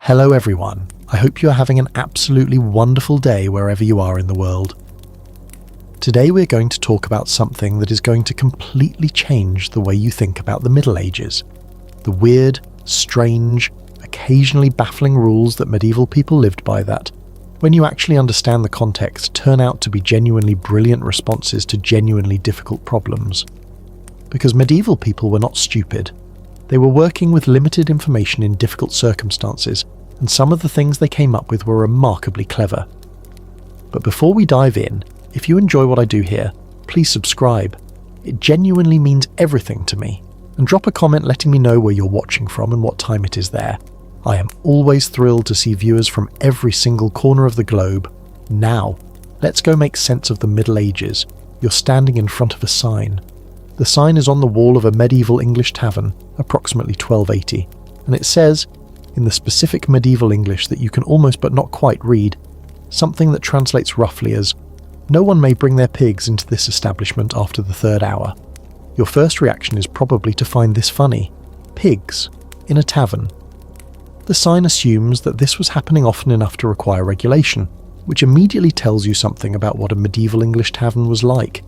Hello everyone, I hope you are having an absolutely wonderful day wherever you are in the world. Today we're going to talk about something that is going to completely change the way you think about the Middle Ages. The weird, strange, occasionally baffling rules that medieval people lived by that, when you actually understand the context, turn out to be genuinely brilliant responses to genuinely difficult problems. Because medieval people were not stupid. They were working with limited information in difficult circumstances, and some of the things they came up with were remarkably clever. But before we dive in, if you enjoy what I do here, please subscribe. It genuinely means everything to me. And drop a comment letting me know where you're watching from and what time it is there. I am always thrilled to see viewers from every single corner of the globe. Now, let's go make sense of the Middle Ages. You're standing in front of a sign. The sign is on the wall of a medieval English tavern, approximately 1280, and it says, in the specific medieval English that you can almost but not quite read, something that translates roughly as, "No one may bring their pigs into this establishment after the 3rd hour." Your first reaction is probably to find this funny. Pigs, in a tavern. The sign assumes that this was happening often enough to require regulation, which immediately tells you something about what a medieval English tavern was like.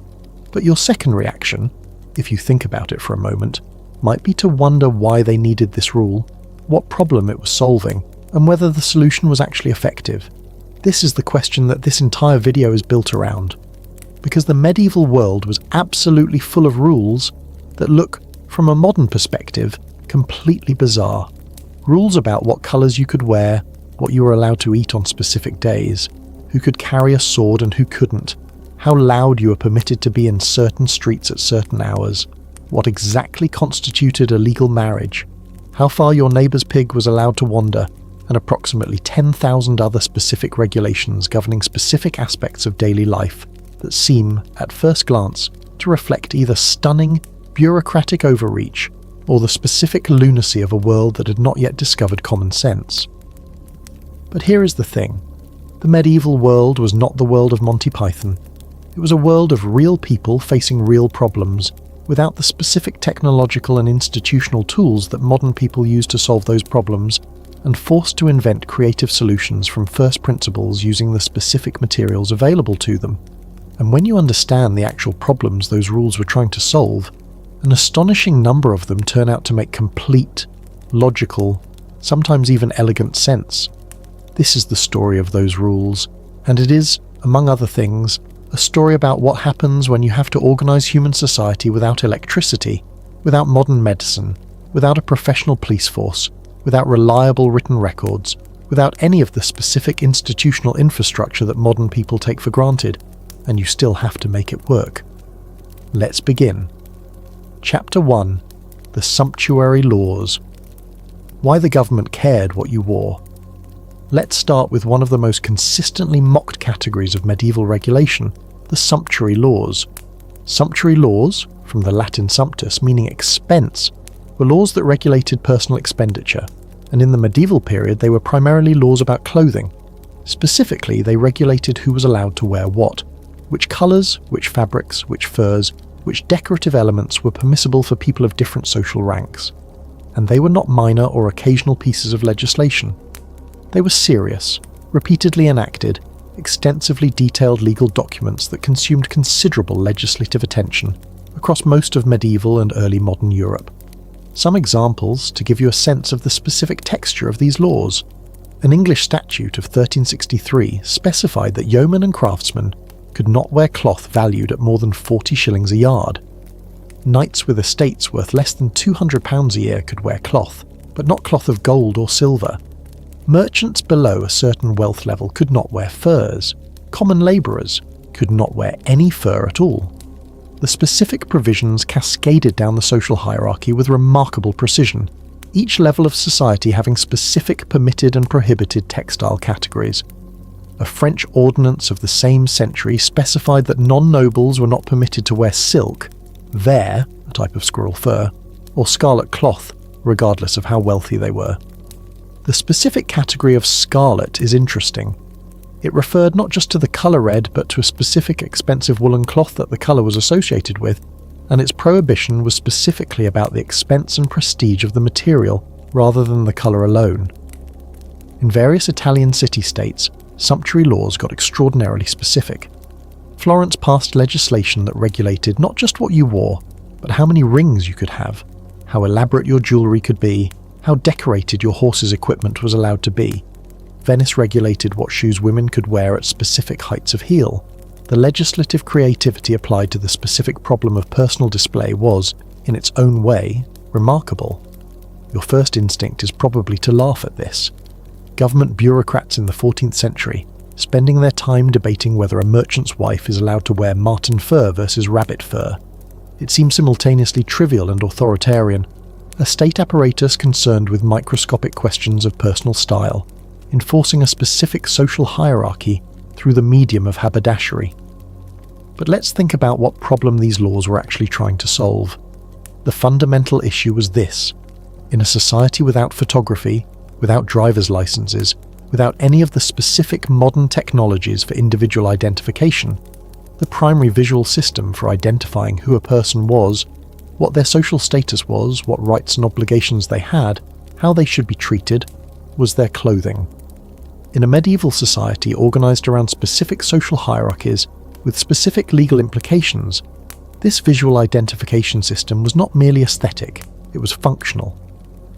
But your second reaction, if you think about it for a moment, might be to wonder why they needed this rule, what problem it was solving, and whether the solution was actually effective. This is the question that this entire video is built around. Because the medieval world was absolutely full of rules that look, from a modern perspective, completely bizarre. Rules about what colours you could wear, what you were allowed to eat on specific days, who could carry a sword and who couldn't, how loud you were permitted to be in certain streets at certain hours, what exactly constituted a legal marriage, how far your neighbour's pig was allowed to wander, and approximately 10,000 other specific regulations governing specific aspects of daily life that seem, at first glance, to reflect either stunning, bureaucratic overreach or the specific lunacy of a world that had not yet discovered common sense. But here is the thing. The medieval world was not the world of Monty Python. It was a world of real people facing real problems, without the specific technological and institutional tools that modern people use to solve those problems, and forced to invent creative solutions from first principles using the specific materials available to them. And when you understand the actual problems those rules were trying to solve, an astonishing number of them turn out to make complete, logical, sometimes even elegant sense. This is the story of those rules, and it is, among other things, a story about what happens when you have to organise human society without electricity, without modern medicine, without a professional police force, without reliable written records, without any of the specific institutional infrastructure that modern people take for granted, and you still have to make it work. Let's begin. Chapter 1. The Sumptuary Laws. Why the government cared what you wore. Let's start with one of the most consistently mocked categories of medieval regulation, the sumptuary laws. Sumptuary laws, from the Latin sumptus meaning expense, were laws that regulated personal expenditure, and in the medieval period they were primarily laws about clothing. Specifically, they regulated who was allowed to wear what, which colours, which fabrics, which furs, which decorative elements were permissible for people of different social ranks. And they were not minor or occasional pieces of legislation. They were serious, repeatedly enacted, extensively detailed legal documents that consumed considerable legislative attention across most of medieval and early modern Europe. Some examples to give you a sense of the specific texture of these laws. An English statute of 1363 specified that yeomen and craftsmen could not wear cloth valued at more than 40 shillings a yard. Knights with estates worth less than £200 a year could wear cloth, but not cloth of gold or silver. Merchants below a certain wealth level could not wear furs. Common labourers could not wear any fur at all. The specific provisions cascaded down the social hierarchy with remarkable precision, each level of society having specific permitted and prohibited textile categories. A French ordinance of the same century specified that non-nobles were not permitted to wear silk, vair, a type of squirrel fur, or scarlet cloth, regardless of how wealthy they were. The specific category of scarlet is interesting. It referred not just to the colour red, but to a specific expensive woolen cloth that the colour was associated with, and its prohibition was specifically about the expense and prestige of the material rather than the colour alone. In various Italian city-states, sumptuary laws got extraordinarily specific. Florence passed legislation that regulated not just what you wore, but how many rings you could have, how elaborate your jewellery could be, how decorated your horse's equipment was allowed to be. Venice regulated what shoes women could wear at specific heights of heel. The legislative creativity applied to the specific problem of personal display was, in its own way, remarkable. Your first instinct is probably to laugh at this. Government bureaucrats in the 14th century, spending their time debating whether a merchant's wife is allowed to wear marten fur versus rabbit fur. It seems simultaneously trivial and authoritarian, a state apparatus concerned with microscopic questions of personal style, enforcing a specific social hierarchy through the medium of haberdashery. But let's think about what problem these laws were actually trying to solve. The fundamental issue was this: in a society without photography, without driver's licenses, without any of the specific modern technologies for individual identification, the primary visual system for identifying who a person was, what their social status was, what rights and obligations they had, how they should be treated, was their clothing. In a medieval society organised around specific social hierarchies with specific legal implications, this visual identification system was not merely aesthetic, it was functional.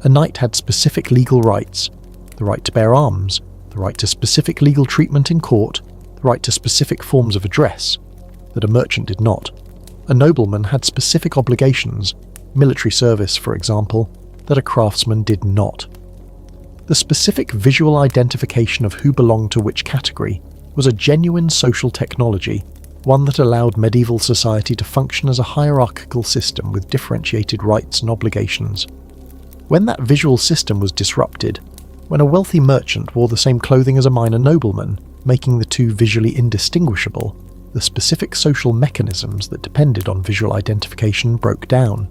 A knight had specific legal rights: the right to bear arms, the right to specific legal treatment in court, the right to specific forms of address, that a merchant did not. A nobleman had specific obligations, military service for example, that a craftsman did not. The specific visual identification of who belonged to which category was a genuine social technology, one that allowed medieval society to function as a hierarchical system with differentiated rights and obligations. When that visual system was disrupted, when a wealthy merchant wore the same clothing as a minor nobleman, making the two visually indistinguishable, the specific social mechanisms that depended on visual identification broke down.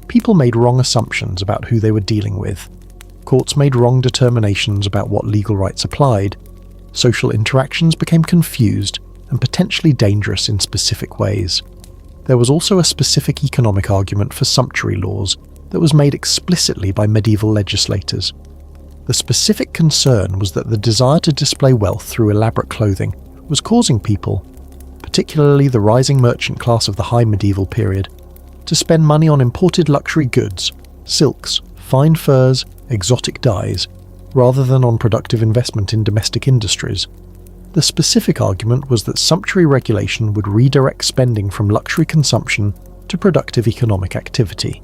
People made wrong assumptions about who they were dealing with. Courts made wrong determinations about what legal rights applied. Social interactions became confused and potentially dangerous in specific ways. There was also a specific economic argument for sumptuary laws that was made explicitly by medieval legislators. The specific concern was that the desire to display wealth through elaborate clothing was causing people, particularly the rising merchant class of the high medieval period, to spend money on imported luxury goods, silks, fine furs, exotic dyes, rather than on productive investment in domestic industries. The specific argument was that sumptuary regulation would redirect spending from luxury consumption to productive economic activity.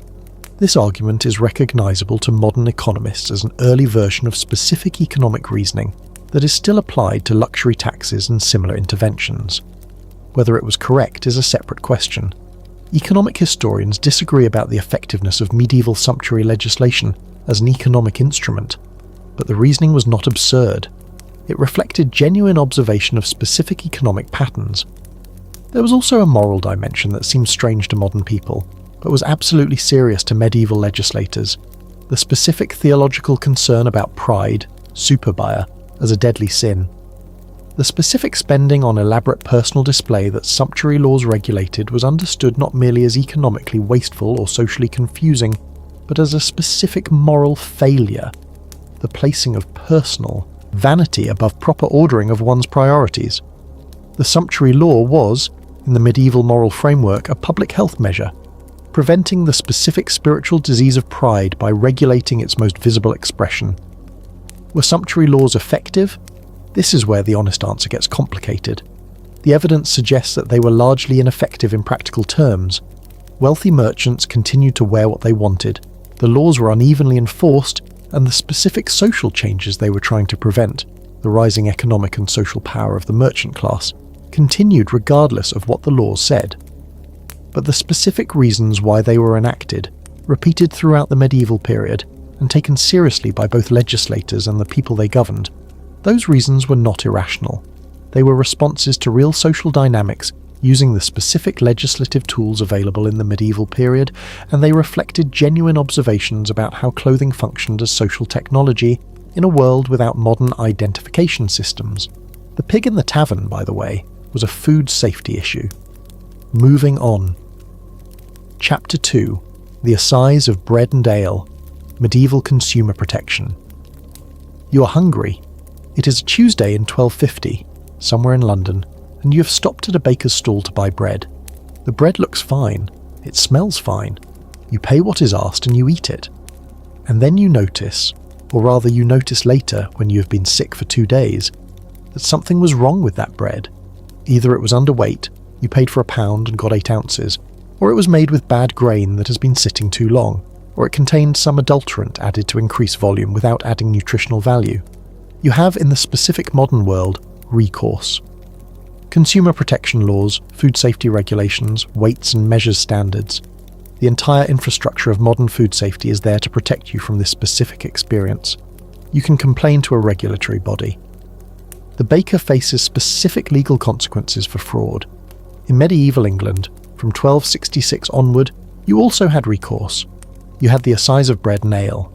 This argument is recognizable to modern economists as an early version of specific economic reasoning that is still applied to luxury taxes and similar interventions. Whether it was correct is a separate question. Economic historians disagree about the effectiveness of medieval sumptuary legislation as an economic instrument, but the reasoning was not absurd. It reflected genuine observation of specific economic patterns. There was also a moral dimension that seems strange to modern people, but was absolutely serious to medieval legislators: the specific theological concern about pride, superbia, as a deadly sin. The specific spending on elaborate personal display that sumptuary laws regulated was understood not merely as economically wasteful or socially confusing, but as a specific moral failure, the placing of personal vanity above proper ordering of one's priorities. The sumptuary law was, in the medieval moral framework, a public health measure, preventing the specific spiritual disease of pride by regulating its most visible expression. Were sumptuary laws effective? This is where the honest answer gets complicated. The evidence suggests that they were largely ineffective in practical terms. Wealthy merchants continued to wear what they wanted, the laws were unevenly enforced, and the specific social changes they were trying to prevent, the rising economic and social power of the merchant class, continued regardless of what the laws said. But the specific reasons why they were enacted, repeated throughout the medieval period, and taken seriously by both legislators and the people they governed, those reasons were not irrational. They were responses to real social dynamics using the specific legislative tools available in the medieval period, and they reflected genuine observations about how clothing functioned as social technology in a world without modern identification systems. The pig in the tavern, by the way, was a food safety issue. Moving on. Chapter 2. The Assize of Bread and Ale. Medieval Consumer Protection. You are hungry. It is a Tuesday in 1250, somewhere in London, and you have stopped at a baker's stall to buy bread. The bread looks fine. It smells fine. You pay what is asked and you eat it. And then you notice, or rather you notice later when you have been sick for 2 days, that something was wrong with that bread. Either it was underweight, you paid for £1 and got 8 ounces, or it was made with bad grain that has been sitting too long, or it contained some adulterant added to increase volume without adding nutritional value. You have, in the specific modern world, recourse. Consumer protection laws, food safety regulations, weights and measures standards. The entire infrastructure of modern food safety is there to protect you from this specific experience. You can complain to a regulatory body. The baker faces specific legal consequences for fraud. In medieval England, from 1266 onward, you also had recourse. You had the assize of bread and ale.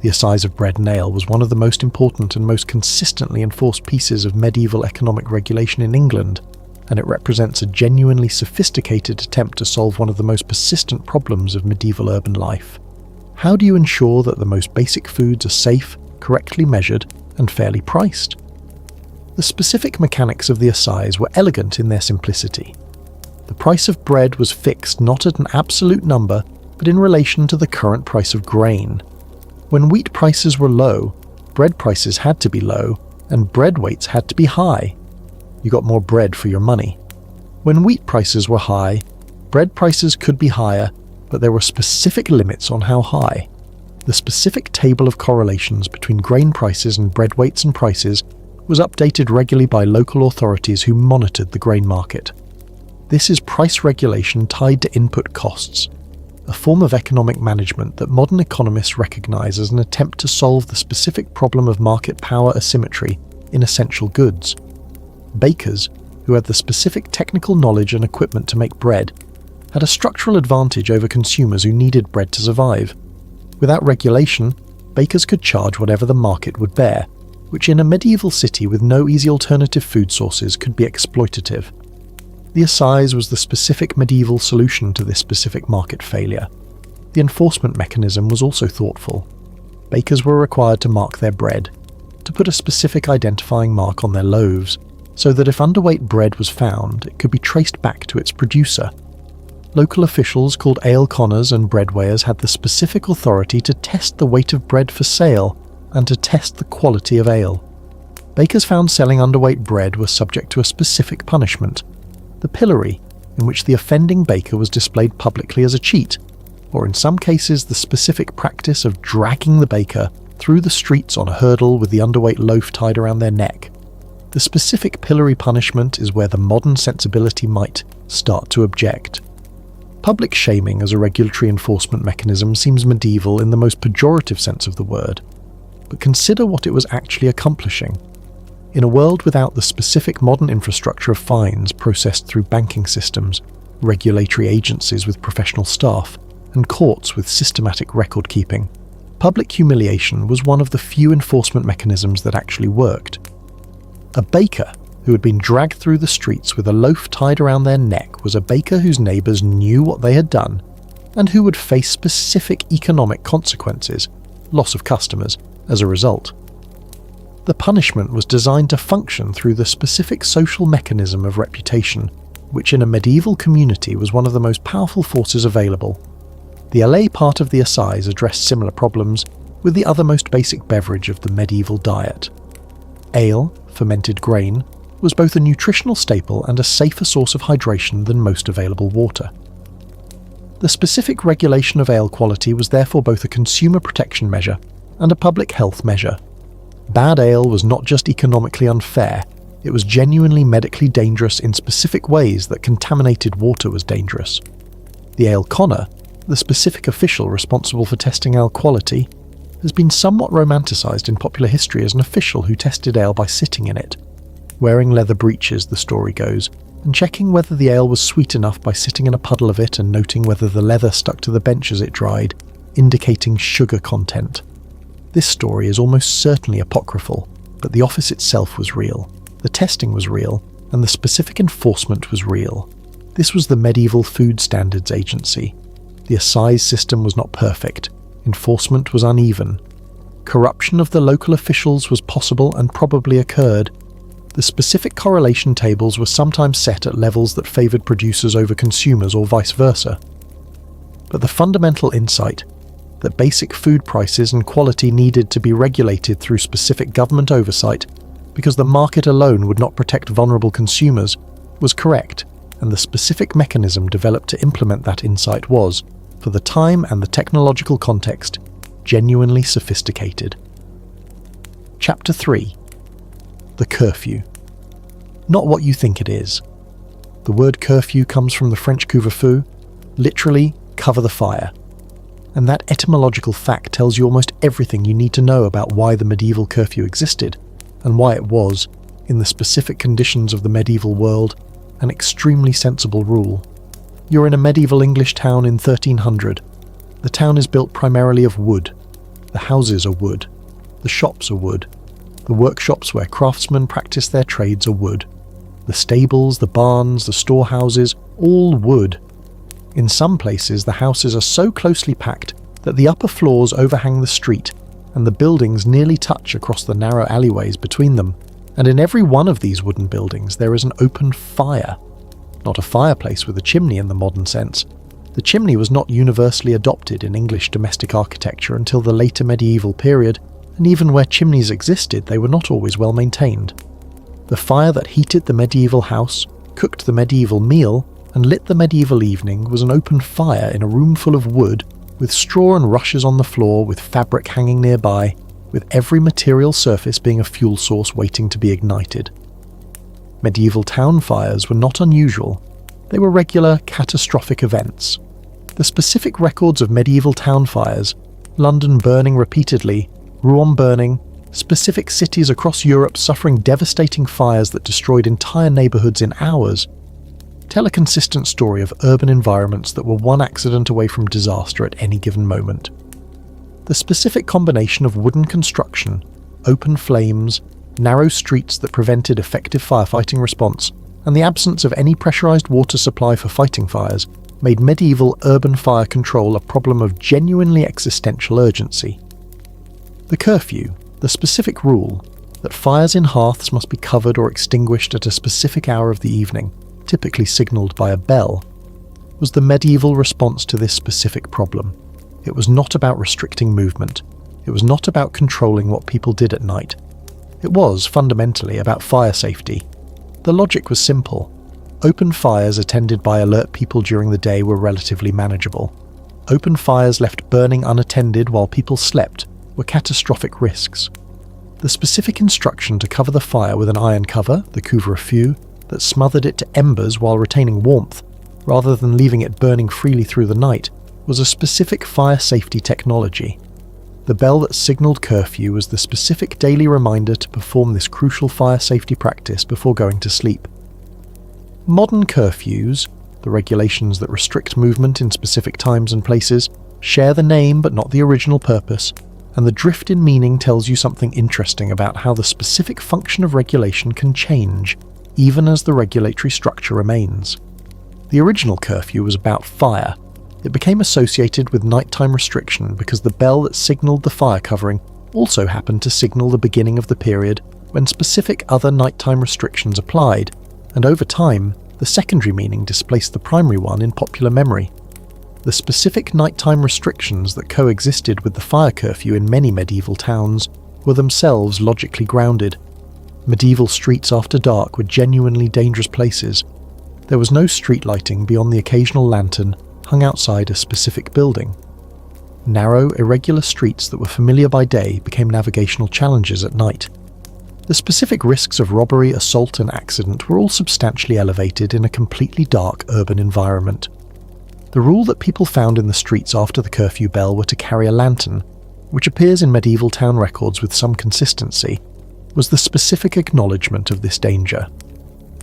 The assize of bread and ale was one of the most important and most consistently enforced pieces of medieval economic regulation in England, and it represents a genuinely sophisticated attempt to solve one of the most persistent problems of medieval urban life. How do you ensure that the most basic foods are safe, correctly measured, and fairly priced? The specific mechanics of the assize were elegant in their simplicity. The price of bread was fixed not at an absolute number, but in relation to the current price of grain. When wheat prices were low, bread prices had to be low, and bread weights had to be high. You got more bread for your money. When wheat prices were high, bread prices could be higher, but there were specific limits on how high. The specific table of correlations between grain prices and bread weights and prices was updated regularly by local authorities who monitored the grain market. This is price regulation tied to input costs, a form of economic management that modern economists recognize as an attempt to solve the specific problem of market power asymmetry in essential goods. Bakers, who had the specific technical knowledge and equipment to make bread, had a structural advantage over consumers who needed bread to survive. Without regulation, bakers could charge whatever the market would bear, which in a medieval city with no easy alternative food sources could be exploitative. The assize was the specific medieval solution to this specific market failure. The enforcement mechanism was also thoughtful. Bakers were required to mark their bread, to put a specific identifying mark on their loaves, so that if underweight bread was found, it could be traced back to its producer. Local officials called ale conners and bread weighers had the specific authority to test the weight of bread for sale and to test the quality of ale. Bakers found selling underweight bread was subject to a specific punishment, the pillory, in which the offending baker was displayed publicly as a cheat, or in some cases the specific practice of dragging the baker through the streets on a hurdle with the underweight loaf tied around their neck. The specific pillory punishment is where the modern sensibility might start to object. Public shaming as a regulatory enforcement mechanism seems medieval in the most pejorative sense of the word, but consider what it was actually accomplishing. In a world without the specific modern infrastructure of fines processed through banking systems, regulatory agencies with professional staff, and courts with systematic record-keeping, public humiliation was one of the few enforcement mechanisms that actually worked. A baker who had been dragged through the streets with a loaf tied around their neck was a baker whose neighbours knew what they had done, and who would face specific economic consequences, loss of customers, as a result. The punishment was designed to function through the specific social mechanism of reputation, which in a medieval community was one of the most powerful forces available. The LA part of the assize addressed similar problems with the other most basic beverage of the medieval diet. Ale, fermented grain, was both a nutritional staple and a safer source of hydration than most available water. The specific regulation of ale quality was therefore both a consumer protection measure and a public health measure. Bad ale was not just economically unfair, it was genuinely medically dangerous in specific ways that contaminated water was dangerous. The ale conner, the specific official responsible for testing ale quality, has been somewhat romanticised in popular history as an official who tested ale by sitting in it, wearing leather breeches, the story goes, and checking whether the ale was sweet enough by sitting in a puddle of it and noting whether the leather stuck to the bench as it dried, indicating sugar content. This story is almost certainly apocryphal, but the office itself was real, the testing was real, and the specific enforcement was real. This was the medieval Food Standards Agency. The assize system was not perfect, enforcement was uneven. Corruption of the local officials was possible and probably occurred. The specific correlation tables were sometimes set at levels that favoured producers over consumers or vice versa. But the fundamental insight that basic food prices and quality needed to be regulated through specific government oversight because the market alone would not protect vulnerable consumers was correct, and the specific mechanism developed to implement that insight was, for the time and the technological context, genuinely sophisticated. Chapter 3. The curfew. Not what you think it is. The word curfew comes from the French couvre-feu, literally cover the fire. And that etymological fact tells you almost everything you need to know about why the medieval curfew existed, and why it was, in the specific conditions of the medieval world, an extremely sensible rule. You're in a medieval English town in 1300. The town is built primarily of wood. The houses are wood. The shops are wood. The workshops where craftsmen practice their trades are wood. The stables, the barns, the storehouses, all wood. In some places, the houses are so closely packed that the upper floors overhang the street, and the buildings nearly touch across the narrow alleyways between them. And in every one of these wooden buildings there is an open fire. Not a fireplace with a chimney in the modern sense. The chimney was not universally adopted in English domestic architecture until the later medieval period, and even where chimneys existed, they were not always well maintained. The fire that heated the medieval house, cooked the medieval meal, and lit the medieval evening was an open fire in a room full of wood, with straw and rushes on the floor, with fabric hanging nearby, with every material surface being a fuel source waiting to be ignited. Medieval town fires were not unusual. They were regular, catastrophic events. The specific records of medieval town fires, London burning repeatedly, Rouen burning, specific cities across Europe suffering devastating fires that destroyed entire neighbourhoods in hours, tell a consistent story of urban environments that were one accident away from disaster at any given moment. The specific combination of wooden construction, open flames, narrow streets that prevented effective firefighting response, and the absence of any pressurized water supply for fighting fires made medieval urban fire control a problem of genuinely existential urgency. The curfew, the specific rule that fires in hearths must be covered or extinguished at a specific hour of the evening, typically signalled by a bell, was the medieval response to this specific problem. It was not about restricting movement. It was not about controlling what people did at night. It was, fundamentally, about fire safety. The logic was simple. Open fires attended by alert people during the day were relatively manageable. Open fires left burning unattended while people slept were catastrophic risks. The specific instruction to cover the fire with an iron cover, the couvre-feu, that smothered it to embers while retaining warmth, rather than leaving it burning freely through the night, was a specific fire safety technology. The bell that signalled curfew was the specific daily reminder to perform this crucial fire safety practice before going to sleep. Modern curfews, the regulations that restrict movement in specific times and places, share the name but not the original purpose, and the drift in meaning tells you something interesting about how the specific function of regulation can change, even as the regulatory structure remains. The original curfew was about fire. It became associated with nighttime restriction because the bell that signalled the fire covering also happened to signal the beginning of the period when specific other nighttime restrictions applied, and over time, the secondary meaning displaced the primary one in popular memory. The specific nighttime restrictions that coexisted with the fire curfew in many medieval towns were themselves logically grounded. Medieval streets after dark were genuinely dangerous places. There was no street lighting beyond the occasional lantern hung outside a specific building. Narrow, irregular streets that were familiar by day became navigational challenges at night. The specific risks of robbery, assault, and accident were all substantially elevated in a completely dark urban environment. The rule that people found in the streets after the curfew bell were to carry a lantern, which appears in medieval town records with some consistency, was the specific acknowledgement of this danger.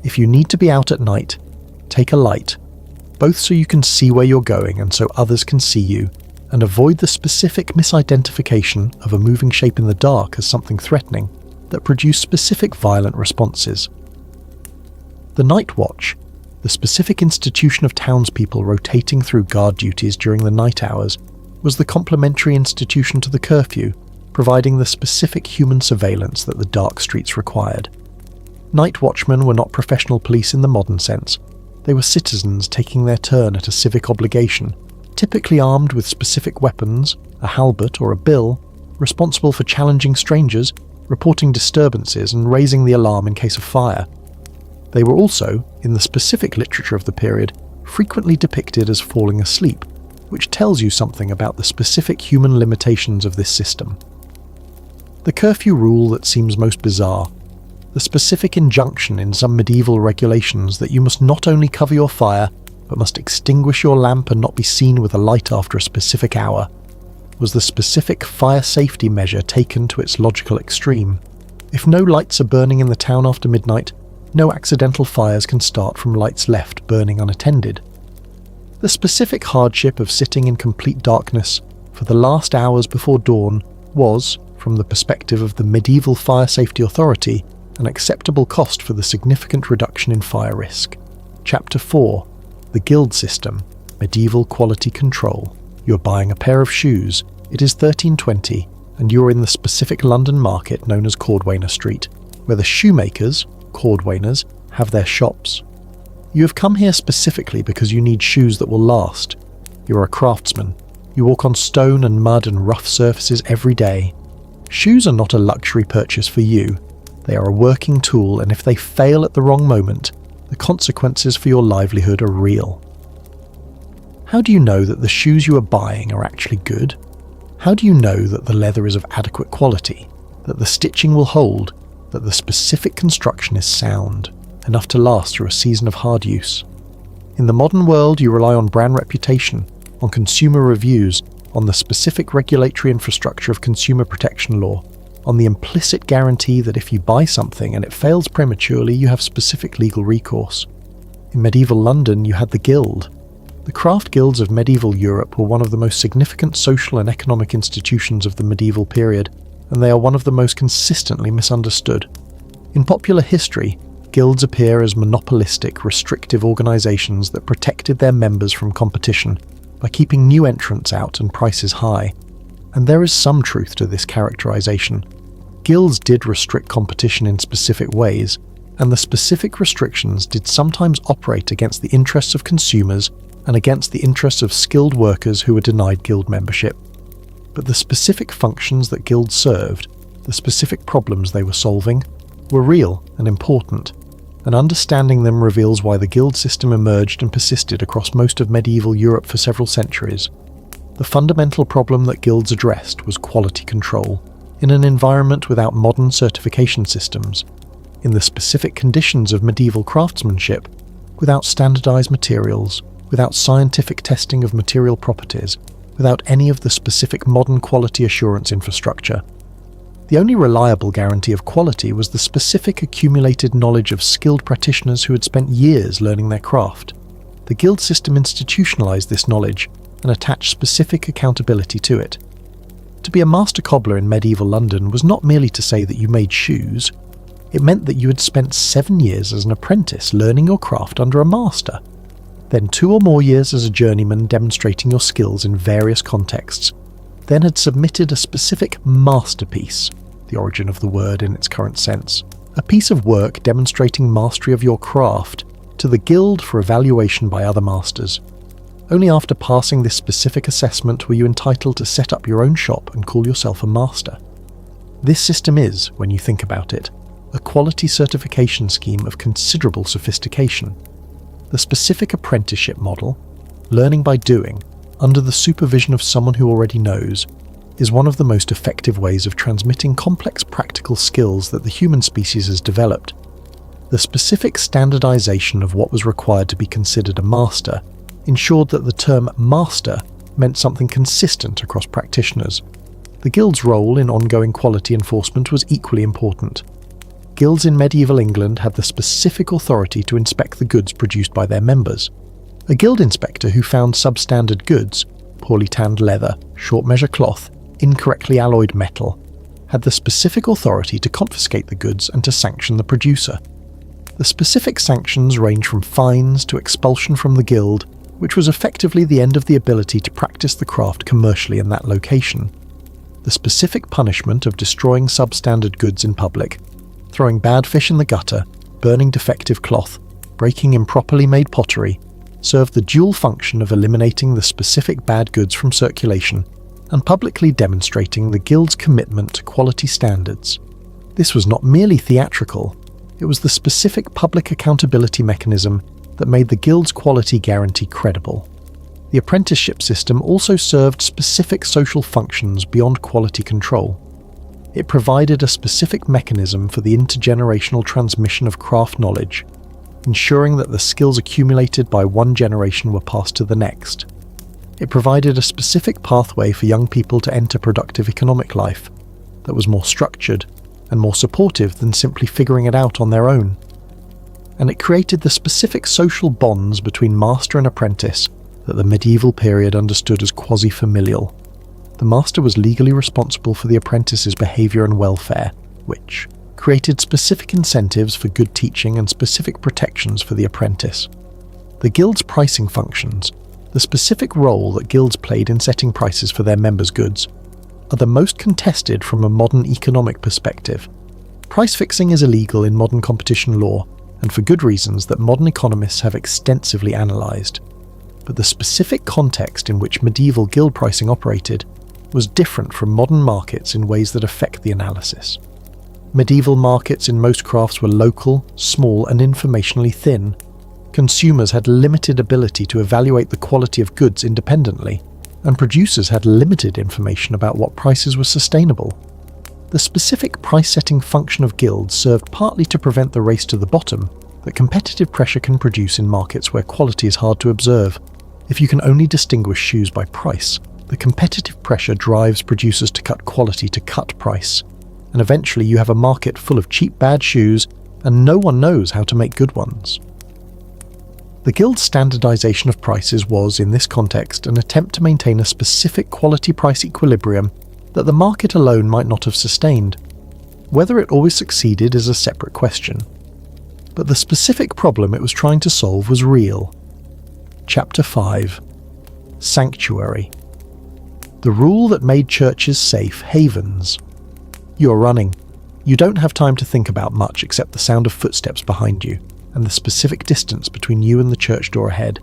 If you need to be out at night, take a light, both so you can see where you're going and so others can see you, and avoid the specific misidentification of a moving shape in the dark as something threatening that produced specific violent responses. The night watch, the specific institution of townspeople rotating through guard duties during the night hours, was the complementary institution to the curfew, providing the specific human surveillance that the dark streets required. Night watchmen were not professional police in the modern sense. They were citizens taking their turn at a civic obligation, typically armed with specific weapons, a halberd or a bill, responsible for challenging strangers, reporting disturbances and raising the alarm in case of fire. They were also, in the specific literature of the period, frequently depicted as falling asleep, which tells you something about the specific human limitations of this system. The curfew rule that seems most bizarre, the specific injunction in some medieval regulations that you must not only cover your fire, but must extinguish your lamp and not be seen with a light after a specific hour, was the specific fire safety measure taken to its logical extreme. If no lights are burning in the town after midnight, no accidental fires can start from lights left burning unattended. The specific hardship of sitting in complete darkness for the last hours before dawn was, from the perspective of the medieval fire safety authority, an acceptable cost for the significant reduction in fire risk. Chapter 4. The Guild System, Medieval Quality Control. You're buying a pair of shoes, it is 1320, and you're in the specific London market known as Cordwainer Street, where the shoemakers, cordwainers, have their shops. You have come here specifically because you need shoes that will last. You're a craftsman. You walk on stone and mud and rough surfaces every day. Shoes are not a luxury purchase for you. They are a working tool, and if they fail at the wrong moment, the consequences for your livelihood are real. How do you know that the shoes you are buying are actually good? How do you know that the leather is of adequate quality, that the stitching will hold, that the specific construction is sound, enough to last through a season of hard use? In the modern world, you rely on brand reputation, on consumer reviews, on the specific regulatory infrastructure of consumer protection law, on the implicit guarantee that if you buy something and it fails prematurely, you have specific legal recourse. In medieval London, you had the Guild. The craft guilds of medieval Europe were one of the most significant social and economic institutions of the medieval period, and they are one of the most consistently misunderstood. In popular history, guilds appear as monopolistic, restrictive organisations that protected their members from competition by keeping new entrants out and prices high. And there is some truth to this characterisation. Guilds did restrict competition in specific ways, and the specific restrictions did sometimes operate against the interests of consumers and against the interests of skilled workers who were denied guild membership. But the specific functions that guilds served, the specific problems they were solving, were real and important, and understanding them reveals why the guild system emerged and persisted across most of medieval Europe for several centuries. The fundamental problem that guilds addressed was quality control, in an environment without modern certification systems, in the specific conditions of medieval craftsmanship, without standardized materials, without scientific testing of material properties, without any of the specific modern quality assurance infrastructure. The only reliable guarantee of quality was the specific accumulated knowledge of skilled practitioners who had spent years learning their craft. The guild system institutionalized this knowledge and attached specific accountability to it. To be a master cobbler in medieval London was not merely to say that you made shoes. It meant that you had spent 7 years as an apprentice learning your craft under a master, then 2 or more years as a journeyman demonstrating your skills in various contexts, then had submitted a specific masterpiece, the origin of the word in its current sense, a piece of work demonstrating mastery of your craft, to the guild for evaluation by other masters. Only after passing this specific assessment were you entitled to set up your own shop and call yourself a master. This system is, when you think about it, a quality certification scheme of considerable sophistication. The specific apprenticeship model, learning by doing, under the supervision of someone who already knows, is one of the most effective ways of transmitting complex practical skills that the human species has developed. The specific standardization of what was required to be considered a master ensured that the term master meant something consistent across practitioners. The guild's role in ongoing quality enforcement was equally important. Guilds in medieval England had the specific authority to inspect the goods produced by their members. A guild inspector who found substandard goods, poorly tanned leather, short measure cloth, incorrectly alloyed metal, had the specific authority to confiscate the goods and to sanction the producer. The specific sanctions range from fines to expulsion from the guild, which was effectively the end of the ability to practice the craft commercially in that location. The the specific punishment of destroying substandard goods in public, throwing bad fish in the gutter, burning defective cloth, breaking improperly made pottery, served the dual function of eliminating the specific bad goods from circulation and publicly demonstrating the Guild's commitment to quality standards. This was not merely theatrical, it was the specific public accountability mechanism that made the Guild's quality guarantee credible. The apprenticeship system also served specific social functions beyond quality control. It provided a specific mechanism for the intergenerational transmission of craft knowledge, ensuring that the skills accumulated by one generation were passed to the next. It provided a specific pathway for young people to enter productive economic life that was more structured and more supportive than simply figuring it out on their own. And it created the specific social bonds between master and apprentice that the medieval period understood as quasi-familial. The master was legally responsible for the apprentice's behaviour and welfare, which created specific incentives for good teaching and specific protections for the apprentice. The Guild's pricing functions, the specific role that guilds played in setting prices for their members' goods, are the most contested from a modern economic perspective. Price fixing is illegal in modern competition law, and for good reasons that modern economists have extensively analysed. But the specific context in which medieval guild pricing operated was different from modern markets in ways that affect the analysis. Medieval markets in most crafts were local, small, and informationally thin. Consumers had limited ability to evaluate the quality of goods independently, and producers had limited information about what prices were sustainable. The specific price-setting function of guilds served partly to prevent the race to the bottom that competitive pressure can produce in markets where quality is hard to observe. If you can only distinguish shoes by price, the competitive pressure drives producers to cut quality to cut price, and eventually you have a market full of cheap bad shoes and no one knows how to make good ones. The Guild's standardization of prices was, in this context, an attempt to maintain a specific quality-price equilibrium that the market alone might not have sustained. Whether it always succeeded is a separate question. But the specific problem it was trying to solve was real. Chapter 5. Sanctuary. The rule that made churches safe havens. You're running. You don't have time to think about much except the sound of footsteps behind you and the specific distance between you and the church door ahead.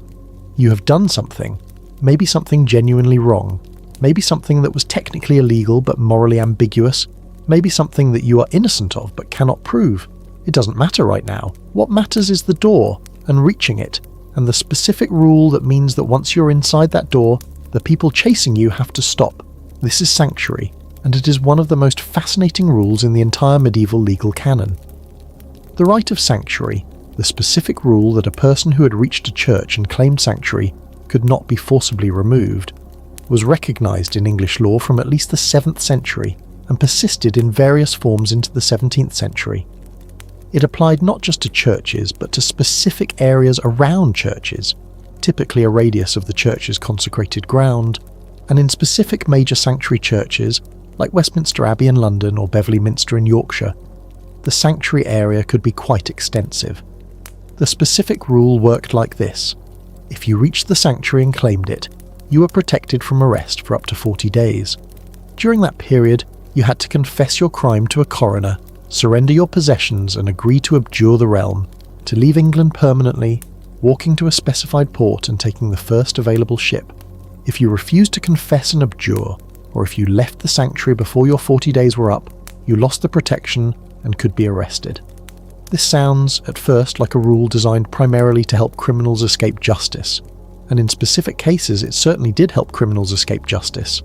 You have done something, maybe something genuinely wrong, maybe something that was technically illegal but morally ambiguous, maybe something that you are innocent of but cannot prove. It doesn't matter right now. What matters is the door and reaching it, and the specific rule that means that once you're inside that door, the people chasing you have to stop. This is sanctuary, and it is one of the most fascinating rules in the entire medieval legal canon. The right of sanctuary, the specific rule that a person who had reached a church and claimed sanctuary could not be forcibly removed, was recognised in English law from at least the 7th century and persisted in various forms into the 17th century. It applied not just to churches but to specific areas around churches, typically a radius of the church's consecrated ground, and in specific major sanctuary churches like Westminster Abbey in London or Beverley Minster in Yorkshire, the sanctuary area could be quite extensive. The specific rule worked like this. If you reached the sanctuary and claimed it, you were protected from arrest for up to 40 days. During that period, you had to confess your crime to a coroner, surrender your possessions and agree to abjure the realm, to leave England permanently, walking to a specified port and taking the first available ship. If you refused to confess and abjure, or if you left the sanctuary before your 40 days were up, you lost the protection and could be arrested. This sounds, at first, like a rule designed primarily to help criminals escape justice, and in specific cases it certainly did help criminals escape justice.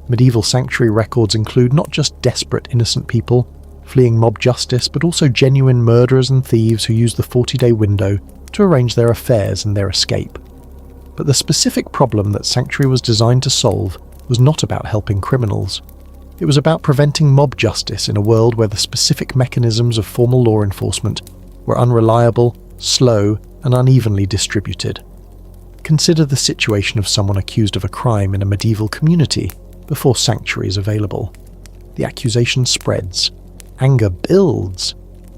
Medieval sanctuary records include not just desperate innocent people fleeing mob justice, but also genuine murderers and thieves who used the 40-day window to arrange their affairs and their escape. But the specific problem that sanctuary was designed to solve was not about helping criminals. It was about preventing mob justice in a world where the specific mechanisms of formal law enforcement were unreliable, slow, and unevenly distributed. Consider the situation of someone accused of a crime in a medieval community before sanctuary is available. The accusation spreads. Anger builds.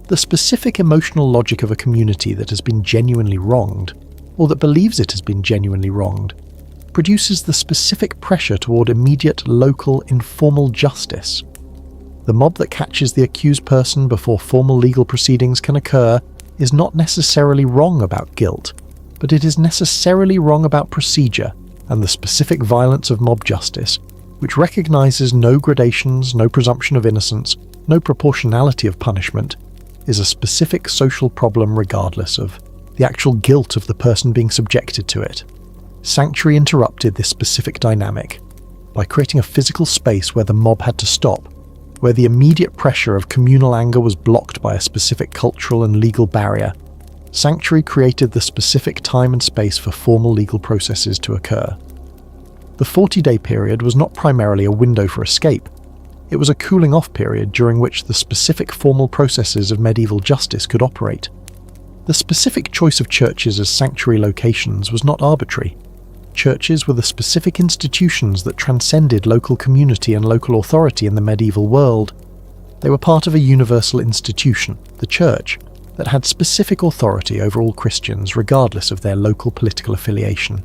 The specific emotional logic of a community that has been genuinely wronged, or that believes it has been genuinely wronged, produces the specific pressure toward immediate, local, informal justice. The mob that catches the accused person before formal legal proceedings can occur is not necessarily wrong about guilt, but it is necessarily wrong about procedure and the specific violence of mob justice, which recognizes no gradations, no presumption of innocence, no proportionality of punishment, is a specific social problem regardless of the actual guilt of the person being subjected to it. Sanctuary interrupted this specific dynamic by creating a physical space where the mob had to stop, where the immediate pressure of communal anger was blocked by a specific cultural and legal barrier. Sanctuary created the specific time and space for formal legal processes to occur. The 40-day period was not primarily a window for escape. It was a cooling-off period during which the specific formal processes of medieval justice could operate. The specific choice of churches as sanctuary locations was not arbitrary. Churches were the specific institutions that transcended local community and local authority in the medieval world. They were part of a universal institution, the church, that had specific authority over all Christians regardless of their local political affiliation.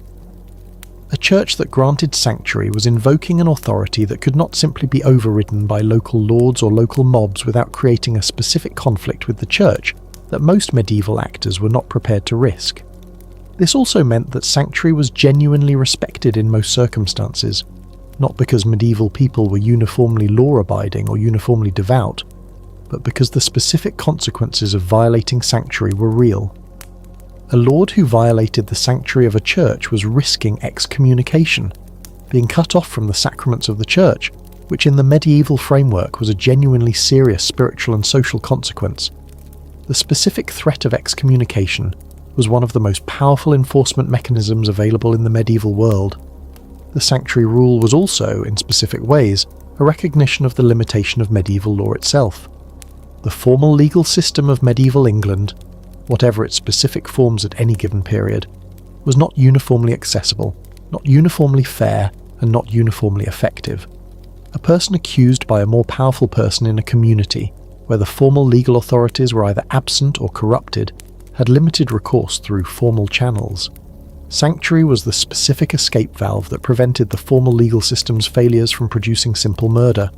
A church that granted sanctuary was invoking an authority that could not simply be overridden by local lords or local mobs without creating a specific conflict with the church that most medieval actors were not prepared to risk. This also meant that sanctuary was genuinely respected in most circumstances, not because medieval people were uniformly law-abiding or uniformly devout, but because the specific consequences of violating sanctuary were real. A lord who violated the sanctuary of a church was risking excommunication, being cut off from the sacraments of the church, which in the medieval framework was a genuinely serious spiritual and social consequence. The specific threat of excommunication was one of the most powerful enforcement mechanisms available in the medieval world. The sanctuary rule was also, in specific ways, a recognition of the limitation of medieval law itself. The formal legal system of medieval England, whatever its specific forms at any given period, was not uniformly accessible, not uniformly fair, and not uniformly effective. A person accused by a more powerful person in a community, where the formal legal authorities were either absent or corrupted, had limited recourse through formal channels. Sanctuary was the specific escape valve that prevented the formal legal system's failures from producing simple murder.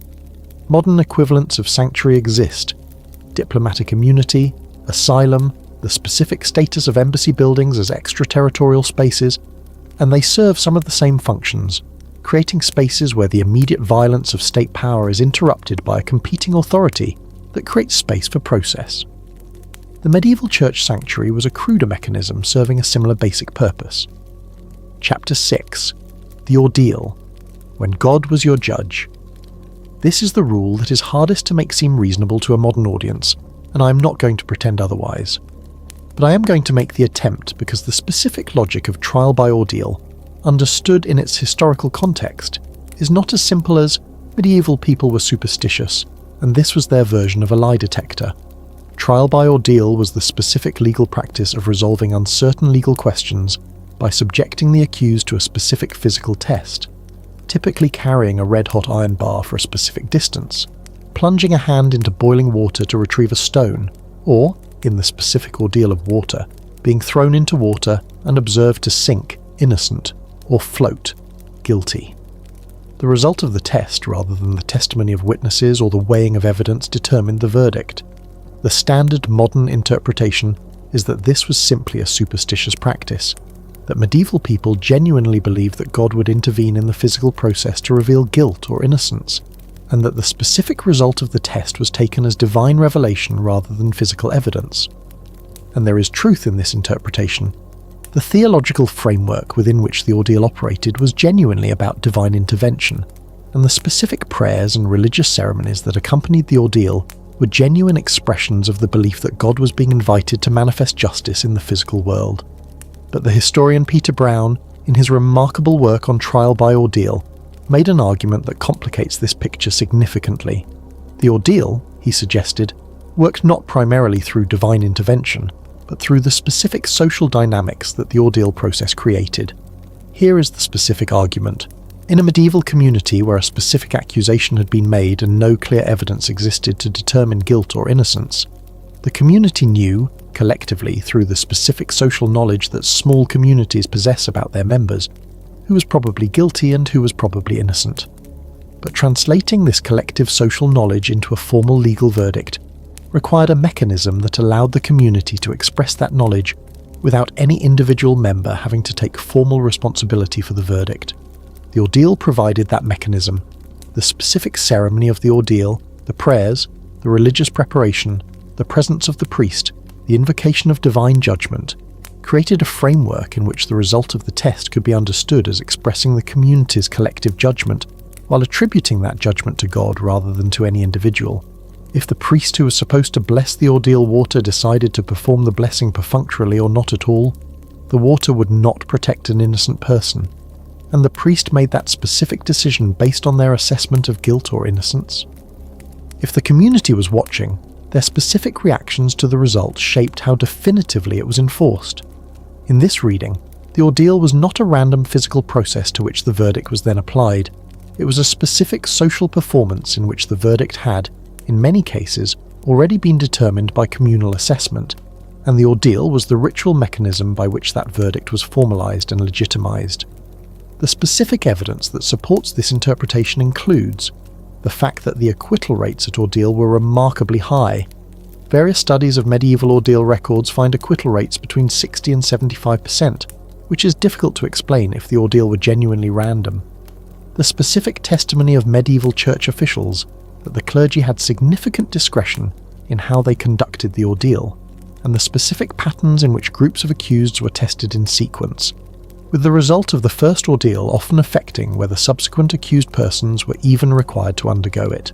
Modern equivalents of sanctuary exist: diplomatic immunity, asylum, the specific status of embassy buildings as extraterritorial spaces, and they serve some of the same functions, creating spaces where the immediate violence of state power is interrupted by a competing authority that creates space for process. The medieval church sanctuary was a cruder mechanism serving a similar basic purpose. Chapter 6. The Ordeal. When God was your judge. This is the rule that is hardest to make seem reasonable to a modern audience, and I am not going to pretend otherwise. But I am going to make the attempt because the specific logic of trial by ordeal, understood in its historical context, is not as simple as medieval people were superstitious, and this was their version of a lie detector. Trial by ordeal was the specific legal practice of resolving uncertain legal questions by subjecting the accused to a specific physical test, typically carrying a red-hot iron bar for a specific distance, plunging a hand into boiling water to retrieve a stone, or, in the specific ordeal of water, being thrown into water and observed to sink, innocent, or float, guilty. The result of the test, rather than the testimony of witnesses or the weighing of evidence, determined the verdict. The standard modern interpretation is that this was simply a superstitious practice, that medieval people genuinely believed that God would intervene in the physical process to reveal guilt or innocence, and that the specific result of the test was taken as divine revelation rather than physical evidence. And there is truth in this interpretation. The theological framework within which the ordeal operated was genuinely about divine intervention, and the specific prayers and religious ceremonies that accompanied the ordeal were genuine expressions of the belief that God was being invited to manifest justice in the physical world. But the historian Peter Brown, in his remarkable work on trial by ordeal, made an argument that complicates this picture significantly. The ordeal, he suggested, worked not primarily through divine intervention, but through the specific social dynamics that the ordeal process created. Here is the specific argument. In a medieval community where a specific accusation had been made and no clear evidence existed to determine guilt or innocence, the community knew, collectively through the specific social knowledge that small communities possess about their members, who was probably guilty and who was probably innocent. But translating this collective social knowledge into a formal legal verdict required a mechanism that allowed the community to express that knowledge without any individual member having to take formal responsibility for the verdict. The ordeal provided that mechanism. The specific ceremony of the ordeal, the prayers, the religious preparation, the presence of the priest, the invocation of divine judgment, created a framework in which the result of the test could be understood as expressing the community's collective judgment, while attributing that judgment to God rather than to any individual. If the priest who was supposed to bless the ordeal water decided to perform the blessing perfunctorily or not at all, the water would not protect an innocent person, and the priest made that specific decision based on their assessment of guilt or innocence. If the community was watching, their specific reactions to the result shaped how definitively it was enforced. In this reading, the ordeal was not a random physical process to which the verdict was then applied. It was a specific social performance in which the verdict had, in many cases, already been determined by communal assessment, and the ordeal was the ritual mechanism by which that verdict was formalized and legitimized. The specific evidence that supports this interpretation includes the fact that the acquittal rates at ordeal were remarkably high. Various studies of medieval ordeal records find acquittal rates between 60 and 75%, which is difficult to explain if the ordeal were genuinely random. The specific testimony of medieval church officials that the clergy had significant discretion in how they conducted the ordeal, and the specific patterns in which groups of accuseds were tested in sequence, with the result of the first ordeal often affecting whether subsequent accused persons were even required to undergo it.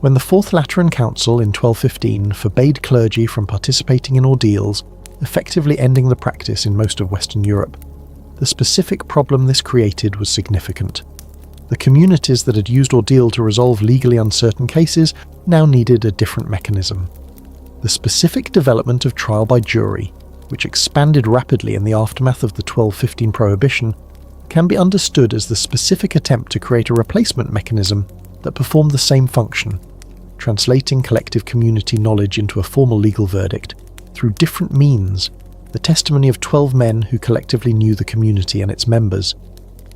When the Fourth Lateran Council in 1215 forbade clergy from participating in ordeals, effectively ending the practice in most of Western Europe, the specific problem this created was significant. The communities that had used ordeal to resolve legally uncertain cases now needed a different mechanism. The specific development of trial by jury, which expanded rapidly in the aftermath of the 1215 prohibition, can be understood as the specific attempt to create a replacement mechanism that performed the same function, translating collective community knowledge into a formal legal verdict through different means, the testimony of 12 men who collectively knew the community and its members.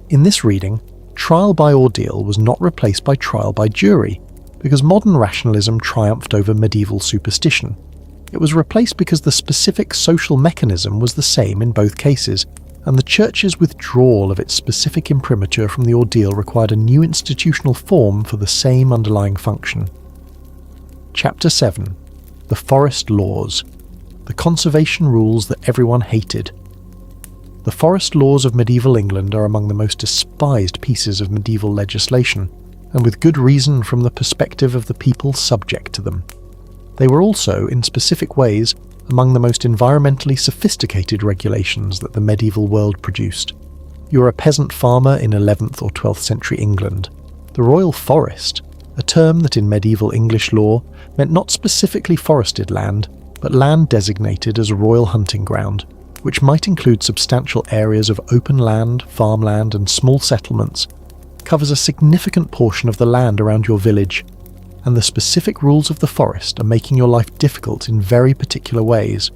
In this reading, trial by ordeal was not replaced by trial by jury, because modern rationalism triumphed over medieval superstition. It was replaced because the specific social mechanism was the same in both cases, and the Church's withdrawal of its specific imprimatur from the ordeal required a new institutional form for the same underlying function. Chapter 7. The Forest Laws. The conservation rules that everyone hated. The forest laws of medieval England are among the most despised pieces of medieval legislation, and with good reason from the perspective of the people subject to them. They were also, in specific ways, among the most environmentally sophisticated regulations that the medieval world produced. You were a peasant farmer in 11th or 12th century England. The royal forest, a term that in medieval English law meant not specifically forested land, but land designated as a royal hunting ground, which might include substantial areas of open land, farmland, and small settlements, covers a significant portion of the land around your village, and the specific rules of the forest are making your life difficult in very particular ways.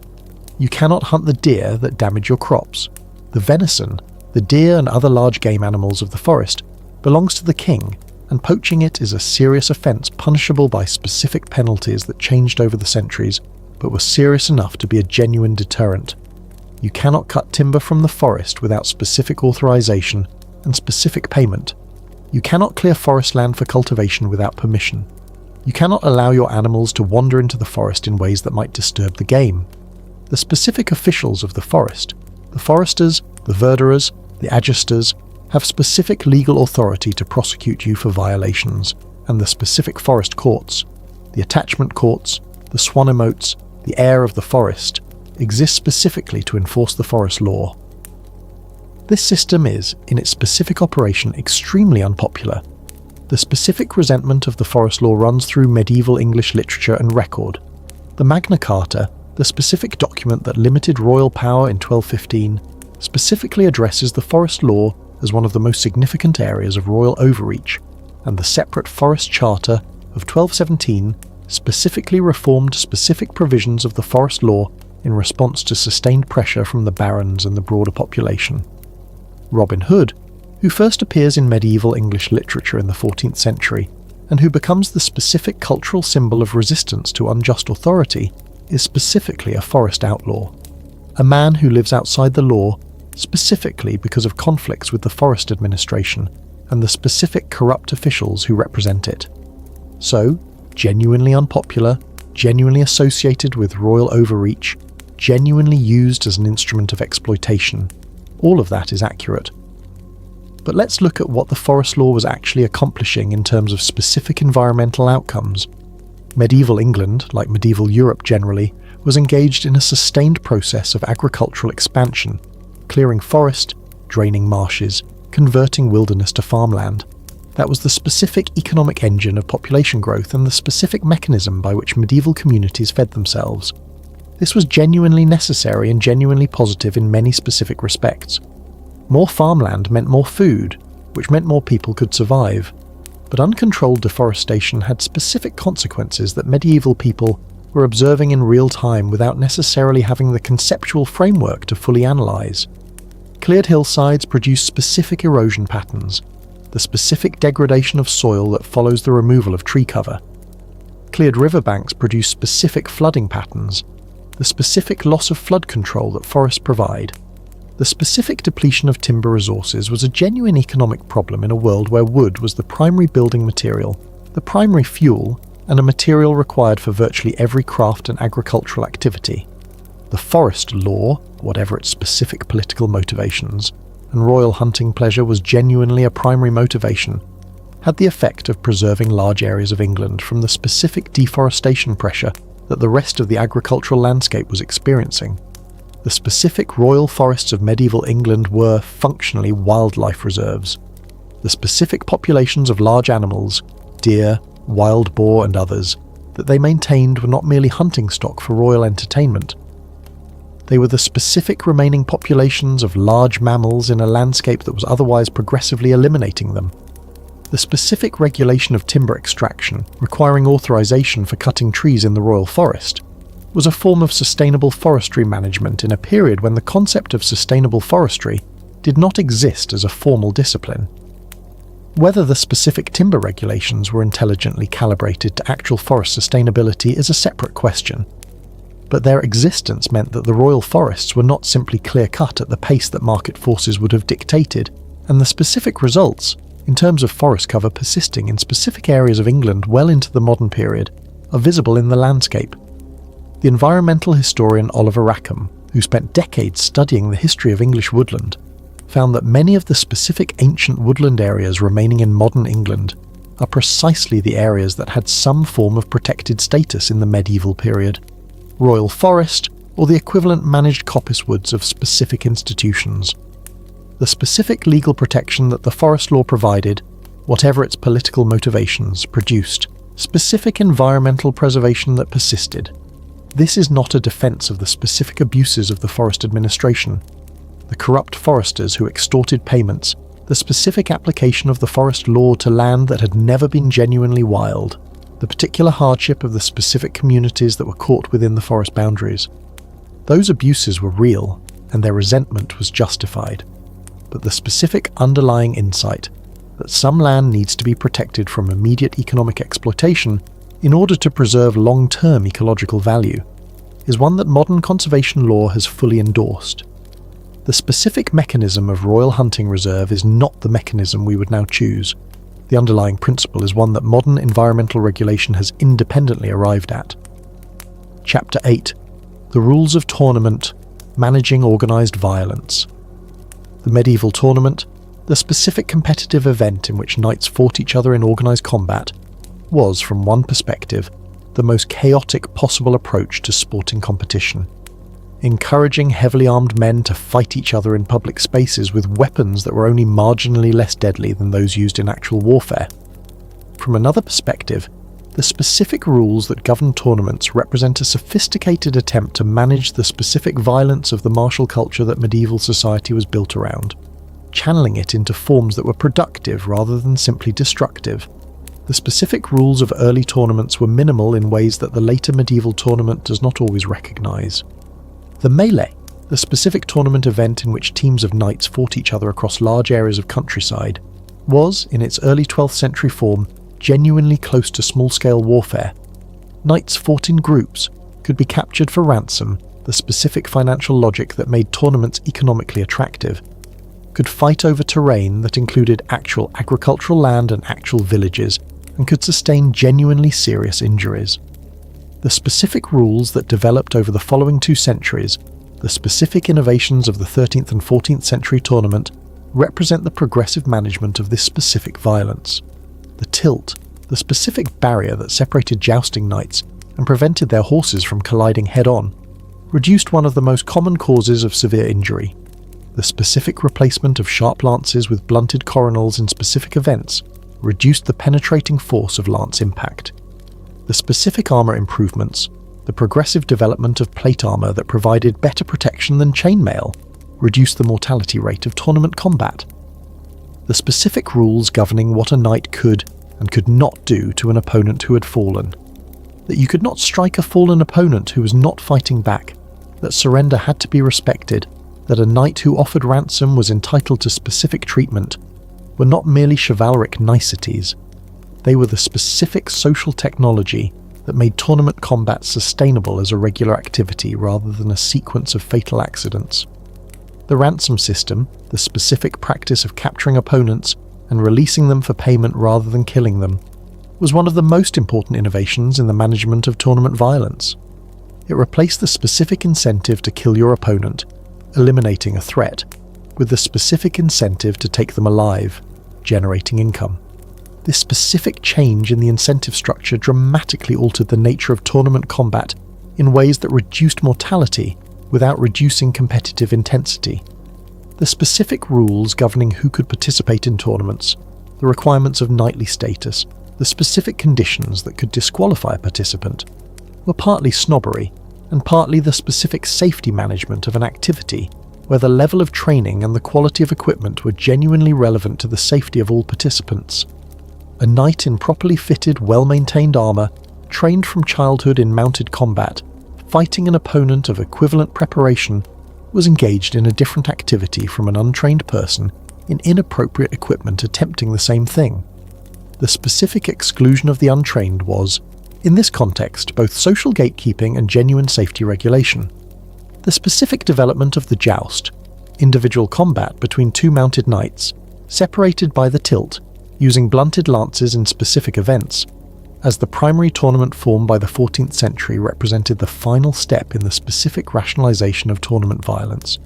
You cannot hunt the deer that damage your crops. The venison, the deer and other large game animals of the forest, belongs to the king, and poaching it is a serious offence punishable by specific penalties that changed over the centuries, but were serious enough to be a genuine deterrent. You cannot cut timber from the forest without specific authorization and specific payment. You cannot clear forest land for cultivation without permission. You cannot allow your animals to wander into the forest in ways that might disturb the game. The specific officials of the forest, the foresters, the verderers, the agisters, have specific legal authority to prosecute you for violations, and the specific forest courts, the attachment courts, the swanimotes, the heir of the forest, exist specifically to enforce the forest law. This system is, in its specific operation, extremely unpopular. The specific resentment of the forest law runs through medieval English literature and record. The Magna Carta, the specific document that limited royal power in 1215, specifically addresses the forest law as one of the most significant areas of royal overreach, and the separate Forest Charter of 1217 specifically reformed specific provisions of the forest law in response to sustained pressure from the barons and the broader population. Robin Hood, who first appears in medieval English literature in the 14th century, and who becomes the specific cultural symbol of resistance to unjust authority, is specifically a forest outlaw. A man who lives outside the law, specifically because of conflicts with the forest administration and the specific corrupt officials who represent it. So, genuinely unpopular, genuinely associated with royal overreach, genuinely used as an instrument of exploitation. All of that is accurate. But let's look at what the forest law was actually accomplishing in terms of specific environmental outcomes. Medieval England, like medieval Europe generally, was engaged in a sustained process of agricultural expansion, clearing forest, draining marshes, converting wilderness to farmland. That was the specific economic engine of population growth and the specific mechanism by which medieval communities fed themselves. This was genuinely necessary and genuinely positive in many specific respects. More farmland meant more food, which meant more people could survive. But uncontrolled deforestation had specific consequences that medieval people were observing in real time without necessarily having the conceptual framework to fully analyse. Cleared hillsides produce specific erosion patterns, the specific degradation of soil that follows the removal of tree cover. Cleared riverbanks produce specific flooding patterns, the specific loss of flood control that forests provide. The specific depletion of timber resources was a genuine economic problem in a world where wood was the primary building material, the primary fuel, and a material required for virtually every craft and agricultural activity. The forest law, whatever its specific political motivations, and royal hunting pleasure was genuinely a primary motivation, had the effect of preserving large areas of England from the specific deforestation pressure that the rest of the agricultural landscape was experiencing. The specific royal forests of medieval England were, functionally, wildlife reserves. The specific populations of large animals, deer, wild boar and others, that they maintained were not merely hunting stock for royal entertainment. They were the specific remaining populations of large mammals in a landscape that was otherwise progressively eliminating them. The specific regulation of timber extraction, requiring authorization for cutting trees in the royal forest, was a form of sustainable forestry management in a period when the concept of sustainable forestry did not exist as a formal discipline. Whether the specific timber regulations were intelligently calibrated to actual forest sustainability is a separate question, but their existence meant that the royal forests were not simply clear-cut at the pace that market forces would have dictated, and the specific results, in terms of forest cover persisting in specific areas of England well into the modern period, are visible in the landscape. The environmental historian Oliver Rackham, who spent decades studying the history of English woodland, found that many of the specific ancient woodland areas remaining in modern England are precisely the areas that had some form of protected status in the medieval period, royal forest or the equivalent managed coppice woods of specific institutions. The specific legal protection that the forest law provided, whatever its political motivations, produced specific environmental preservation that persisted. This is not a defence of the specific abuses of the forest administration, the corrupt foresters who extorted payments, the specific application of the forest law to land that had never been genuinely wild, the particular hardship of the specific communities that were caught within the forest boundaries. Those abuses were real, and their resentment was justified. But the specific underlying insight that some land needs to be protected from immediate economic exploitation in order to preserve long-term ecological value is one that modern conservation law has fully endorsed. The specific mechanism of royal hunting reserve is not the mechanism we would now choose. The underlying principle is one that modern environmental regulation has independently arrived at. Chapter 8. The Rules of Tournament, Managing Organised Violence. The medieval tournament, the specific competitive event in which knights fought each other in organised combat, was, from one perspective, the most chaotic possible approach to sporting competition, encouraging heavily armed men to fight each other in public spaces with weapons that were only marginally less deadly than those used in actual warfare. From another perspective, the specific rules that govern tournaments represent a sophisticated attempt to manage the specific violence of the martial culture that medieval society was built around, channeling it into forms that were productive rather than simply destructive. The specific rules of early tournaments were minimal in ways that the later medieval tournament does not always recognise. The melee, the specific tournament event in which teams of knights fought each other across large areas of countryside, was, in its early 12th century form, genuinely close to small-scale warfare. Knights fought in groups, could be captured for ransom, the specific financial logic that made tournaments economically attractive, could fight over terrain that included actual agricultural land and actual villages, and could sustain genuinely serious injuries. The specific rules that developed over the following 2 centuries, the specific innovations of the 13th and 14th century tournament, represent the progressive management of this specific violence. The tilt, the specific barrier that separated jousting knights and prevented their horses from colliding head-on, reduced one of the most common causes of severe injury. The specific replacement of sharp lances with blunted coronals in specific events reduced the penetrating force of lance impact. The specific armour improvements, the progressive development of plate armour that provided better protection than chainmail, reduced the mortality rate of tournament combat. The specific rules governing what a knight could and could not do to an opponent who had fallen. That you could not strike a fallen opponent who was not fighting back, that surrender had to be respected, that a knight who offered ransom was entitled to specific treatment, were not merely chivalric niceties. They were the specific social technology that made tournament combat sustainable as a regular activity rather than a sequence of fatal accidents. The ransom system, the specific practice of capturing opponents and releasing them for payment rather than killing them, was one of the most important innovations in the management of tournament violence. It replaced the specific incentive to kill your opponent, eliminating a threat, with the specific incentive to take them alive, generating income. This specific change in the incentive structure dramatically altered the nature of tournament combat in ways that reduced mortality without reducing competitive intensity. The specific rules governing who could participate in tournaments, the requirements of knightly status, the specific conditions that could disqualify a participant, were partly snobbery and partly the specific safety management of an activity where the level of training and the quality of equipment were genuinely relevant to the safety of all participants. A knight in properly fitted, well-maintained armour, trained from childhood in mounted combat, fighting an opponent of equivalent preparation, was engaged in a different activity from an untrained person in inappropriate equipment attempting the same thing. The specific exclusion of the untrained was, in this context, both social gatekeeping and genuine safety regulation. The specific development of the joust, individual combat between 2 mounted knights, separated by the tilt, using blunted lances in specific events, as the primary tournament form by the 14th century represented the final step in the specific rationalization of tournament violence.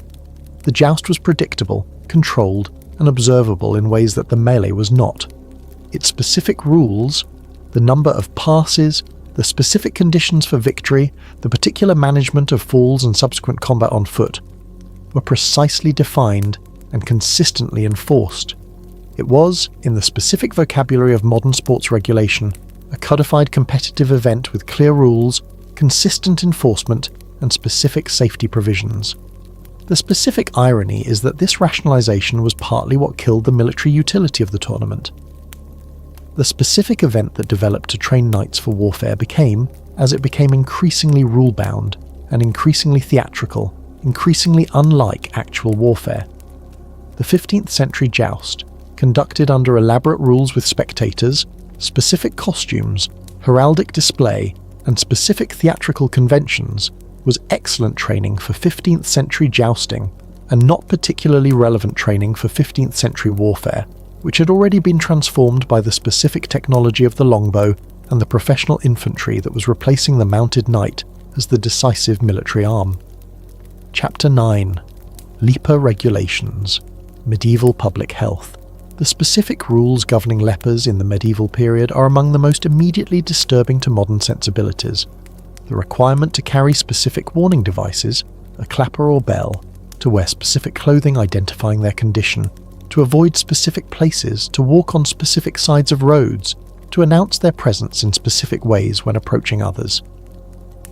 The joust was predictable, controlled, and observable in ways that the melee was not. Its specific rules, the number of passes, the specific conditions for victory, the particular management of falls and subsequent combat on foot, were precisely defined and consistently enforced. It was, in the specific vocabulary of modern sports regulation, a codified competitive event with clear rules, consistent enforcement, and specific safety provisions. The specific irony is that this rationalization was partly what killed the military utility of the tournament. The specific event that developed to train knights for warfare became, as it became increasingly rule-bound and increasingly theatrical, increasingly unlike actual warfare. The 15th century joust, conducted under elaborate rules with spectators, specific costumes, heraldic display, and specific theatrical conventions, was excellent training for 15th century jousting and not particularly relevant training for 15th century warfare, which had already been transformed by the specific technology of the longbow and the professional infantry that was replacing the mounted knight as the decisive military arm. Chapter 9. Leper Regulations. Medieval Public Health. The specific rules governing lepers in the medieval period are among the most immediately disturbing to modern sensibilities. The requirement to carry specific warning devices, a clapper or bell, to wear specific clothing identifying their condition, to avoid specific places, to walk on specific sides of roads, to announce their presence in specific ways when approaching others.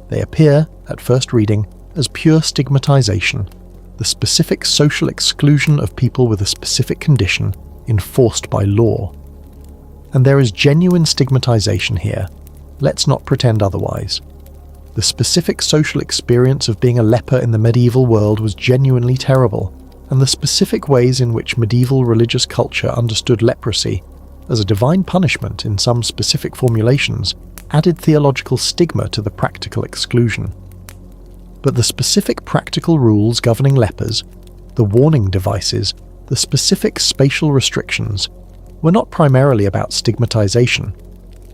They appear, at first reading, as pure stigmatization, the specific social exclusion of people with a specific condition enforced by law. And there is genuine stigmatization here. Let's not pretend otherwise. The specific social experience of being a leper in the medieval world was genuinely terrible, and the specific ways in which medieval religious culture understood leprosy as a divine punishment in some specific formulations added theological stigma to the practical exclusion. But the specific practical rules governing lepers, the warning devices, the specific spatial restrictions, were not primarily about stigmatization.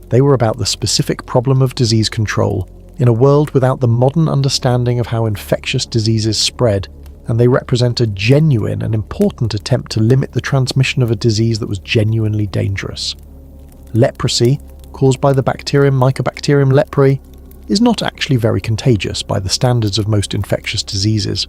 They were about the specific problem of disease control in a world without the modern understanding of how infectious diseases spread, and they represent a genuine and important attempt to limit the transmission of a disease that was genuinely dangerous. Leprosy, caused by the bacterium Mycobacterium leprae, is not actually very contagious by the standards of most infectious diseases.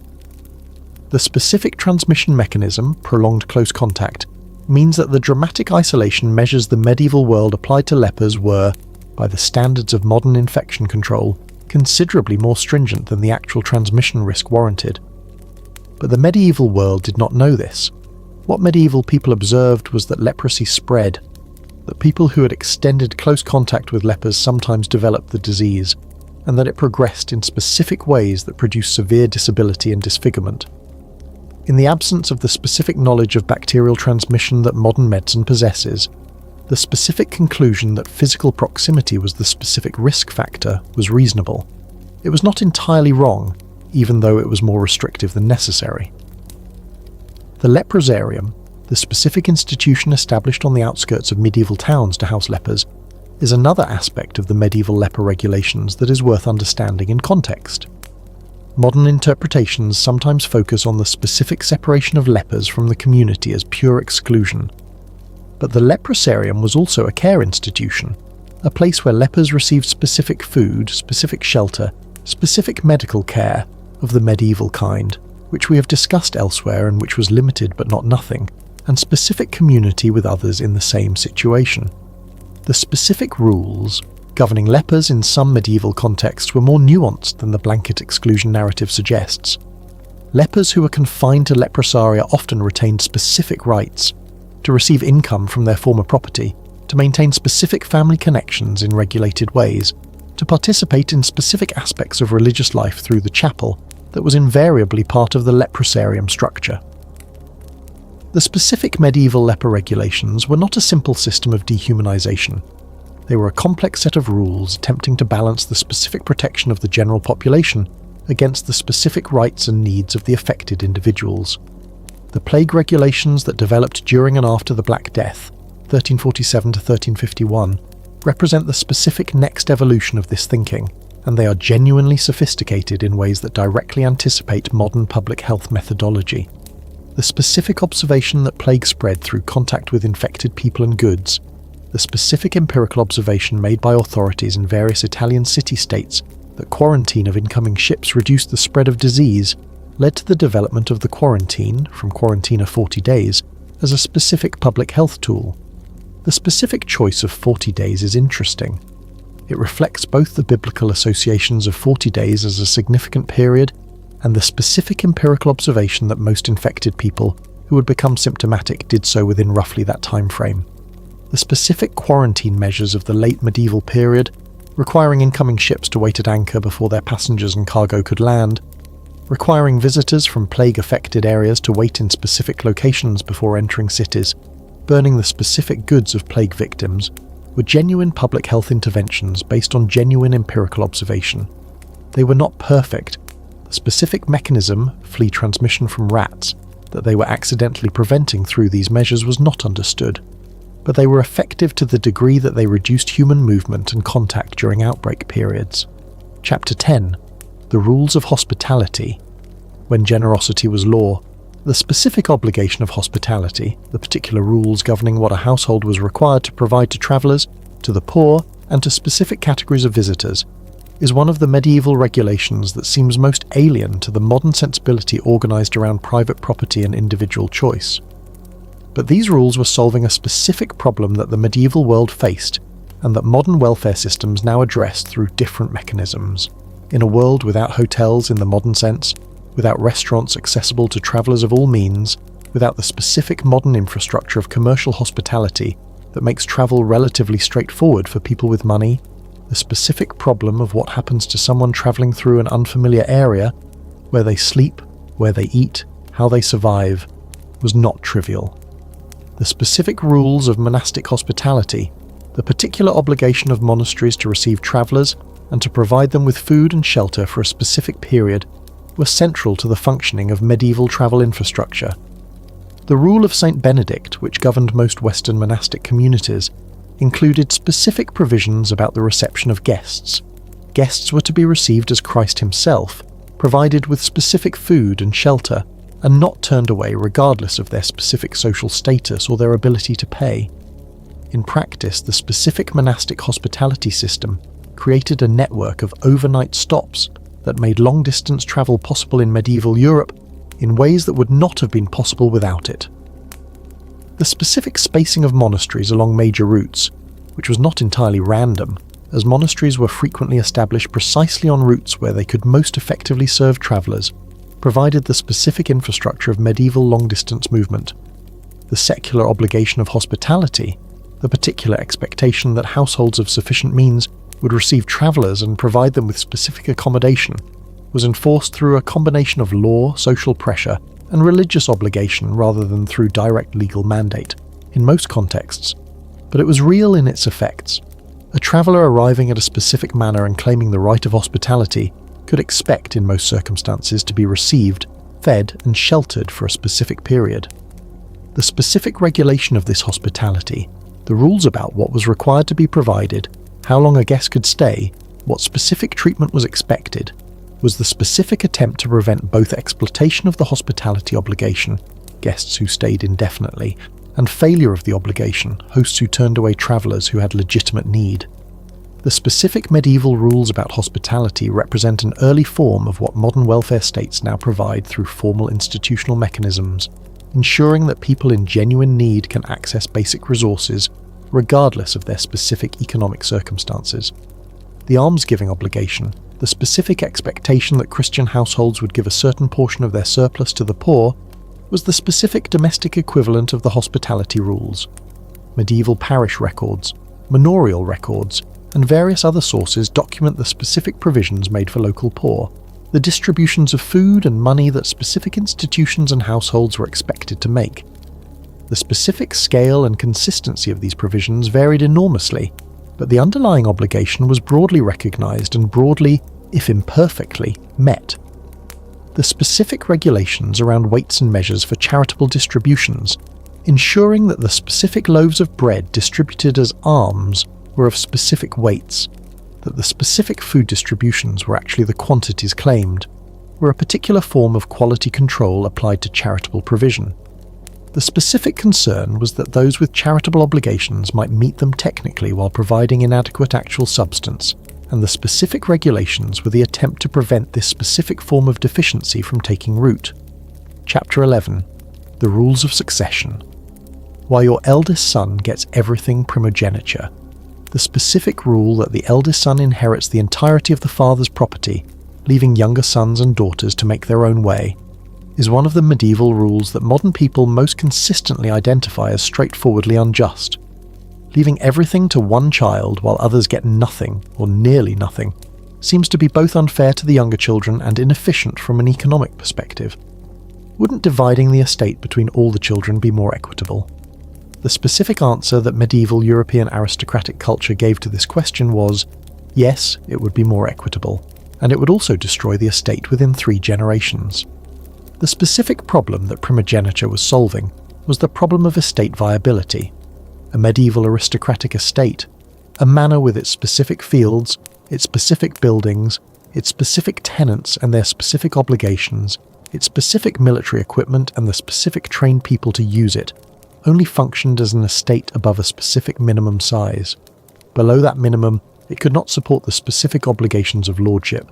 The specific transmission mechanism, prolonged close contact, means that the dramatic isolation measures the medieval world applied to lepers were, by the standards of modern infection control, considerably more stringent than the actual transmission risk warranted. But the medieval world did not know this. What medieval people observed was that leprosy spread, that people who had extended close contact with lepers sometimes developed the disease, and that it progressed in specific ways that produced severe disability and disfigurement. In the absence of the specific knowledge of bacterial transmission that modern medicine possesses, the specific conclusion that physical proximity was the specific risk factor was reasonable. It was not entirely wrong, even though it was more restrictive than necessary. The leprosarium, the specific institution established on the outskirts of medieval towns to house lepers, is another aspect of the medieval leper regulations that is worth understanding in context. Modern interpretations sometimes focus on the specific separation of lepers from the community as pure exclusion. But the leprosarium was also a care institution, a place where lepers received specific food, specific shelter, specific medical care of the medieval kind, which we have discussed elsewhere and which was limited but not nothing, and specific community with others in the same situation. The specific rules governing lepers in some medieval contexts were more nuanced than the blanket exclusion narrative suggests. Lepers who were confined to leprosaria often retained specific rights to receive income from their former property, to maintain specific family connections in regulated ways, to participate in specific aspects of religious life through the chapel that was invariably part of the leprosarium structure. The specific medieval leper regulations were not a simple system of dehumanization. They were a complex set of rules attempting to balance the specific protection of the general population against the specific rights and needs of the affected individuals. The plague regulations that developed during and after the Black Death, 1347 to 1351, represent the specific next evolution of this thinking, and they are genuinely sophisticated in ways that directly anticipate modern public health methodology. The specific observation that plague spread through contact with infected people and goods, the specific empirical observation made by authorities in various Italian city-states that quarantine of incoming ships reduced the spread of disease, led to the development of the quarantine, from quarantine of 40 days, as a specific public health tool. The specific choice of 40 days is interesting. It reflects both the biblical associations of 40 days as a significant period and the specific empirical observation that most infected people who would become symptomatic did so within roughly that time frame. The specific quarantine measures of the late medieval period, requiring incoming ships to wait at anchor before their passengers and cargo could land, requiring visitors from plague-affected areas to wait in specific locations before entering cities, burning the specific goods of plague victims, were genuine public health interventions based on genuine empirical observation. They were not perfect. The specific mechanism, flea transmission from rats, that they were accidentally preventing through these measures was not understood, but they were effective to the degree that they reduced human movement and contact during outbreak periods. Chapter 10. The Rules of Hospitality. When generosity was law, the specific obligation of hospitality, the particular rules governing what a household was required to provide to travellers, to the poor, and to specific categories of visitors, is one of the medieval regulations that seems most alien to the modern sensibility organised around private property and individual choice. But these rules were solving a specific problem that the medieval world faced, and that modern welfare systems now address through different mechanisms. In a world without hotels in the modern sense, without restaurants accessible to travellers of all means, without the specific modern infrastructure of commercial hospitality that makes travel relatively straightforward for people with money, the specific problem of what happens to someone travelling through an unfamiliar area, where they sleep, where they eat, how they survive, was not trivial. The specific rules of monastic hospitality, the particular obligation of monasteries to receive travellers and to provide them with food and shelter for a specific period, were central to the functioning of medieval travel infrastructure. The rule of Saint Benedict, which governed most Western monastic communities, included specific provisions about the reception of guests. Guests were to be received as Christ himself, provided with specific food and shelter, and not turned away regardless of their specific social status or their ability to pay. In practice, the specific monastic hospitality system created a network of overnight stops that made long-distance travel possible in medieval Europe in ways that would not have been possible without it. The specific spacing of monasteries along major routes, which was not entirely random, as monasteries were frequently established precisely on routes where they could most effectively serve travellers, provided the specific infrastructure of medieval long-distance movement. The secular obligation of hospitality, the particular expectation that households of sufficient means would receive travellers and provide them with specific accommodation, was enforced through a combination of law, social pressure, and religious obligation rather than through direct legal mandate, in most contexts. But it was real in its effects. A traveller arriving at a specific manor and claiming the right of hospitality could expect in most circumstances to be received, fed, and sheltered for a specific period. The specific regulation of this hospitality, the rules about what was required to be provided, how long a guest could stay, what specific treatment was expected, was the specific attempt to prevent both exploitation of the hospitality obligation, guests who stayed indefinitely, and failure of the obligation, hosts who turned away travellers who had legitimate need. The specific medieval rules about hospitality represent an early form of what modern welfare states now provide through formal institutional mechanisms, ensuring that people in genuine need can access basic resources regardless of their specific economic circumstances. The almsgiving obligation, the specific expectation that Christian households would give a certain portion of their surplus to the poor, was the specific domestic equivalent of the hospitality rules. Medieval parish records, manorial records, and various other sources document the specific provisions made for local poor, the distributions of food and money that specific institutions and households were expected to make. The specific scale and consistency of these provisions varied enormously, but the underlying obligation was broadly recognised and broadly, if imperfectly, met. The specific regulations around weights and measures for charitable distributions, ensuring that the specific loaves of bread distributed as alms were of specific weights, that the specific food distributions were actually the quantities claimed, were a particular form of quality control applied to charitable provision. The specific concern was that those with charitable obligations might meet them technically while providing inadequate actual substance, and the specific regulations were the attempt to prevent this specific form of deficiency from taking root. Chapter 11. The Rules of Succession. While your eldest son gets everything primogeniture, the specific rule that the eldest son inherits the entirety of the father's property, leaving younger sons and daughters to make their own way, is one of the medieval rules that modern people most consistently identify as straightforwardly unjust. Leaving everything to one child while others get nothing, or nearly nothing, seems to be both unfair to the younger children and inefficient from an economic perspective. Wouldn't dividing the estate between all the children be more equitable? The specific answer that medieval European aristocratic culture gave to this question was, yes, it would be more equitable, and it would also destroy the estate within 3 generations. The specific problem that primogeniture was solving was the problem of estate viability. A medieval aristocratic estate, a manor with its specific fields, its specific buildings, its specific tenants and their specific obligations, its specific military equipment and the specific trained people to use it, only functioned as an estate above a specific minimum size. Below that minimum, it could not support the specific obligations of lordship,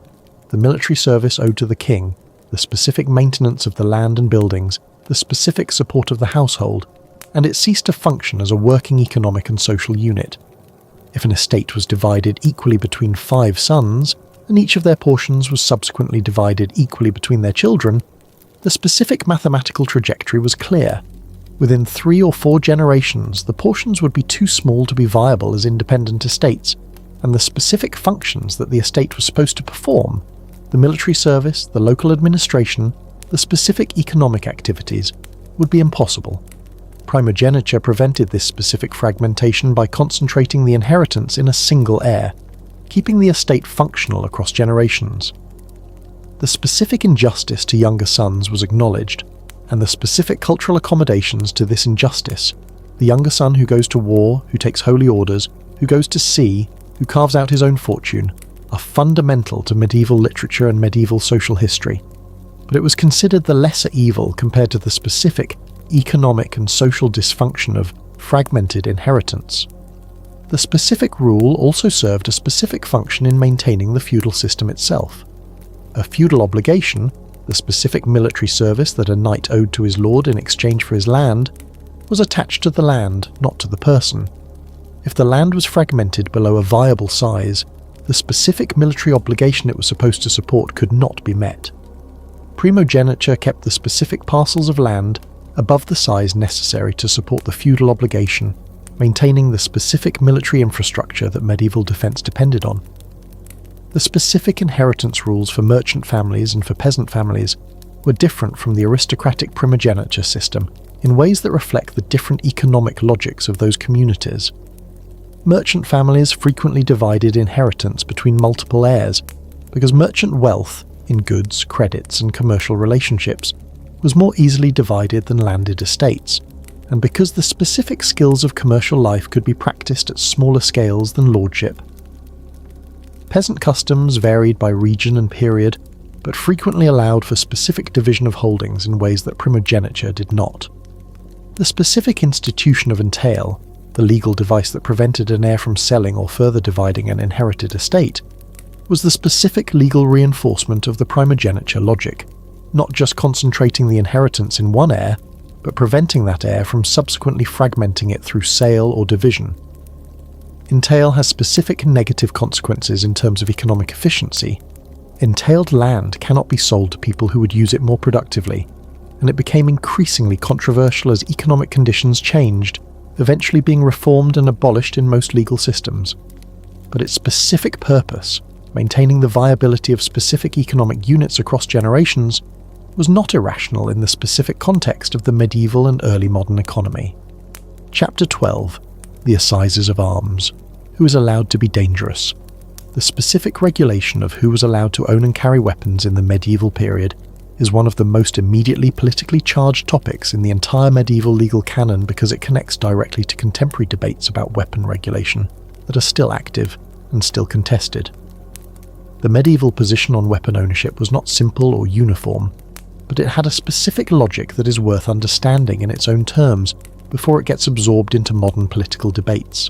the military service owed to the king, the specific maintenance of the land and buildings, the specific support of the household, and it ceased to function as a working economic and social unit. If an estate was divided equally between 5 sons, and each of their portions was subsequently divided equally between their children, the specific mathematical trajectory was clear. Within 3 or 4 generations, the portions would be too small to be viable as independent estates, and the specific functions that the estate was supposed to perform, the military service, the local administration, the specific economic activities, would be impossible. Primogeniture prevented this specific fragmentation by concentrating the inheritance in a single heir, keeping the estate functional across generations. The specific injustice to younger sons was acknowledged, and the specific cultural accommodations to this injustice, the younger son who goes to war, who takes holy orders, who goes to sea, who carves out his own fortune, are fundamental to medieval literature and medieval social history. But it was considered the lesser evil compared to the specific economic and social dysfunction of fragmented inheritance. The specific rule also served a specific function in maintaining the feudal system itself. A feudal obligation, the specific military service that a knight owed to his lord in exchange for his land, was attached to the land, not to the person. If the land was fragmented below a viable size, the specific military obligation it was supposed to support could not be met. Primogeniture kept the specific parcels of land above the size necessary to support the feudal obligation, maintaining the specific military infrastructure that medieval defence depended on. The specific inheritance rules for merchant families and for peasant families were different from the aristocratic primogeniture system in ways that reflect the different economic logics of those communities. Merchant families frequently divided inheritance between multiple heirs because merchant wealth, in goods, credits, and commercial relationships, was more easily divided than landed estates, and because the specific skills of commercial life could be practiced at smaller scales than lordship. Peasant customs varied by region and period, but frequently allowed for specific division of holdings in ways that primogeniture did not. The specific institution of entail, the legal device that prevented an heir from selling or further dividing an inherited estate, was the specific legal reinforcement of the primogeniture logic, not just concentrating the inheritance in one heir, but preventing that heir from subsequently fragmenting it through sale or division. Entail has specific negative consequences in terms of economic efficiency. Entailed land cannot be sold to people who would use it more productively, and it became increasingly controversial as economic conditions changed, eventually being reformed and abolished in most legal systems. But its specific purpose, maintaining the viability of specific economic units across generations, was not irrational in the specific context of the medieval and early modern economy. Chapter 12. The Assizes of Arms. Who is allowed to be dangerous? The specific regulation of who was allowed to own and carry weapons in the medieval period is one of the most immediately politically charged topics in the entire medieval legal canon because it connects directly to contemporary debates about weapon regulation that are still active and still contested. The medieval position on weapon ownership was not simple or uniform, but it had a specific logic that is worth understanding in its own terms before it gets absorbed into modern political debates.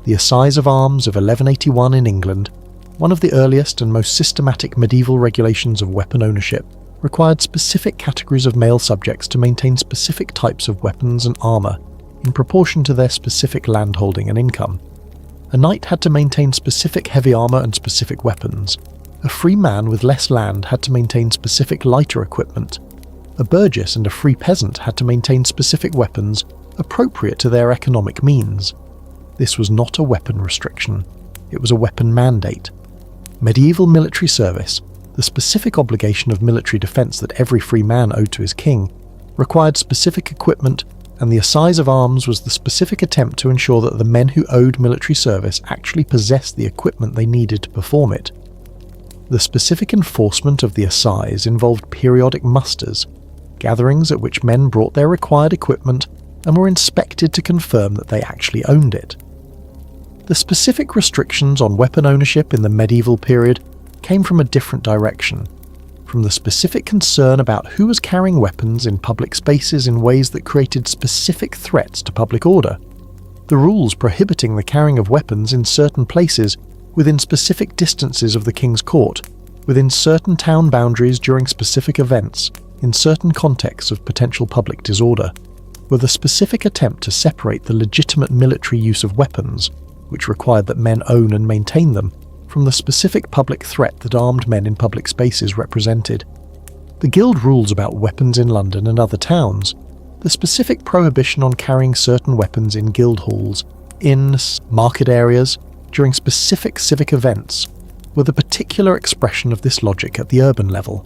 The Assize of Arms of 1181 in England, one of the earliest and most systematic medieval regulations of weapon ownership, required specific categories of male subjects to maintain specific types of weapons and armour in proportion to their specific landholding and income. A knight had to maintain specific heavy armour and specific weapons. A free man with less land had to maintain specific lighter equipment. A burgess and a free peasant had to maintain specific weapons appropriate to their economic means. This was not a weapon restriction, it was a weapon mandate. Medieval military service, the specific obligation of military defence that every free man owed to his king, required specific equipment, and the Assize of Arms was the specific attempt to ensure that the men who owed military service actually possessed the equipment they needed to perform it. The specific enforcement of the Assize involved periodic musters, gatherings at which men brought their required equipment and were inspected to confirm that they actually owned it. The specific restrictions on weapon ownership in the medieval period came from a different direction, from the specific concern about who was carrying weapons in public spaces in ways that created specific threats to public order. The rules prohibiting the carrying of weapons in certain places within specific distances of the king's court, within certain town boundaries during specific events, in certain contexts of potential public disorder, were the specific attempt to separate the legitimate military use of weapons, which required that men own and maintain them, from the specific public threat that armed men in public spaces represented. The guild rules about weapons in London and other towns, the specific prohibition on carrying certain weapons in guild halls, inns, market areas, during specific civic events were the particular expression of this logic at the urban level.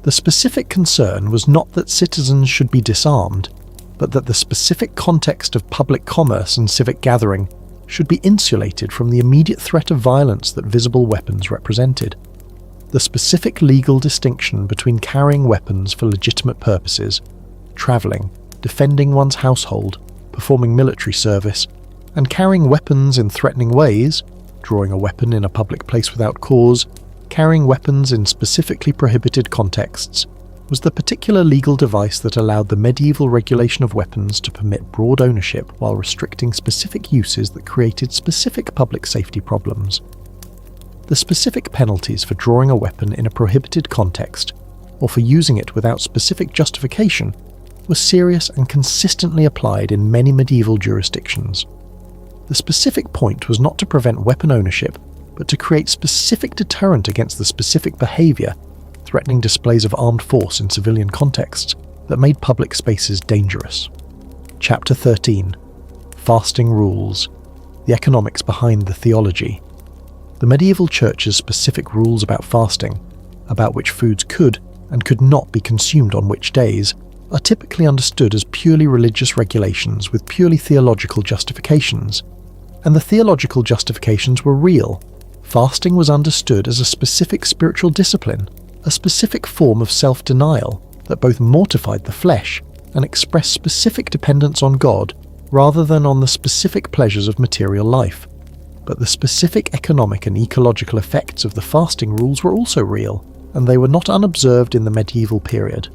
The specific concern was not that citizens should be disarmed, but that the specific context of public commerce and civic gathering should be insulated from the immediate threat of violence that visible weapons represented. The specific legal distinction between carrying weapons for legitimate purposes, travelling, defending one's household, performing military service, and carrying weapons in threatening ways, drawing a weapon in a public place without cause, carrying weapons in specifically prohibited contexts, was the particular legal device that allowed the medieval regulation of weapons to permit broad ownership while restricting specific uses that created specific public safety problems. The specific penalties for drawing a weapon in a prohibited context, or for using it without specific justification, were serious and consistently applied in many medieval jurisdictions. The specific point was not to prevent weapon ownership, but to create specific deterrent against the specific behaviour, threatening displays of armed force in civilian contexts, that made public spaces dangerous. Chapter 13. Fasting Rules. The economics behind the theology. The medieval church's specific rules about fasting, about which foods could and could not be consumed on which days, are typically understood as purely religious regulations with purely theological justifications. And the theological justifications were real. Fasting was understood as a specific spiritual discipline, a specific form of self-denial that both mortified the flesh and expressed specific dependence on God rather than on the specific pleasures of material life. But the specific economic and ecological effects of the fasting rules were also real, and they were not unobserved in the medieval period.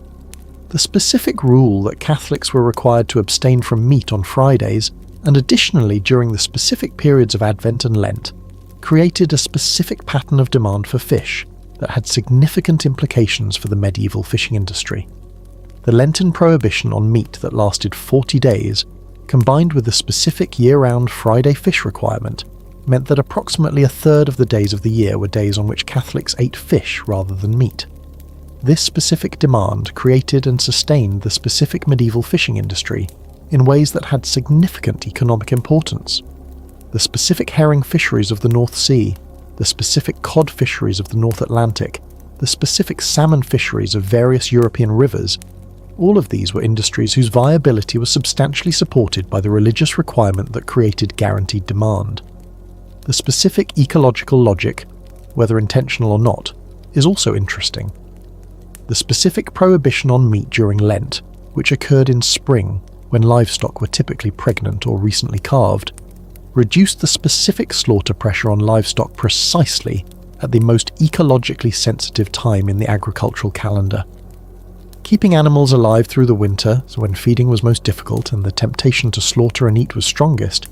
The specific rule that Catholics were required to abstain from meat on Fridays, and additionally during the specific periods of Advent and Lent, created a specific pattern of demand for fish that had significant implications for the medieval fishing industry. The Lenten prohibition on meat that lasted 40 days, combined with the specific year-round Friday fish requirement, meant that approximately a third of the days of the year were days on which Catholics ate fish rather than meat. This specific demand created and sustained the specific medieval fishing industry in ways that had significant economic importance. The specific herring fisheries of the North Sea, the specific cod fisheries of the North Atlantic, the specific salmon fisheries of various European rivers, all of these were industries whose viability was substantially supported by the religious requirement that created guaranteed demand. The specific ecological logic, whether intentional or not, is also interesting. The specific prohibition on meat during Lent, which occurred in spring when livestock were typically pregnant or recently calved, reduced the specific slaughter pressure on livestock precisely at the most ecologically sensitive time in the agricultural calendar. Keeping animals alive through the winter, so when feeding was most difficult and the temptation to slaughter and eat was strongest,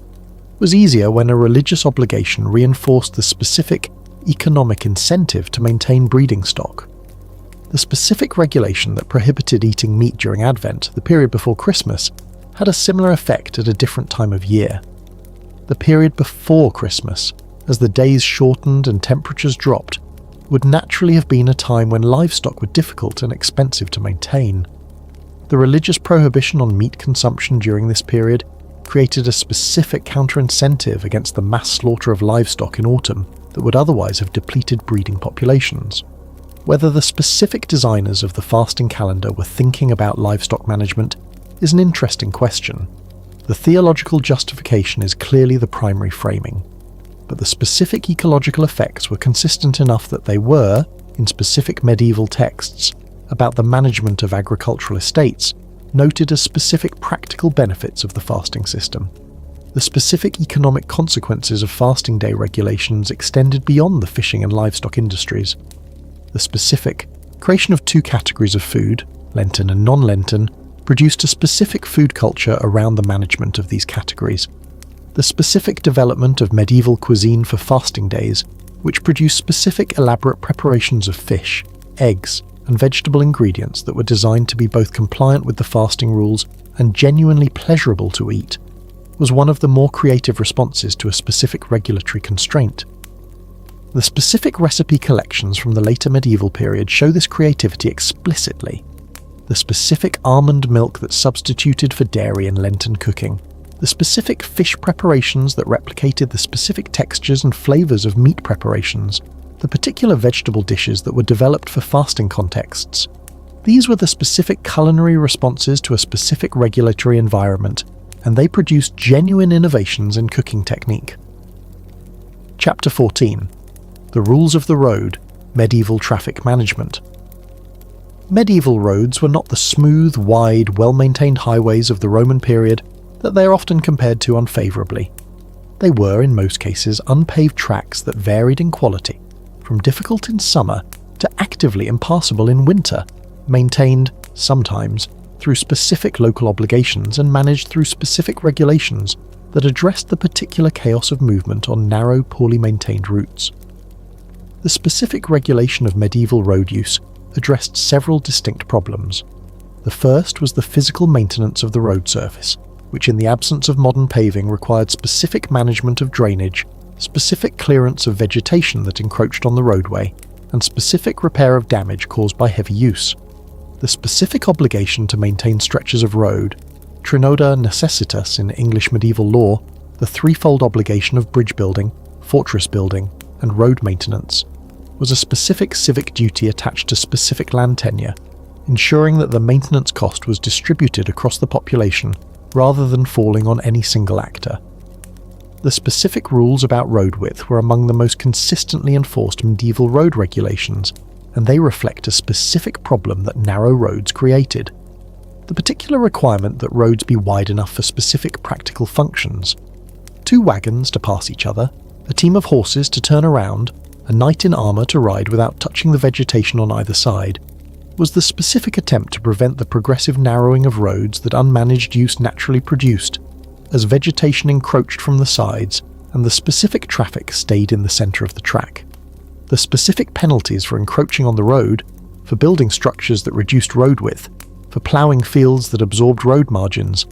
was easier when a religious obligation reinforced the specific economic incentive to maintain breeding stock. The specific regulation that prohibited eating meat during Advent, the period before Christmas, had a similar effect at a different time of year. The period before Christmas, as the days shortened and temperatures dropped, would naturally have been a time when livestock were difficult and expensive to maintain. The religious prohibition on meat consumption during this period created a specific counter-incentive against the mass slaughter of livestock in autumn that would otherwise have depleted breeding populations. Whether the specific designers of the fasting calendar were thinking about livestock management is an interesting question. The theological justification is clearly the primary framing, but the specific ecological effects were consistent enough that they were, in specific medieval texts, about the management of agricultural estates, noted as specific practical benefits of the fasting system. The specific economic consequences of fasting day regulations extended beyond the fishing and livestock industries. The specific creation of two categories of food, Lenten and non-Lenten, produced a specific food culture around the management of these categories. The specific development of medieval cuisine for fasting days, which produced specific elaborate preparations of fish, eggs, and vegetable ingredients that were designed to be both compliant with the fasting rules and genuinely pleasurable to eat, was one of the more creative responses to a specific regulatory constraint. The specific recipe collections from the later medieval period show this creativity explicitly. The specific almond milk that substituted for dairy in Lenten cooking, the specific fish preparations that replicated the specific textures and flavours of meat preparations, the particular vegetable dishes that were developed for fasting contexts. These were the specific culinary responses to a specific regulatory environment, and they produced genuine innovations in cooking technique. Chapter 14. The Rules of the Road, Medieval Traffic Management. Medieval roads were not the smooth, wide, well-maintained highways of the Roman period that they are often compared to unfavourably. They were, in most cases, unpaved tracks that varied in quality, from difficult in summer to actively impassable in winter, maintained, sometimes, through specific local obligations and managed through specific regulations that addressed the particular chaos of movement on narrow, poorly maintained routes. The specific regulation of medieval road use addressed several distinct problems. The first was the physical maintenance of the road surface, which in the absence of modern paving required specific management of drainage, specific clearance of vegetation that encroached on the roadway, and specific repair of damage caused by heavy use. The specific obligation to maintain stretches of road, trinoda necessitas in English medieval law, the threefold obligation of bridge building, fortress building, and road maintenance, was a specific civic duty attached to specific land tenure, ensuring that the maintenance cost was distributed across the population rather than falling on any single actor. The specific rules about road width were among the most consistently enforced medieval road regulations, and they reflect a specific problem that narrow roads created. The particular requirement that roads be wide enough for specific practical functions. 2 wagons to pass each other, a team of horses to turn around, a knight in armour to ride without touching the vegetation on either side, was the specific attempt to prevent the progressive narrowing of roads that unmanaged use naturally produced, as vegetation encroached from the sides and the specific traffic stayed in the centre of the track. The specific penalties for encroaching on the road, for building structures that reduced road width, for ploughing fields that absorbed road margins,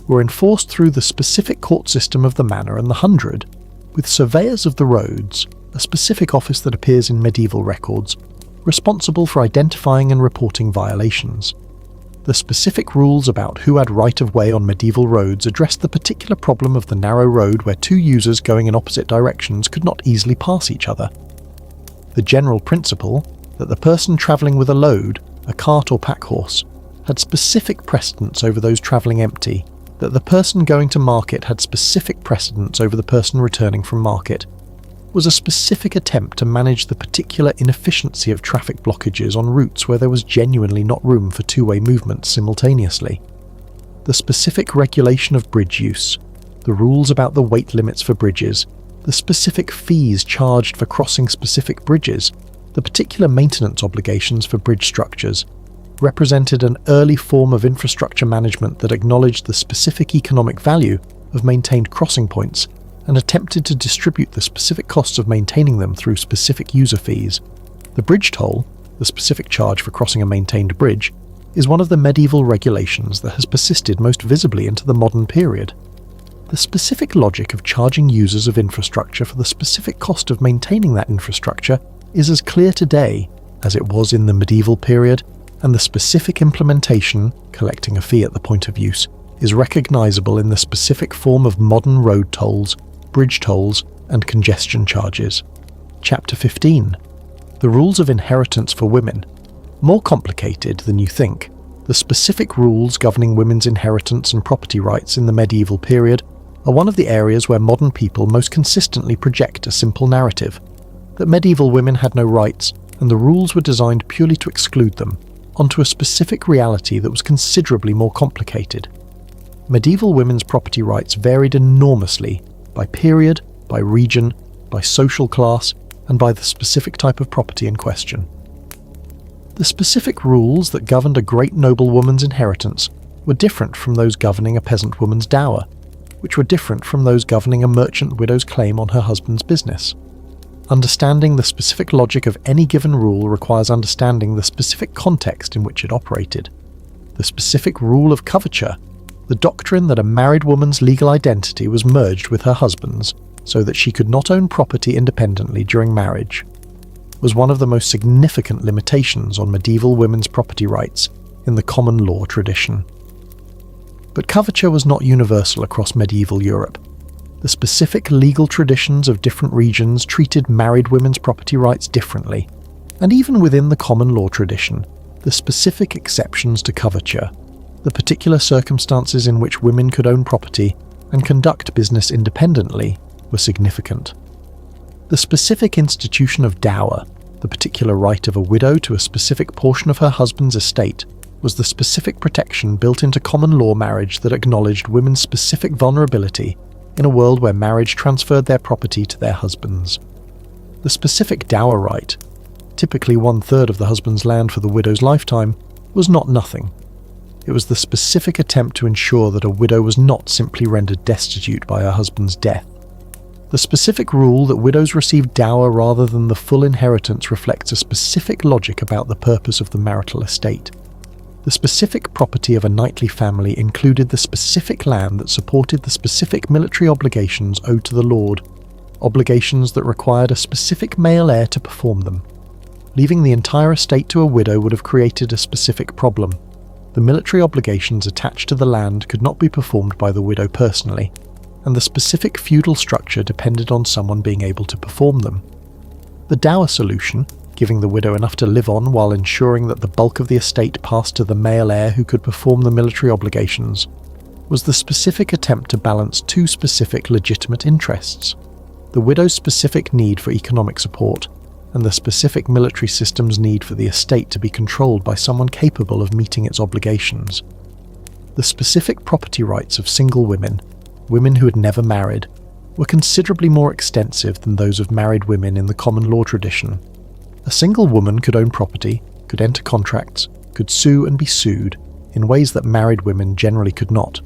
were enforced through the specific court system of the manor and the hundred, with surveyors of the roads, a specific office that appears in medieval records, responsible for identifying and reporting violations. The specific rules about who had right-of-way on medieval roads addressed the particular problem of the narrow road where 2 users going in opposite directions could not easily pass each other. The general principle that the person travelling with a load, a cart or pack horse, had specific precedence over those travelling empty, that the person going to market had specific precedence over the person returning from market, was a specific attempt to manage the particular inefficiency of traffic blockages on routes where there was genuinely not room for 2-way movement simultaneously. The specific regulation of bridge use, the rules about the weight limits for bridges, the specific fees charged for crossing specific bridges, the particular maintenance obligations for bridge structures, represented an early form of infrastructure management that acknowledged the specific economic value of maintained crossing points and attempted to distribute the specific costs of maintaining them through specific user fees. The bridge toll, the specific charge for crossing a maintained bridge, is one of the medieval regulations that has persisted most visibly into the modern period. The specific logic of charging users of infrastructure for the specific cost of maintaining that infrastructure is as clear today as it was in the medieval period, and the specific implementation, collecting a fee at the point of use, is recognisable in the specific form of modern road tolls, bridge tolls, and congestion charges. Chapter 15. The Rules of Inheritance for Women. More complicated than you think, the specific rules governing women's inheritance and property rights in the medieval period are one of the areas where modern people most consistently project a simple narrative, that medieval women had no rights and the rules were designed purely to exclude them, onto a specific reality that was considerably more complicated. Medieval women's property rights varied enormously by period, by region, by social class, and by the specific type of property in question. The specific rules that governed a great noblewoman's inheritance were different from those governing a peasant woman's dower, which were different from those governing a merchant widow's claim on her husband's business. Understanding the specific logic of any given rule requires understanding the specific context in which it operated. The specific rule of coverture, the doctrine that a married woman's legal identity was merged with her husband's so that she could not own property independently during marriage, was one of the most significant limitations on medieval women's property rights in the common law tradition. But coverture was not universal across medieval Europe. The specific legal traditions of different regions treated married women's property rights differently, and even within the common law tradition, the specific exceptions to coverture, the particular circumstances in which women could own property and conduct business independently, were significant. The specific institution of dower, the particular right of a widow to a specific portion of her husband's estate, was the specific protection built into common law marriage that acknowledged women's specific vulnerability in a world where marriage transferred their property to their husbands. The specific dower right, typically 1/3 of the husband's land for the widow's lifetime, was not nothing. It was the specific attempt to ensure that a widow was not simply rendered destitute by her husband's death. The specific rule that widows received dower rather than the full inheritance reflects a specific logic about the purpose of the marital estate. The specific property of a knightly family included the specific land that supported the specific military obligations owed to the lord, obligations that required a specific male heir to perform them. Leaving the entire estate to a widow would have created a specific problem. The military obligations attached to the land could not be performed by the widow personally, and the specific feudal structure depended on someone being able to perform them. The dower solution, giving the widow enough to live on while ensuring that the bulk of the estate passed to the male heir who could perform the military obligations, was the specific attempt to balance two specific legitimate interests: the widow's specific need for economic support and the specific military system's need for the estate to be controlled by someone capable of meeting its obligations. The specific property rights of single women, women who had never married, were considerably more extensive than those of married women in the common law tradition. A single woman could own property, could enter contracts, could sue and be sued in ways that married women generally could not.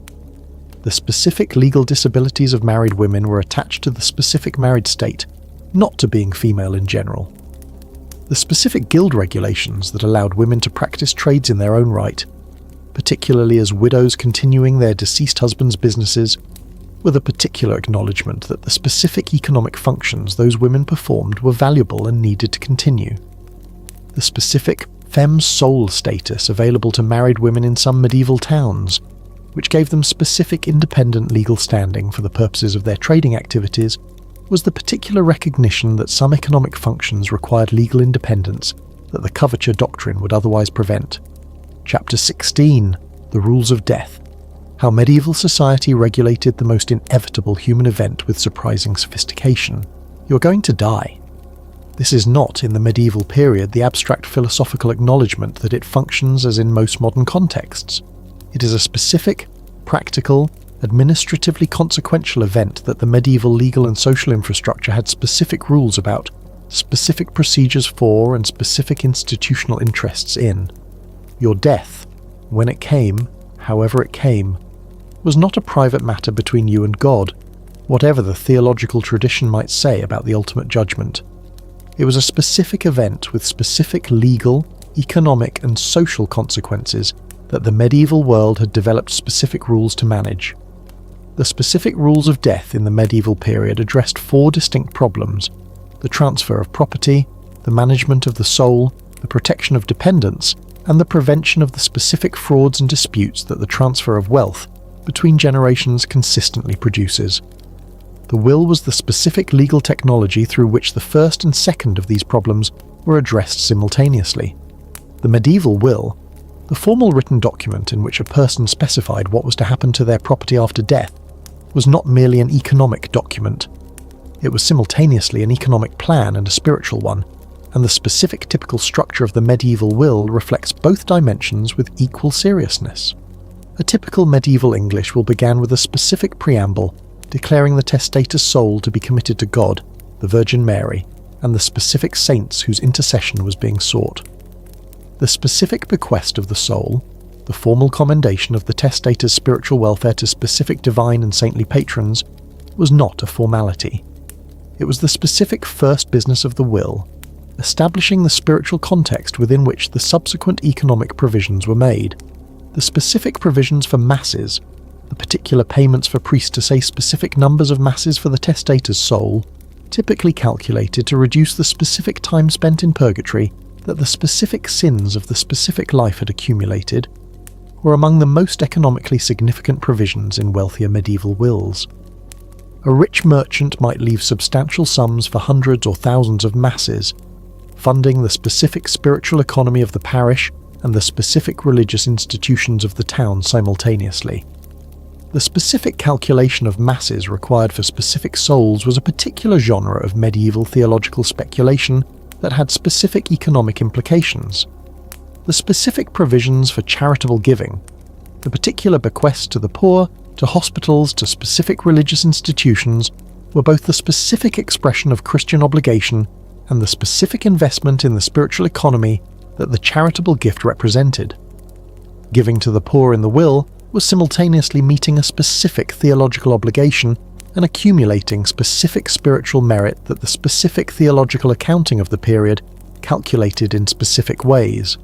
The specific legal disabilities of married women were attached to the specific married state, not to being female in general. The specific guild regulations that allowed women to practice trades in their own right, particularly as widows continuing their deceased husband's businesses, were the particular acknowledgement that the specific economic functions those women performed were valuable and needed to continue. The specific femme sole status available to married women in some medieval towns, which gave them specific independent legal standing for the purposes of their trading activities, was the particular recognition that some economic functions required legal independence that the coverture doctrine would otherwise prevent. Chapter 16, The Rules of Death. How medieval society regulated the most inevitable human event with surprising sophistication. You're going to die. This is not, in the medieval period, the abstract philosophical acknowledgement that it functions as in most modern contexts. It is a specific, practical, administratively consequential event that the medieval legal and social infrastructure had specific rules about, specific procedures for, and specific institutional interests in. Your death, when it came, however it came, was not a private matter between you and God, whatever the theological tradition might say about the ultimate judgment. It was a specific event with specific legal, economic, and social consequences that the medieval world had developed specific rules to manage. The specific rules of death in the medieval period addressed 4 distinct problems: the transfer of property, the management of the soul, the protection of dependents, and the prevention of the specific frauds and disputes that the transfer of wealth between generations consistently produces. The will was the specific legal technology through which the first and second of these problems were addressed simultaneously. The medieval will, the formal written document in which a person specified what was to happen to their property after death, was not merely an economic document. It was simultaneously an economic plan and a spiritual one, and the specific typical structure of the medieval will reflects both dimensions with equal seriousness. A typical medieval English will begin with a specific preamble declaring the testator's soul to be committed to God, the Virgin Mary, and the specific saints whose intercession was being sought. The specific bequest of the soul, the formal commendation of the testator's spiritual welfare to specific divine and saintly patrons, was not a formality. It was the specific first business of the will, establishing the spiritual context within which the subsequent economic provisions were made. The specific provisions for masses, the particular payments for priests to say specific numbers of masses for the testator's soul, typically calculated to reduce the specific time spent in purgatory that the specific sins of the specific life had accumulated, were among the most economically significant provisions in wealthier medieval wills. A rich merchant might leave substantial sums for hundreds or thousands of masses, funding the specific spiritual economy of the parish and the specific religious institutions of the town simultaneously. The specific calculation of masses required for specific souls was a particular genre of medieval theological speculation that had specific economic implications. The specific provisions for charitable giving, the particular bequests to the poor, to hospitals, to specific religious institutions, were both the specific expression of Christian obligation and the specific investment in the spiritual economy that the charitable gift represented. Giving to the poor in the will was simultaneously meeting a specific theological obligation and accumulating specific spiritual merit that the specific theological accounting of the period calculated in specific ways.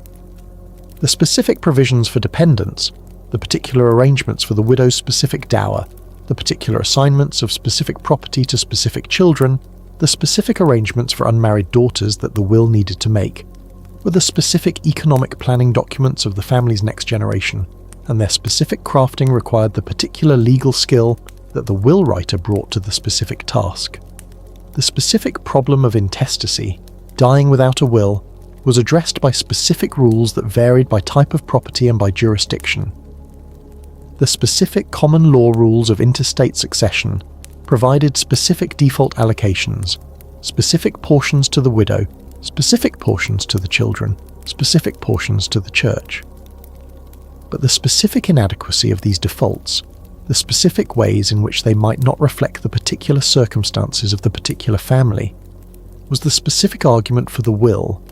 The specific provisions for dependents, the particular arrangements for the widow's specific dower, the particular assignments of specific property to specific children, the specific arrangements for unmarried daughters that the will needed to make, were the specific economic planning documents of the family's next generation, and their specific crafting required the particular legal skill that the will writer brought to the specific task. The specific problem of intestacy, dying without a will, was addressed by specific rules that varied by type of property and by jurisdiction. The specific common law rules of interstate succession provided specific default allocations, specific portions to the widow, specific portions to the children, specific portions to the church. But the specific inadequacy of these defaults, the specific ways in which they might not reflect the particular circumstances of the particular family, was the specific argument for the will,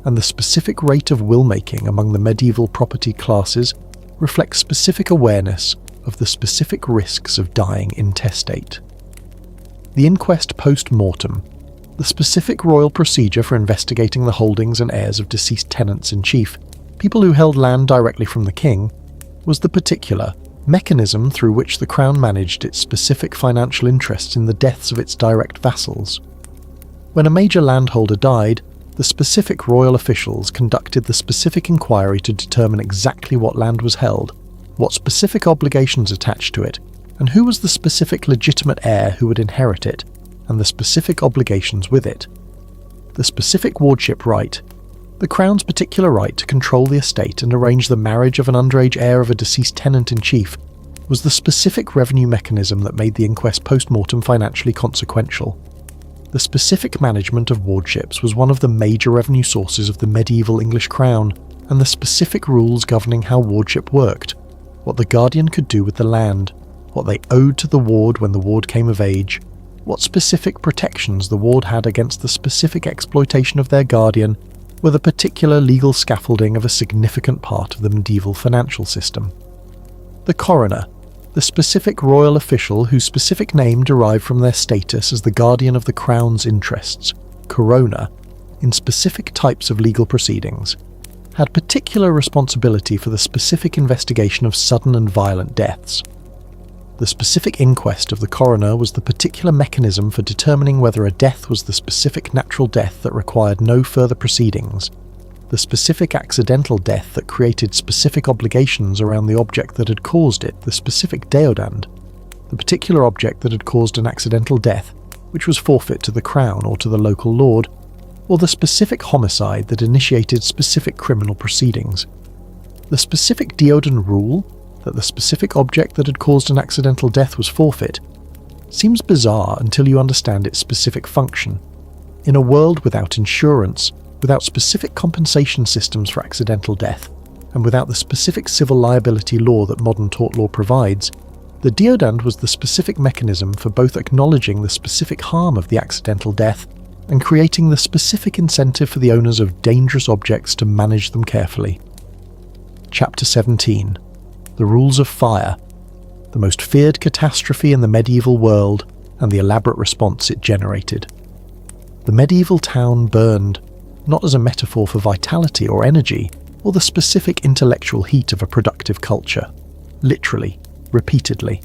and the specific rate of will-making among the medieval property classes reflects specific awareness of the specific risks of dying intestate. The inquest post-mortem, the specific royal procedure for investigating the holdings and heirs of deceased tenants-in-chief, people who held land directly from the king, was the particular mechanism through which the crown managed its specific financial interests in the deaths of its direct vassals. When a major landholder died, the specific royal officials conducted the specific inquiry to determine exactly what land was held, what specific obligations attached to it, and who was the specific legitimate heir who would inherit it, and the specific obligations with it. The specific wardship right, the Crown's particular right to control the estate and arrange the marriage of an underage heir of a deceased tenant-in-chief, was the specific revenue mechanism that made the inquest post-mortem financially consequential. The specific management of wardships was one of the major revenue sources of the medieval English crown, and the specific rules governing how wardship worked, what the guardian could do with the land, what they owed to the ward when the ward came of age, what specific protections the ward had against the specific exploitation of their guardian, were the particular legal scaffolding of a significant part of the medieval financial system. The coroner, the specific royal official whose specific name derived from their status as the guardian of the crown's interests, corona, in specific types of legal proceedings, had particular responsibility for the specific investigation of sudden and violent deaths. The specific inquest of the coroner was the particular mechanism for determining whether a death was the specific natural death that required no further proceedings, the specific accidental death that created specific obligations around the object that had caused it, the specific deodand, the particular object that had caused an accidental death, which was forfeit to the crown or to the local lord, or the specific homicide that initiated specific criminal proceedings. The specific deodand rule, that the specific object that had caused an accidental death was forfeit, seems bizarre until you understand its specific function. In a world without insurance, without specific compensation systems for accidental death, and without the specific civil liability law that modern tort law provides, the deodand was the specific mechanism for both acknowledging the specific harm of the accidental death and creating the specific incentive for the owners of dangerous objects to manage them carefully. Chapter 17. The Rules of Fire, the most feared catastrophe in the medieval world, and the elaborate response it generated. The medieval town burned, not as a metaphor for vitality or energy, or the specific intellectual heat of a productive culture, literally, repeatedly.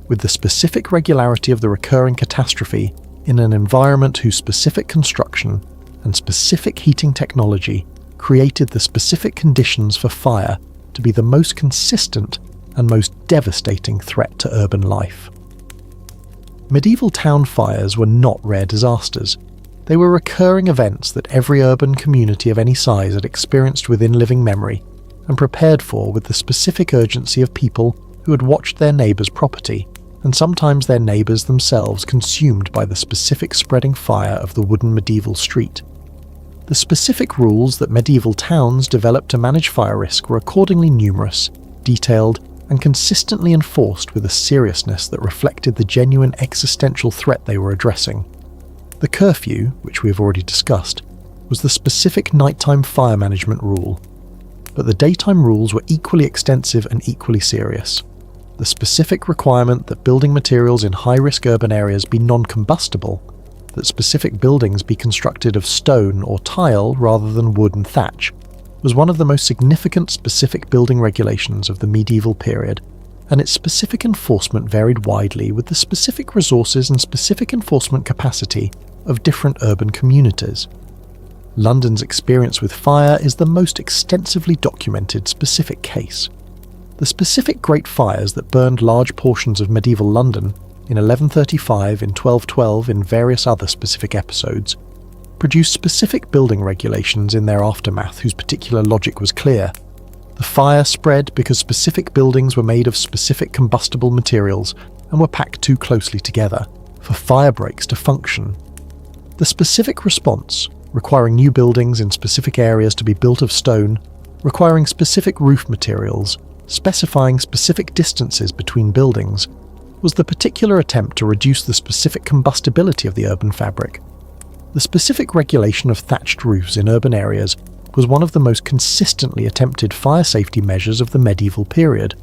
With the specific regularity of the recurring catastrophe in an environment whose specific construction and specific heating technology created the specific conditions for fire to be the most consistent and most devastating threat to urban life. Medieval town fires were not rare disasters. They were recurring events that every urban community of any size had experienced within living memory and prepared for with the specific urgency of people who had watched their neighbours' property, and sometimes their neighbours themselves, consumed by the specific spreading fire of the wooden medieval street. The specific rules that medieval towns developed to manage fire risk were accordingly numerous, detailed, and consistently enforced with a seriousness that reflected the genuine existential threat they were addressing. The curfew, which we have already discussed, was the specific nighttime fire management rule, but the daytime rules were equally extensive and equally serious. The specific requirement that building materials in high-risk urban areas be non-combustible, that specific buildings be constructed of stone or tile rather than wood and thatch, was one of the most significant specific building regulations of the medieval period, and its specific enforcement varied widely with the specific resources and specific enforcement capacity of different urban communities. London's experience with fire is the most extensively documented specific case. The specific Great Fires that burned large portions of medieval London in 1135, in 1212, in various other specific episodes, produced specific building regulations in their aftermath whose particular logic was clear. The fire spread because specific buildings were made of specific combustible materials and were packed too closely together for fire breaks to function. The specific response, requiring new buildings in specific areas to be built of stone, requiring specific roof materials, specifying specific distances between buildings, was the particular attempt to reduce the specific combustibility of the urban fabric. The specific regulation of thatched roofs in urban areas was one of the most consistently attempted fire safety measures of the medieval period.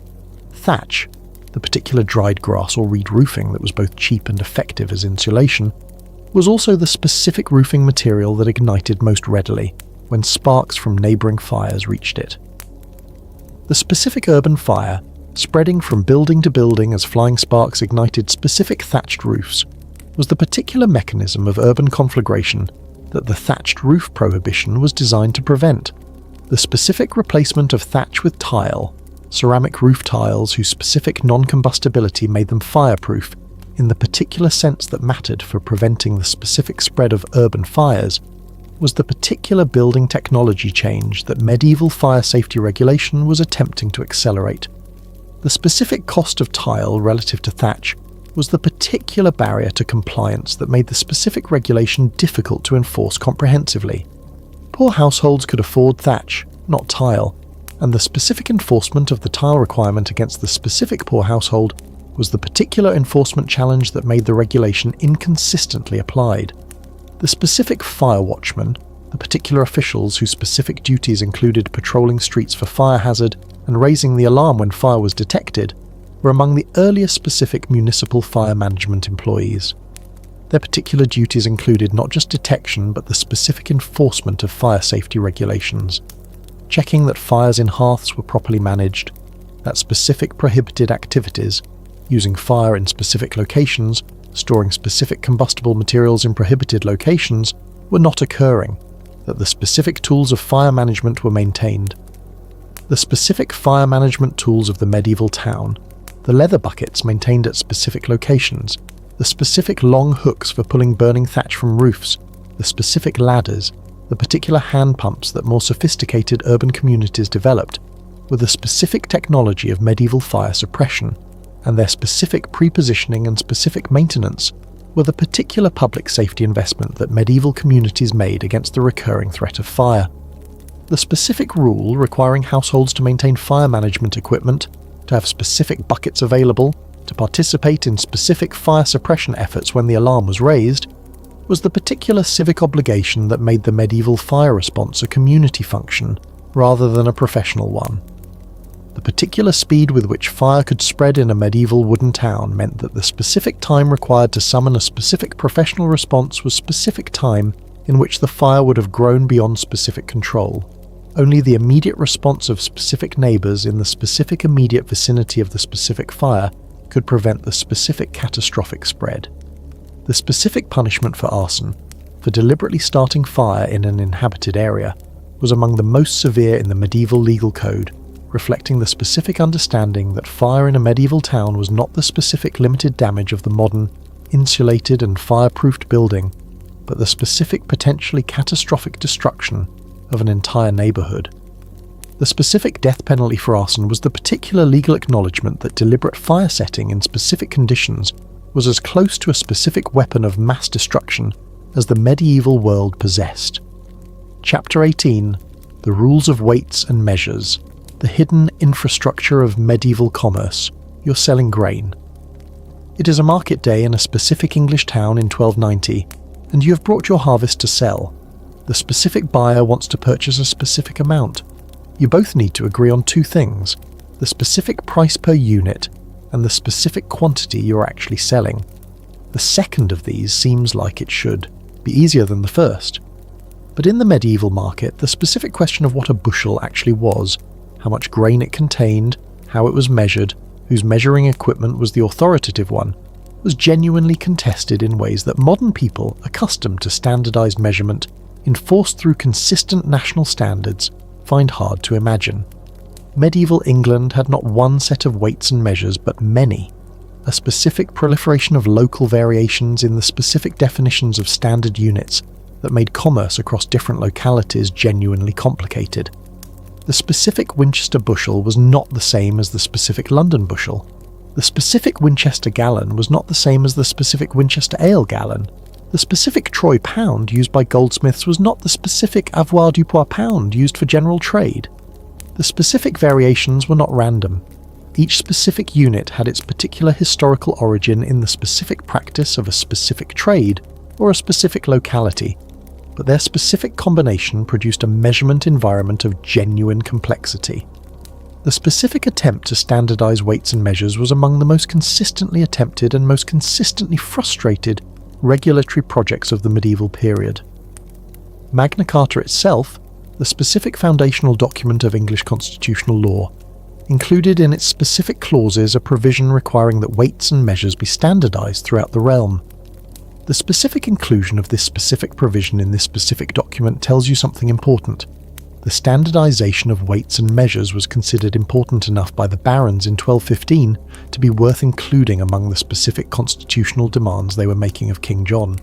Thatch, the particular dried grass or reed roofing that was both cheap and effective as insulation, was also the specific roofing material that ignited most readily when sparks from neighbouring fires reached it. The specific urban fire, spreading from building to building as flying sparks ignited specific thatched roofs, was the particular mechanism of urban conflagration that the thatched roof prohibition was designed to prevent. The specific replacement of thatch with tile, ceramic roof tiles whose specific non-combustibility made them fireproof in the particular sense that mattered for preventing the specific spread of urban fires, was the particular building technology change that medieval fire safety regulation was attempting to accelerate. The specific cost of tile relative to thatch was the particular barrier to compliance that made the specific regulation difficult to enforce comprehensively. Poor households could afford thatch, not tile, and the specific enforcement of the tile requirement against the specific poor household was the particular enforcement challenge that made the regulation inconsistently applied. The specific fire watchmen, the particular officials whose specific duties included patrolling streets for fire hazard and raising the alarm when fire was detected, were among the earliest specific municipal fire management employees. Their particular duties included not just detection but the specific enforcement of fire safety regulations, checking that fires in hearths were properly managed, that specific prohibited activities, using fire in specific locations, storing specific combustible materials in prohibited locations, were not occurring, that the specific tools of fire management were maintained. The specific fire management tools of the medieval town, the leather buckets maintained at specific locations, the specific long hooks for pulling burning thatch from roofs, the specific ladders, the particular hand pumps that more sophisticated urban communities developed, were the specific technology of medieval fire suppression, and their specific pre-positioning and specific maintenance were the particular public safety investment that medieval communities made against the recurring threat of fire. The specific rule requiring households to maintain fire management equipment, to have specific buckets available, to participate in specific fire suppression efforts when the alarm was raised, was the particular civic obligation that made the medieval fire response a community function rather than a professional one. The particular speed with which fire could spread in a medieval wooden town meant that the specific time required to summon a specific professional response was specific time in which the fire would have grown beyond specific control. Only the immediate response of specific neighbours in the specific immediate vicinity of the specific fire could prevent the specific catastrophic spread. The specific punishment for arson, for deliberately starting fire in an inhabited area, was among the most severe in the medieval legal code, reflecting the specific understanding that fire in a medieval town was not the specific limited damage of the modern, insulated and fireproofed building, but the specific potentially catastrophic destruction of an entire neighbourhood. The specific death penalty for arson was the particular legal acknowledgement that deliberate fire setting in specific conditions was as close to a specific weapon of mass destruction as the medieval world possessed. Chapter 18: The Rules of Weights and Measures. The hidden infrastructure of medieval commerce. You're selling grain. It is a market day in a specific English town in 1290, and you have brought your harvest to sell. The specific buyer wants to purchase a specific amount. You both need to agree on two things: the specific price per unit and the specific quantity you're actually selling. The second of these seems like it should be easier than the first. But in the medieval market, the specific question of what a bushel actually was, how much grain it contained, how it was measured, whose measuring equipment was the authoritative one, was genuinely contested in ways that modern people, accustomed to standardized measurement, enforced through consistent national standards, find hard to imagine. Medieval England had not one set of weights and measures, but many. A specific proliferation of local variations in the specific definitions of standard units that made commerce across different localities genuinely complicated. The specific Winchester bushel was not the same as the specific London bushel. The specific Winchester gallon was not the same as the specific Winchester ale gallon. The specific Troy pound used by goldsmiths was not the specific avoirdupois pound used for general trade. The specific variations were not random. Each specific unit had its particular historical origin in the specific practice of a specific trade or a specific locality, but their specific combination produced a measurement environment of genuine complexity. The specific attempt to standardize weights and measures was among the most consistently attempted and most consistently frustrated regulatory projects of the medieval period. Magna Carta itself, the specific foundational document of English constitutional law, included in its specific clauses a provision requiring that weights and measures be standardized throughout the realm. The specific inclusion of this specific provision in this specific document tells you something important. The standardization of weights and measures was considered important enough by the barons in 1215 to be worth including among the specific constitutional demands they were making of King John.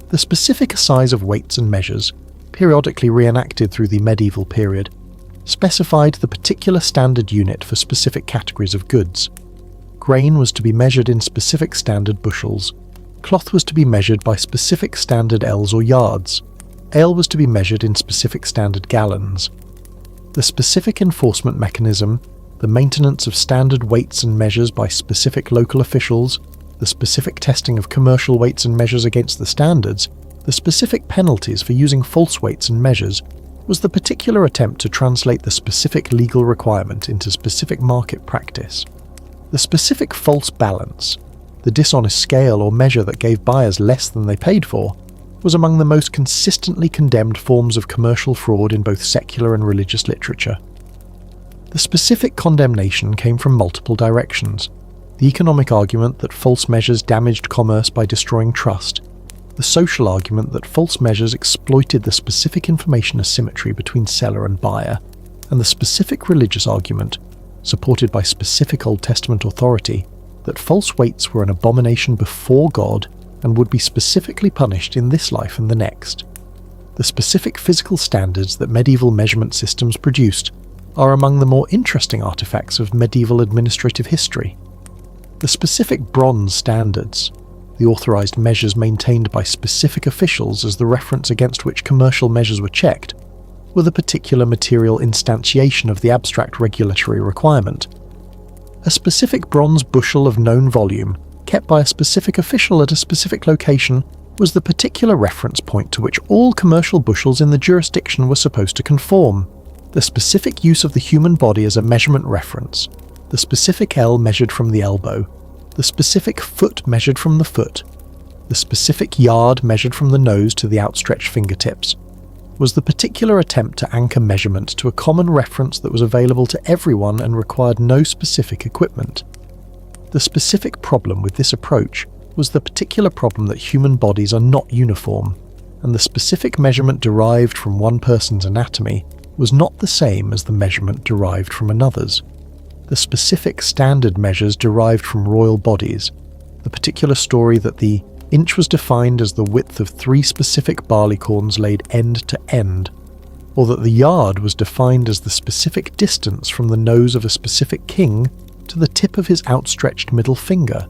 The specific assize of weights and measures, periodically reenacted through the medieval period, specified the particular standard unit for specific categories of goods. Grain was to be measured in specific standard bushels. Cloth was to be measured by specific standard ells or yards. Ale was to be measured in specific standard gallons. The specific enforcement mechanism, the maintenance of standard weights and measures by specific local officials, the specific testing of commercial weights and measures against the standards, the specific penalties for using false weights and measures, was the particular attempt to translate the specific legal requirement into specific market practice. The specific false balance, the dishonest scale or measure that gave buyers less than they paid for, was among the most consistently condemned forms of commercial fraud in both secular and religious literature. The specific condemnation came from multiple directions: the economic argument that false measures damaged commerce by destroying trust, the social argument that false measures exploited the specific information asymmetry between seller and buyer, and the specific religious argument, supported by specific Old Testament authority, that false weights were an abomination before God and would be specifically punished in this life and the next. The specific physical standards that medieval measurement systems produced are among the more interesting artifacts of medieval administrative history. The specific bronze standards, the authorized measures maintained by specific officials as the reference against which commercial measures were checked, were the particular material instantiation of the abstract regulatory requirement. A specific bronze bushel of known volume, kept by a specific official at a specific location, was the particular reference point to which all commercial bushels in the jurisdiction were supposed to conform. The specific use of the human body as a measurement reference, the specific ell measured from the elbow, the specific foot measured from the foot, the specific yard measured from the nose to the outstretched fingertips, was the particular attempt to anchor measurement to a common reference that was available to everyone and required no specific equipment. The specific problem with this approach was the particular problem that human bodies are not uniform, and the specific measurement derived from one person's anatomy was not the same as the measurement derived from another's. The specific standard measures derived from royal bodies, the particular story that the inch was defined as the width of 3 specific barleycorns laid end to end, or that the yard was defined as the specific distance from the nose of a specific king to the tip of his outstretched middle finger,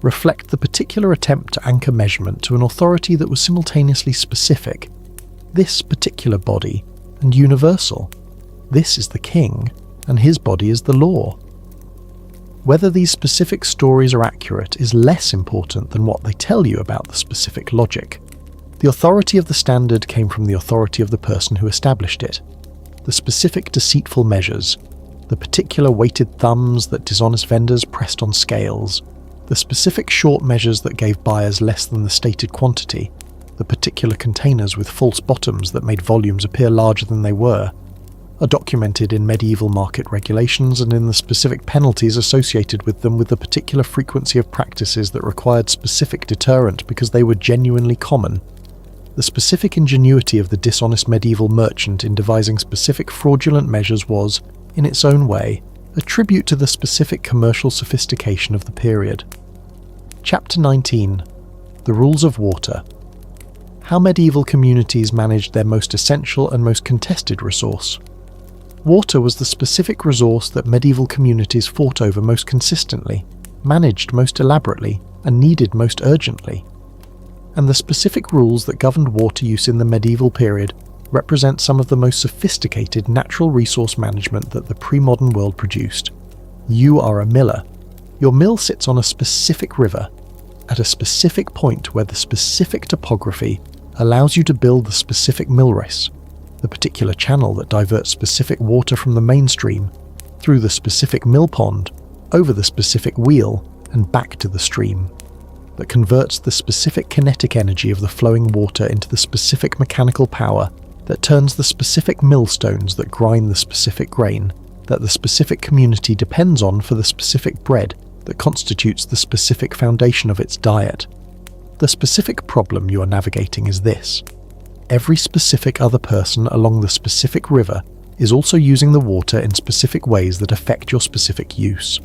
reflect the particular attempt to anchor measurement to an authority that was simultaneously specific, this particular body, and universal. This is the king, and his body is the law. Whether these specific stories are accurate is less important than what they tell you about the specific logic. The authority of the standard came from the authority of the person who established it. The specific deceitful measures, the particular weighted thumbs that dishonest vendors pressed on scales, the specific short measures that gave buyers less than the stated quantity, the particular containers with false bottoms that made volumes appear larger than they were, are documented in medieval market regulations and in the specific penalties associated with them, with the particular frequency of practices that required specific deterrent because they were genuinely common. The specific ingenuity of the dishonest medieval merchant in devising specific fraudulent measures was, in its own way, a tribute to the specific commercial sophistication of the period. Chapter 19. The Rules of Water. How medieval communities managed their most essential and most contested resource. Water was the specific resource that medieval communities fought over most consistently, managed most elaborately, and needed most urgently. And the specific rules that governed water use in the medieval period represent some of the most sophisticated natural resource management that the pre-modern world produced. You are a miller. Your mill sits on a specific river, at a specific point where the specific topography allows you to build the specific mill race, the particular channel that diverts specific water from the mainstream, through the specific mill pond, over the specific wheel, and back to the stream, that converts the specific kinetic energy of the flowing water into the specific mechanical power that turns the specific millstones that grind the specific grain, that the specific community depends on for the specific bread that constitutes the specific foundation of its diet. The specific problem you are navigating is this. Every specific other person along the specific river is also using the water in specific ways that affect your specific use.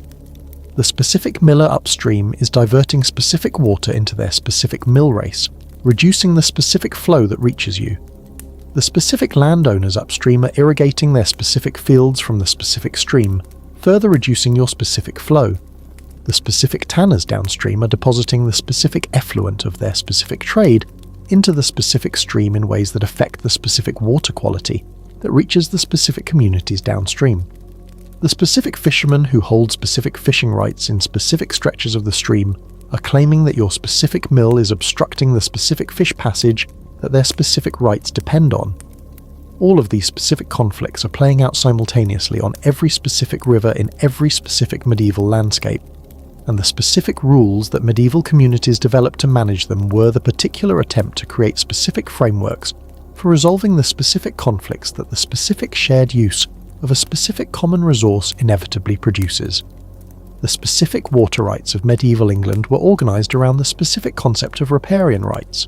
The specific miller upstream is diverting specific water into their specific mill race, reducing the specific flow that reaches you. The specific landowners upstream are irrigating their specific fields from the specific stream, further reducing your specific flow. The specific tanners downstream are depositing the specific effluent of their specific trade into the specific stream in ways that affect the specific water quality that reaches the specific communities downstream. The specific fishermen who hold specific fishing rights in specific stretches of the stream are claiming that your specific mill is obstructing the specific fish passage that their specific rights depend on. All of these specific conflicts are playing out simultaneously on every specific river in every specific medieval landscape, and the specific rules that medieval communities developed to manage them were the particular attempt to create specific frameworks for resolving the specific conflicts that the specific shared use of a specific common resource inevitably produces. The specific water rights of medieval England were organised around the specific concept of riparian rights,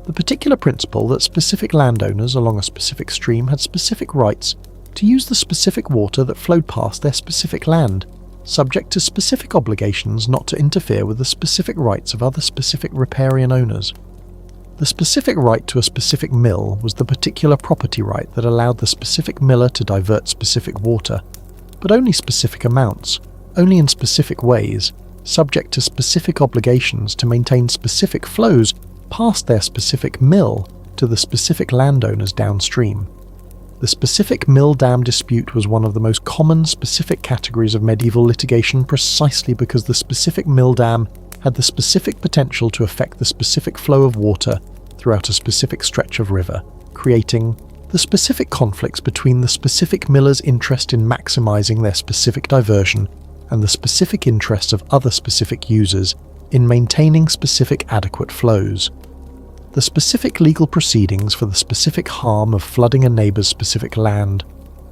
the particular principle that specific landowners along a specific stream had specific rights to use the specific water that flowed past their specific land, subject to specific obligations not to interfere with the specific rights of other specific riparian owners. The specific right to a specific mill was the particular property right that allowed the specific miller to divert specific water, but only specific amounts, only in specific ways, subject to specific obligations to maintain specific flows past their specific mill to the specific landowners downstream. The specific mill-dam dispute was one of the most common specific categories of medieval litigation precisely because the specific mill-dam had the specific potential to affect the specific flow of water throughout a specific stretch of river, creating the specific conflicts between the specific miller's interest in maximising their specific diversion and the specific interests of other specific users in maintaining specific adequate flows. The specific legal proceedings for the specific harm of flooding a neighbour's specific land,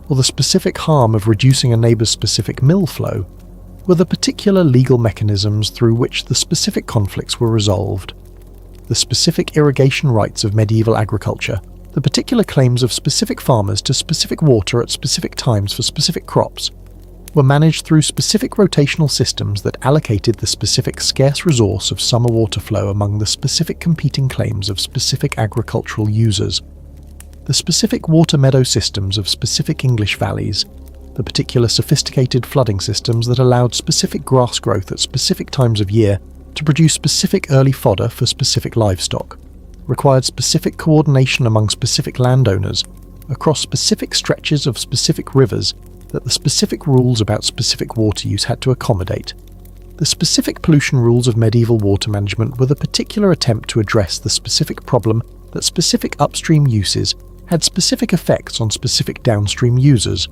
or the specific harm of reducing a neighbour's specific mill flow, were the particular legal mechanisms through which the specific conflicts were resolved. The specific irrigation rights of medieval agriculture, The particular claims of specific farmers to specific water at specific times for specific crops were managed through specific rotational systems that allocated the specific scarce resource of summer water flow among the specific competing claims of specific agricultural users. The specific water meadow systems of specific English valleys, the particular sophisticated flooding systems that allowed specific grass growth at specific times of year to produce specific early fodder for specific livestock, required specific coordination among specific landowners across specific stretches of specific rivers that the specific rules about specific water use had to accommodate. The specific pollution rules of medieval water management were the particular attempt to address the specific problem that specific upstream uses had specific effects on specific downstream users.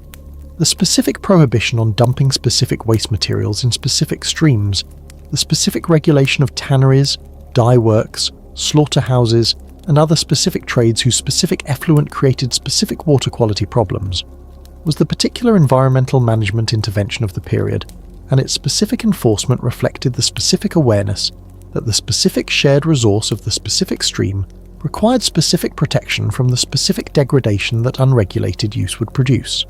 The specific prohibition on dumping specific waste materials in specific streams, the specific regulation of tanneries, dye works, slaughterhouses, and other specific trades whose specific effluent created specific water quality problems, was the particular environmental management intervention of the period, and its specific enforcement reflected the specific awareness that the specific shared resource of the specific stream required specific protection from the specific degradation that unregulated use would produce.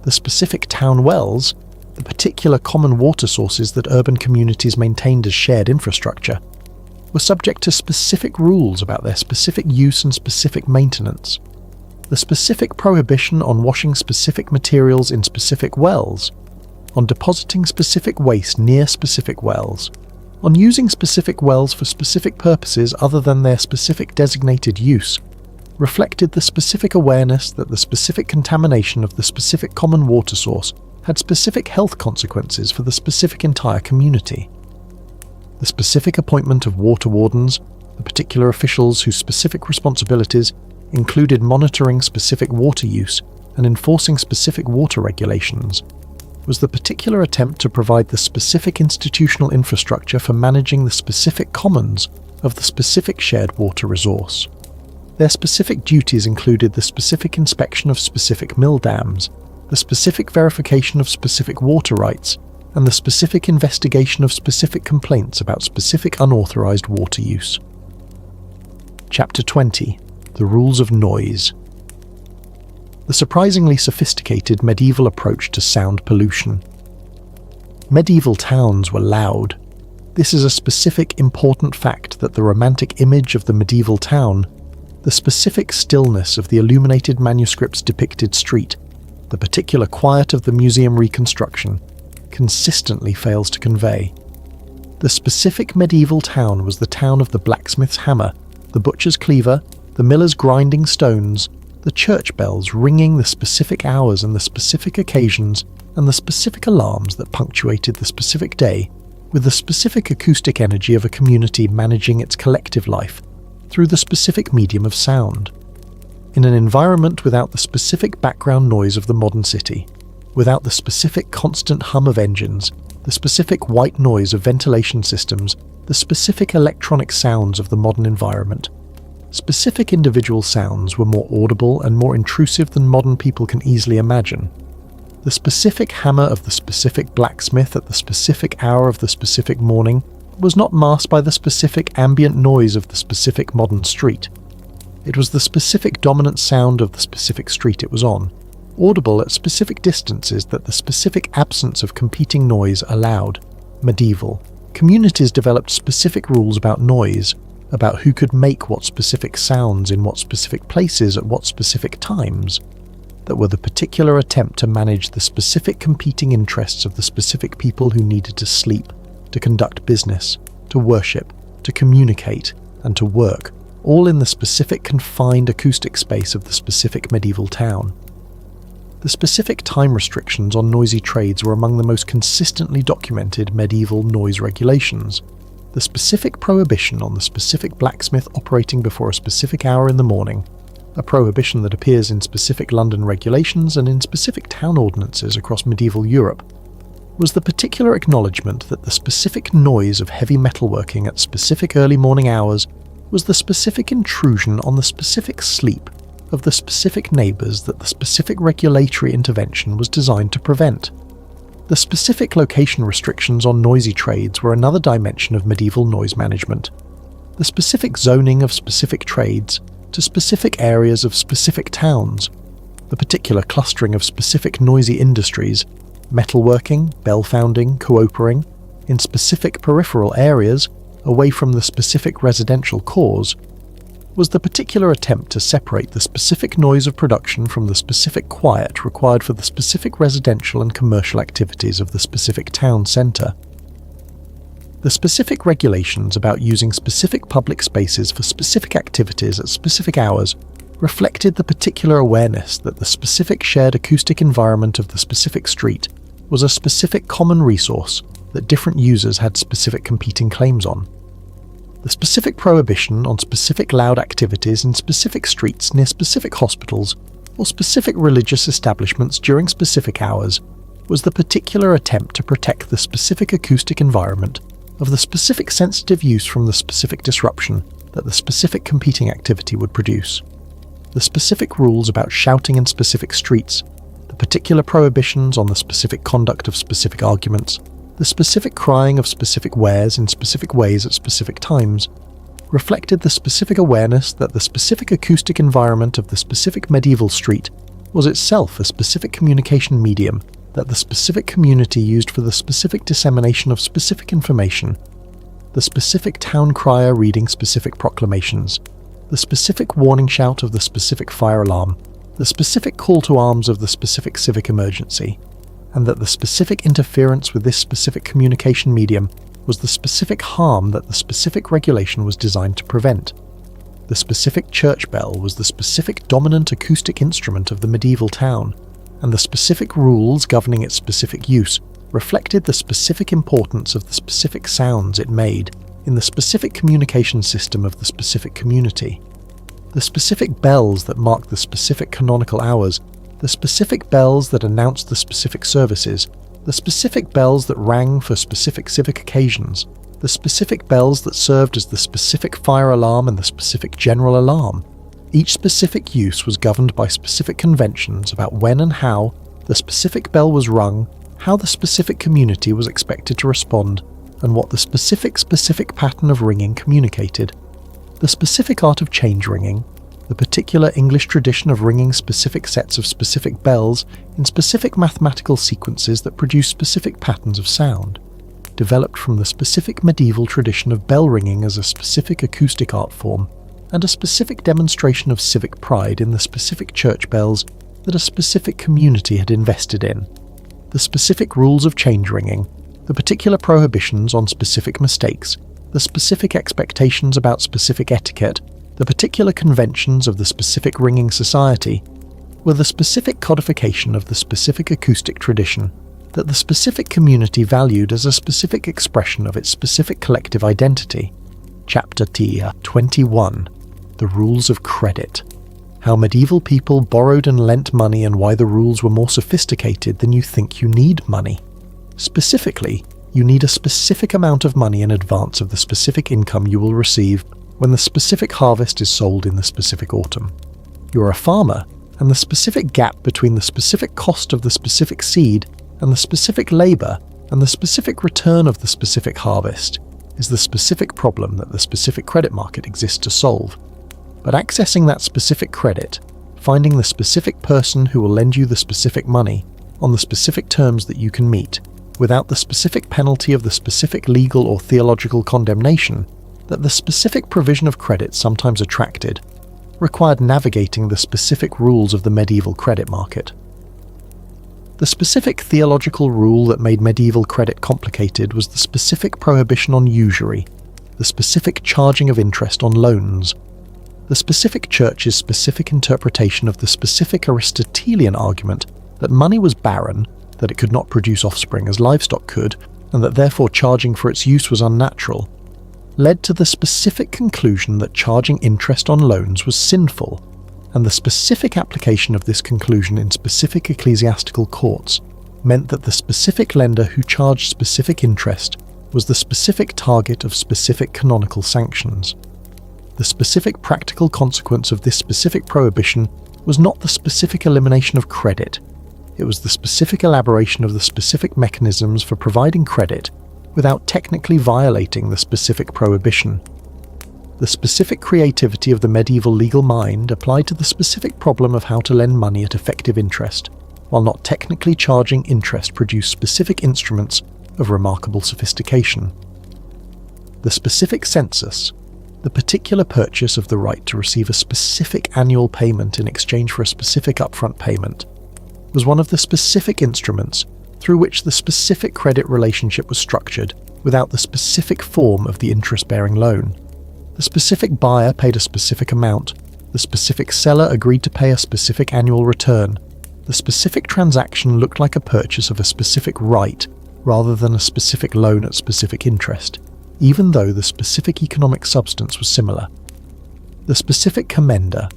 The specific town wells, the particular common water sources that urban communities maintained as shared infrastructure, were subject to specific rules about their specific use and specific maintenance. The specific prohibition on washing specific materials in specific wells, on depositing specific waste near specific wells, on using specific wells for specific purposes other than their specific designated use, reflected the specific awareness that the specific contamination of the specific common water source had specific health consequences for the specific entire community. The specific appointment of water wardens, the particular officials whose specific responsibilities included monitoring specific water use and enforcing specific water regulations, was the particular attempt to provide the specific institutional infrastructure for managing the specific commons of the specific shared water resource. Their specific duties included the specific inspection of specific mill dams, the specific verification of specific water rights, and the specific investigation of specific complaints about specific unauthorized water use. Chapter 20. The Rules of Noise. The surprisingly sophisticated medieval approach to sound pollution. Medieval towns were loud. This is a specific, important fact that the romantic image of the medieval town, the specific stillness of the illuminated manuscript's depicted street, the particular quiet of the museum reconstruction, consistently fails to convey. The specific medieval town was the town of the blacksmith's hammer, the butcher's cleaver, the miller's grinding stones, the church bells ringing the specific hours and the specific occasions, and the specific alarms that punctuated the specific day, with the specific acoustic energy of a community managing its collective life through the specific medium of sound. In an environment without the specific background noise of the modern city, without the specific constant hum of engines, the specific white noise of ventilation systems, the specific electronic sounds of the modern environment, specific individual sounds were more audible and more intrusive than modern people can easily imagine. The specific hammer of the specific blacksmith at the specific hour of the specific morning was not masked by the specific ambient noise of the specific modern street. It was the specific dominant sound of the specific street it was on, audible at specific distances that the specific absence of competing noise allowed. Medieval communities developed specific rules about noise, about who could make what specific sounds in what specific places at what specific times, that were the particular attempt to manage the specific competing interests of the specific people who needed to sleep, to conduct business, to worship, to communicate, and to work, all in the specific confined acoustic space of the specific medieval town. The specific time restrictions on noisy trades were among the most consistently documented medieval noise regulations. The specific prohibition on the specific blacksmith operating before a specific hour in the morning, a prohibition that appears in specific London regulations and in specific town ordinances across medieval Europe, was the particular acknowledgement that the specific noise of heavy metalworking at specific early morning hours was the specific intrusion on the specific sleep of the specific neighbours that the specific regulatory intervention was designed to prevent. The specific location restrictions on noisy trades were another dimension of medieval noise management. The specific zoning of specific trades, to specific areas of specific towns, the particular clustering of specific noisy industries, metalworking, bell founding, coopering, in specific peripheral areas away from the specific residential cores, was the particular attempt to separate the specific noise of production from the specific quiet required for the specific residential and commercial activities of the specific town centre. The specific regulations about using specific public spaces for specific activities at specific hours reflected the particular awareness that the specific shared acoustic environment of the specific street was a specific common resource that different users had specific competing claims on. The specific prohibition on specific loud activities in specific streets near specific hospitals or specific religious establishments during specific hours was the particular attempt to protect the specific acoustic environment of the specific sensitive use from the specific disruption that the specific competing activity would produce. The specific rules about shouting in specific streets, the particular prohibitions on the specific conduct of specific arguments, the specific crying of specific wares in specific ways at specific times, reflected the specific awareness that the specific acoustic environment of the specific medieval street was itself a specific communication medium that the specific community used for the specific dissemination of specific information, the specific town crier reading specific proclamations, the specific warning shout of the specific fire alarm, the specific call to arms of the specific civic emergency, and that the specific interference with this specific communication medium was the specific harm that the specific regulation was designed to prevent. The specific church bell was the specific dominant acoustic instrument of the medieval town, and the specific rules governing its specific use reflected the specific importance of the specific sounds it made in the specific communication system of the specific community. The specific bells that marked the specific canonical hours, the specific bells that announced the specific services, the specific bells that rang for specific civic occasions, the specific bells that served as the specific fire alarm and the specific general alarm. Each specific use was governed by specific conventions about when and how the specific bell was rung, how the specific community was expected to respond, and what the specific pattern of ringing communicated. The specific art of change ringing, the particular English tradition of ringing specific sets of specific bells in specific mathematical sequences that produce specific patterns of sound, developed from the specific medieval tradition of bell ringing as a specific acoustic art form, and a specific demonstration of civic pride in the specific church bells that a specific community had invested in. The specific rules of change ringing, the particular prohibitions on specific mistakes, the specific expectations about specific etiquette, the particular conventions of the specific ringing society, were the specific codification of the specific acoustic tradition that the specific community valued as a specific expression of its specific collective identity. Chapter 21. The Rules of Credit. How medieval people borrowed and lent money and why the rules were more sophisticated than you think you need money. Specifically, you need a specific amount of money in advance of the specific income you will receive when the specific harvest is sold in the specific autumn. You're a farmer, and the specific gap between the specific cost of the specific seed and the specific labour and the specific return of the specific harvest is the specific problem that the specific credit market exists to solve. But accessing that specific credit, finding the specific person who will lend you the specific money on the specific terms that you can meet, without the specific penalty of the specific legal or theological condemnation that the specific provision of credit sometimes attracted, required navigating the specific rules of the medieval credit market. The specific theological rule that made medieval credit complicated was the specific prohibition on usury, the specific charging of interest on loans, the specific church's specific interpretation of the specific Aristotelian argument that money was barren, that it could not produce offspring as livestock could, and that therefore charging for its use was unnatural, led to the specific conclusion that charging interest on loans was sinful, and the specific application of this conclusion in specific ecclesiastical courts meant that the specific lender who charged specific interest was the specific target of specific canonical sanctions. The specific practical consequence of this specific prohibition was not the specific elimination of credit, it was the specific elaboration of the specific mechanisms for providing credit without technically violating the specific prohibition. The specific creativity of the medieval legal mind applied to the specific problem of how to lend money at effective interest, while not technically charging interest, produced specific instruments of remarkable sophistication. The specific census, the particular purchase of the right to receive a specific annual payment in exchange for a specific upfront payment, was one of the specific instruments through which the specific credit relationship was structured without the specific form of the interest-bearing loan. The specific buyer paid a specific amount, the specific seller agreed to pay a specific annual return. The specific transaction looked like a purchase of a specific right rather than a specific loan at specific interest, even though the specific economic substance was similar. The specific commenda,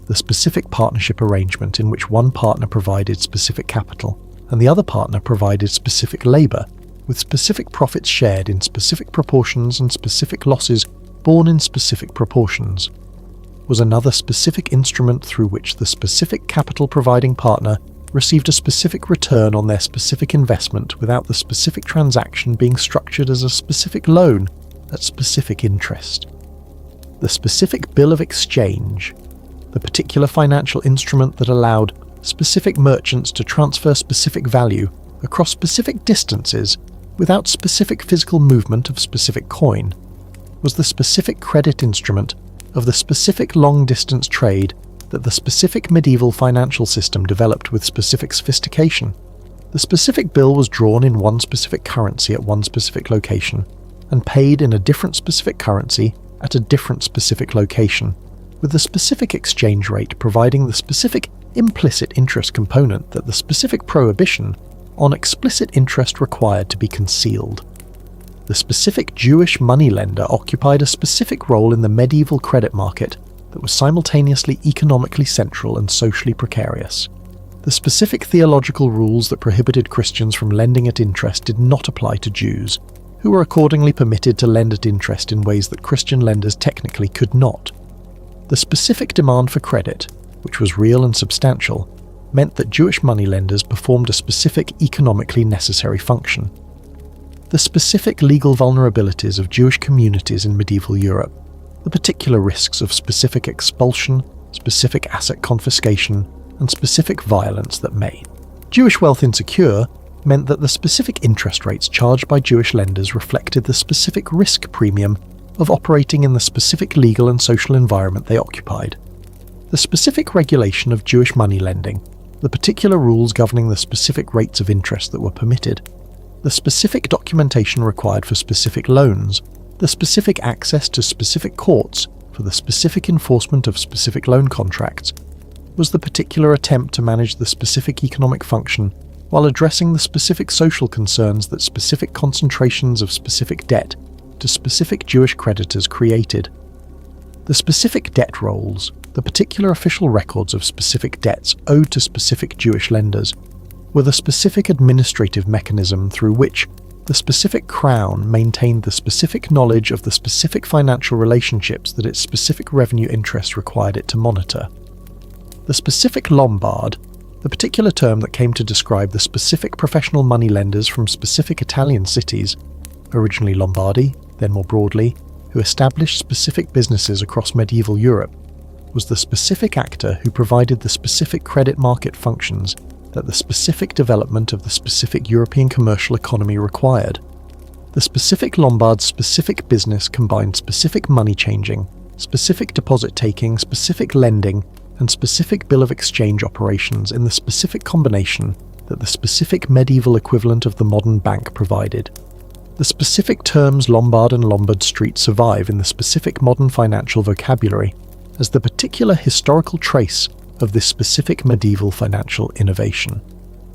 the specific partnership arrangement in which one partner provided specific capital and the other partner provided specific labour, with specific profits shared in specific proportions and specific losses borne in specific proportions, was another specific instrument through which the specific capital-providing partner received a specific return on their specific investment without the specific transaction being structured as a specific loan at specific interest. The specific bill of exchange, the particular financial instrument that allowed specific merchants to transfer specific value across specific distances without specific physical movement of specific coin, was the specific credit instrument of the specific long-distance trade that the specific medieval financial system developed with specific sophistication. The specific bill was drawn in one specific currency at one specific location, and paid in a different specific currency at a different specific location, with the specific exchange rate providing the specific implicit interest component that the specific prohibition on explicit interest required to be concealed. The specific Jewish moneylender occupied a specific role in the medieval credit market that was simultaneously economically central and socially precarious. The specific theological rules that prohibited Christians from lending at interest did not apply to Jews, who were accordingly permitted to lend at interest in ways that Christian lenders technically could not. The specific demand for credit, which was real and substantial, meant that Jewish moneylenders performed a specific economically necessary function. The specific legal vulnerabilities of Jewish communities in medieval Europe, the particular risks of specific expulsion, specific asset confiscation, and specific violence that made Jewish wealth insecure meant that the specific interest rates charged by Jewish lenders reflected the specific risk premium of operating in the specific legal and social environment they occupied. The specific regulation of Jewish money lending, the particular rules governing the specific rates of interest that were permitted, the specific documentation required for specific loans, the specific access to specific courts for the specific enforcement of specific loan contracts, was the particular attempt to manage the specific economic function while addressing the specific social concerns that specific concentrations of specific debt to specific Jewish creditors created. The specific debt rolls, the particular official records of specific debts owed to specific Jewish lenders, were the specific administrative mechanism through which the specific crown maintained the specific knowledge of the specific financial relationships that its specific revenue interest required it to monitor. The specific Lombard, the particular term that came to describe the specific professional moneylenders from specific Italian cities, originally Lombardy, then more broadly, who established specific businesses across medieval Europe, was the specific actor who provided the specific credit market functions that the specific development of the specific European commercial economy required. The specific Lombard's specific business combined specific money changing, specific deposit taking, specific lending, and specific bill of exchange operations in the specific combination that the specific medieval equivalent of the modern bank provided. The specific terms Lombard and Lombard Street survive in the specific modern financial vocabulary as the particular historical trace of this specific medieval financial innovation.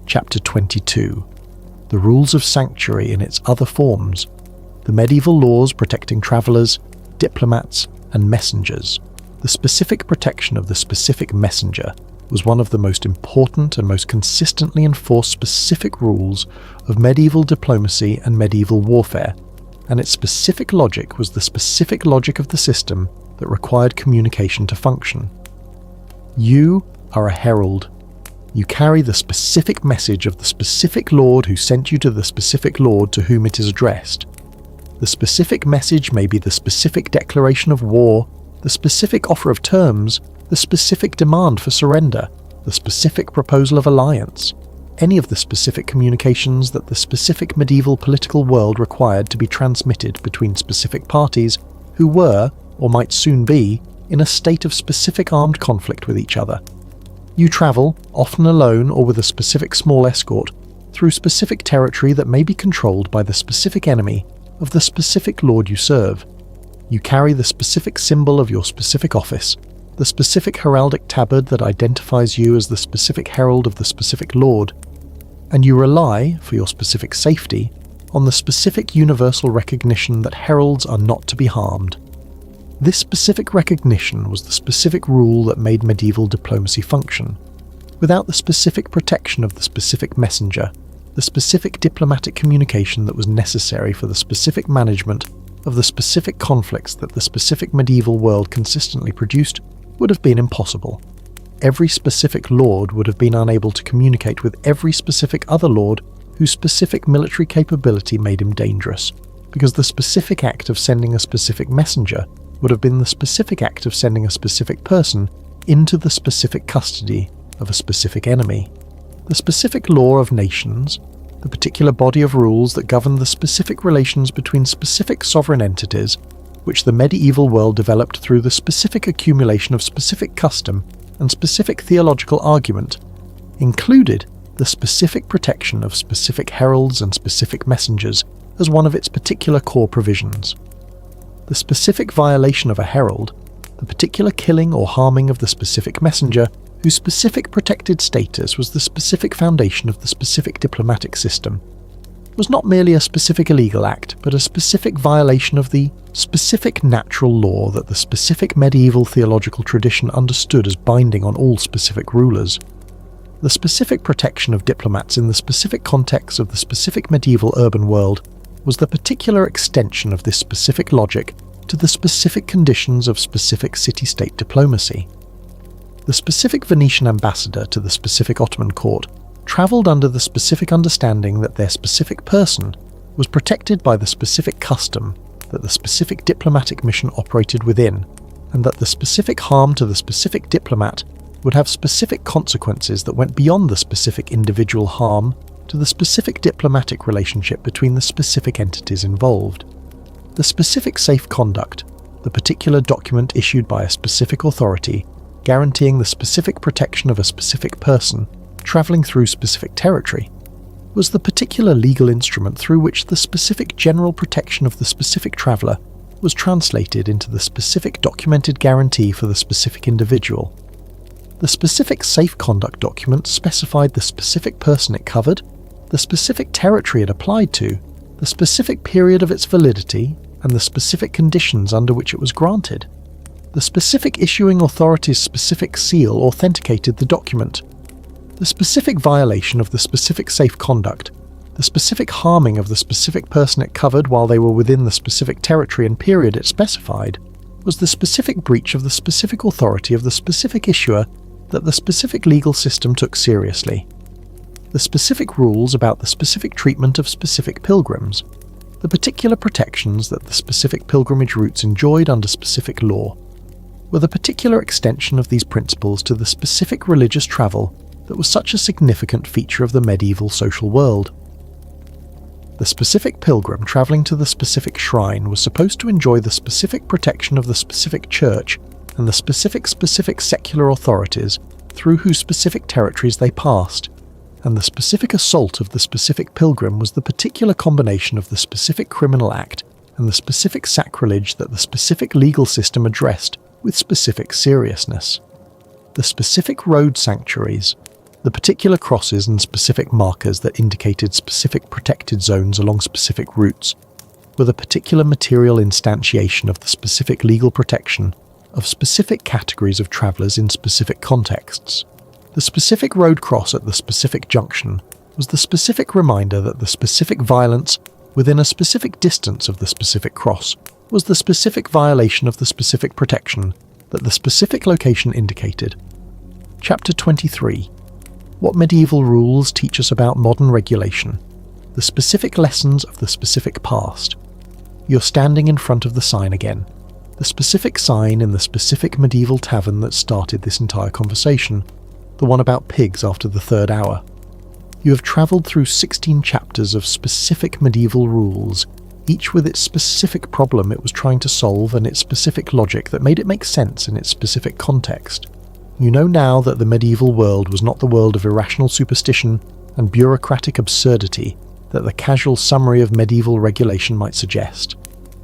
Chapter 22. The rules of sanctuary in its other forms, the medieval laws protecting travellers, diplomats, and messengers. The specific protection of the specific messenger was one of the most important and most consistently enforced specific rules of medieval diplomacy and medieval warfare, and its specific logic was the specific logic of the system that required communication to function. You are a herald. You carry the specific message of the specific lord who sent you to the specific lord to whom it is addressed. The The specific message may be the specific declaration of war, the specific offer of terms, the specific demand for surrender, the specific proposal of alliance, any of the specific communications that the specific medieval political world required to be transmitted between specific parties who were, or might soon be, in a state of specific armed conflict with each other. You travel, often alone or with a specific small escort, through specific territory that may be controlled by the specific enemy of the specific lord you serve. You carry the specific symbol of your specific office, the specific heraldic tabard that identifies you as the specific herald of the specific lord, and you rely, for your specific safety, on the specific universal recognition that heralds are not to be harmed. This specific recognition was the specific rule that made medieval diplomacy function. Without the specific protection of the specific messenger, the specific diplomatic communication that was necessary for the specific management of the specific conflicts that the specific medieval world consistently produced would have been impossible. Every specific lord would have been unable to communicate with every specific other lord whose specific military capability made him dangerous, because the specific act of sending a specific messenger would have been the specific act of sending a specific person into the specific custody of a specific enemy. The specific law of nations, the particular body of rules that govern the specific relations between specific sovereign entities, which the medieval world developed through the specific accumulation of specific custom and specific theological argument, included the specific protection of specific heralds and specific messengers as one of its particular core provisions. The specific violation of a herald, the particular killing or harming of the specific messenger, whose specific protected status was the specific foundation of the specific diplomatic system, was not merely a specific illegal act, but a specific violation of the specific natural law that the specific medieval theological tradition understood as binding on all specific rulers. The specific protection of diplomats in the specific context of the specific medieval urban world was the particular extension of this specific logic to the specific conditions of specific city-state diplomacy. The specific Venetian ambassador to the specific Ottoman court travelled under the specific understanding that their specific person was protected by the specific custom that the specific diplomatic mission operated within, and that the specific harm to the specific diplomat would have specific consequences that went beyond the specific individual harm to the specific diplomatic relationship between the specific entities involved. The specific safe conduct, the particular document issued by a specific authority guaranteeing the specific protection of a specific person travelling through specific territory, was the particular legal instrument through which the specific general protection of the specific traveller was translated into the specific documented guarantee for the specific individual. The specific safe conduct document specified the specific person it covered, the specific territory it applied to, the specific period of its validity, and the specific conditions under which it was granted. The specific issuing authority's specific seal authenticated the document. The specific violation of the specific safe conduct, the specific harming of the specific person it covered while they were within the specific territory and period it specified, was the specific breach of the specific authority of the specific issuer that the specific legal system took seriously. The specific rules about the specific treatment of specific pilgrims, the particular protections that the specific pilgrimage routes enjoyed under specific law, were the particular extension of these principles to the specific religious travel that was such a significant feature of the medieval social world. The specific pilgrim travelling to the specific shrine was supposed to enjoy the specific protection of the specific church and the specific secular authorities through whose specific territories they passed, and the specific assault of the specific pilgrim was the particular combination of the specific criminal act and the specific sacrilege that the specific legal system addressed with specific seriousness. The specific road sanctuaries, the particular crosses and specific markers that indicated specific protected zones along specific routes, were the particular material instantiation of the specific legal protection of specific categories of travellers in specific contexts. The specific road cross at the specific junction was the specific reminder that the specific violence within a specific distance of the specific cross was the specific violation of the specific protection that the specific location indicated. Chapter 23. What medieval rules teach us about modern regulation, the specific lessons of the specific past. You're standing in front of the sign again, the specific sign in the specific medieval tavern that started this entire conversation, the one about pigs after the 3rd hour. You have travelled through 16 chapters of specific medieval rules, each with its specific problem it was trying to solve and its specific logic that made it make sense in its specific context. You know now that the medieval world was not the world of irrational superstition and bureaucratic absurdity that the casual summary of medieval regulation might suggest.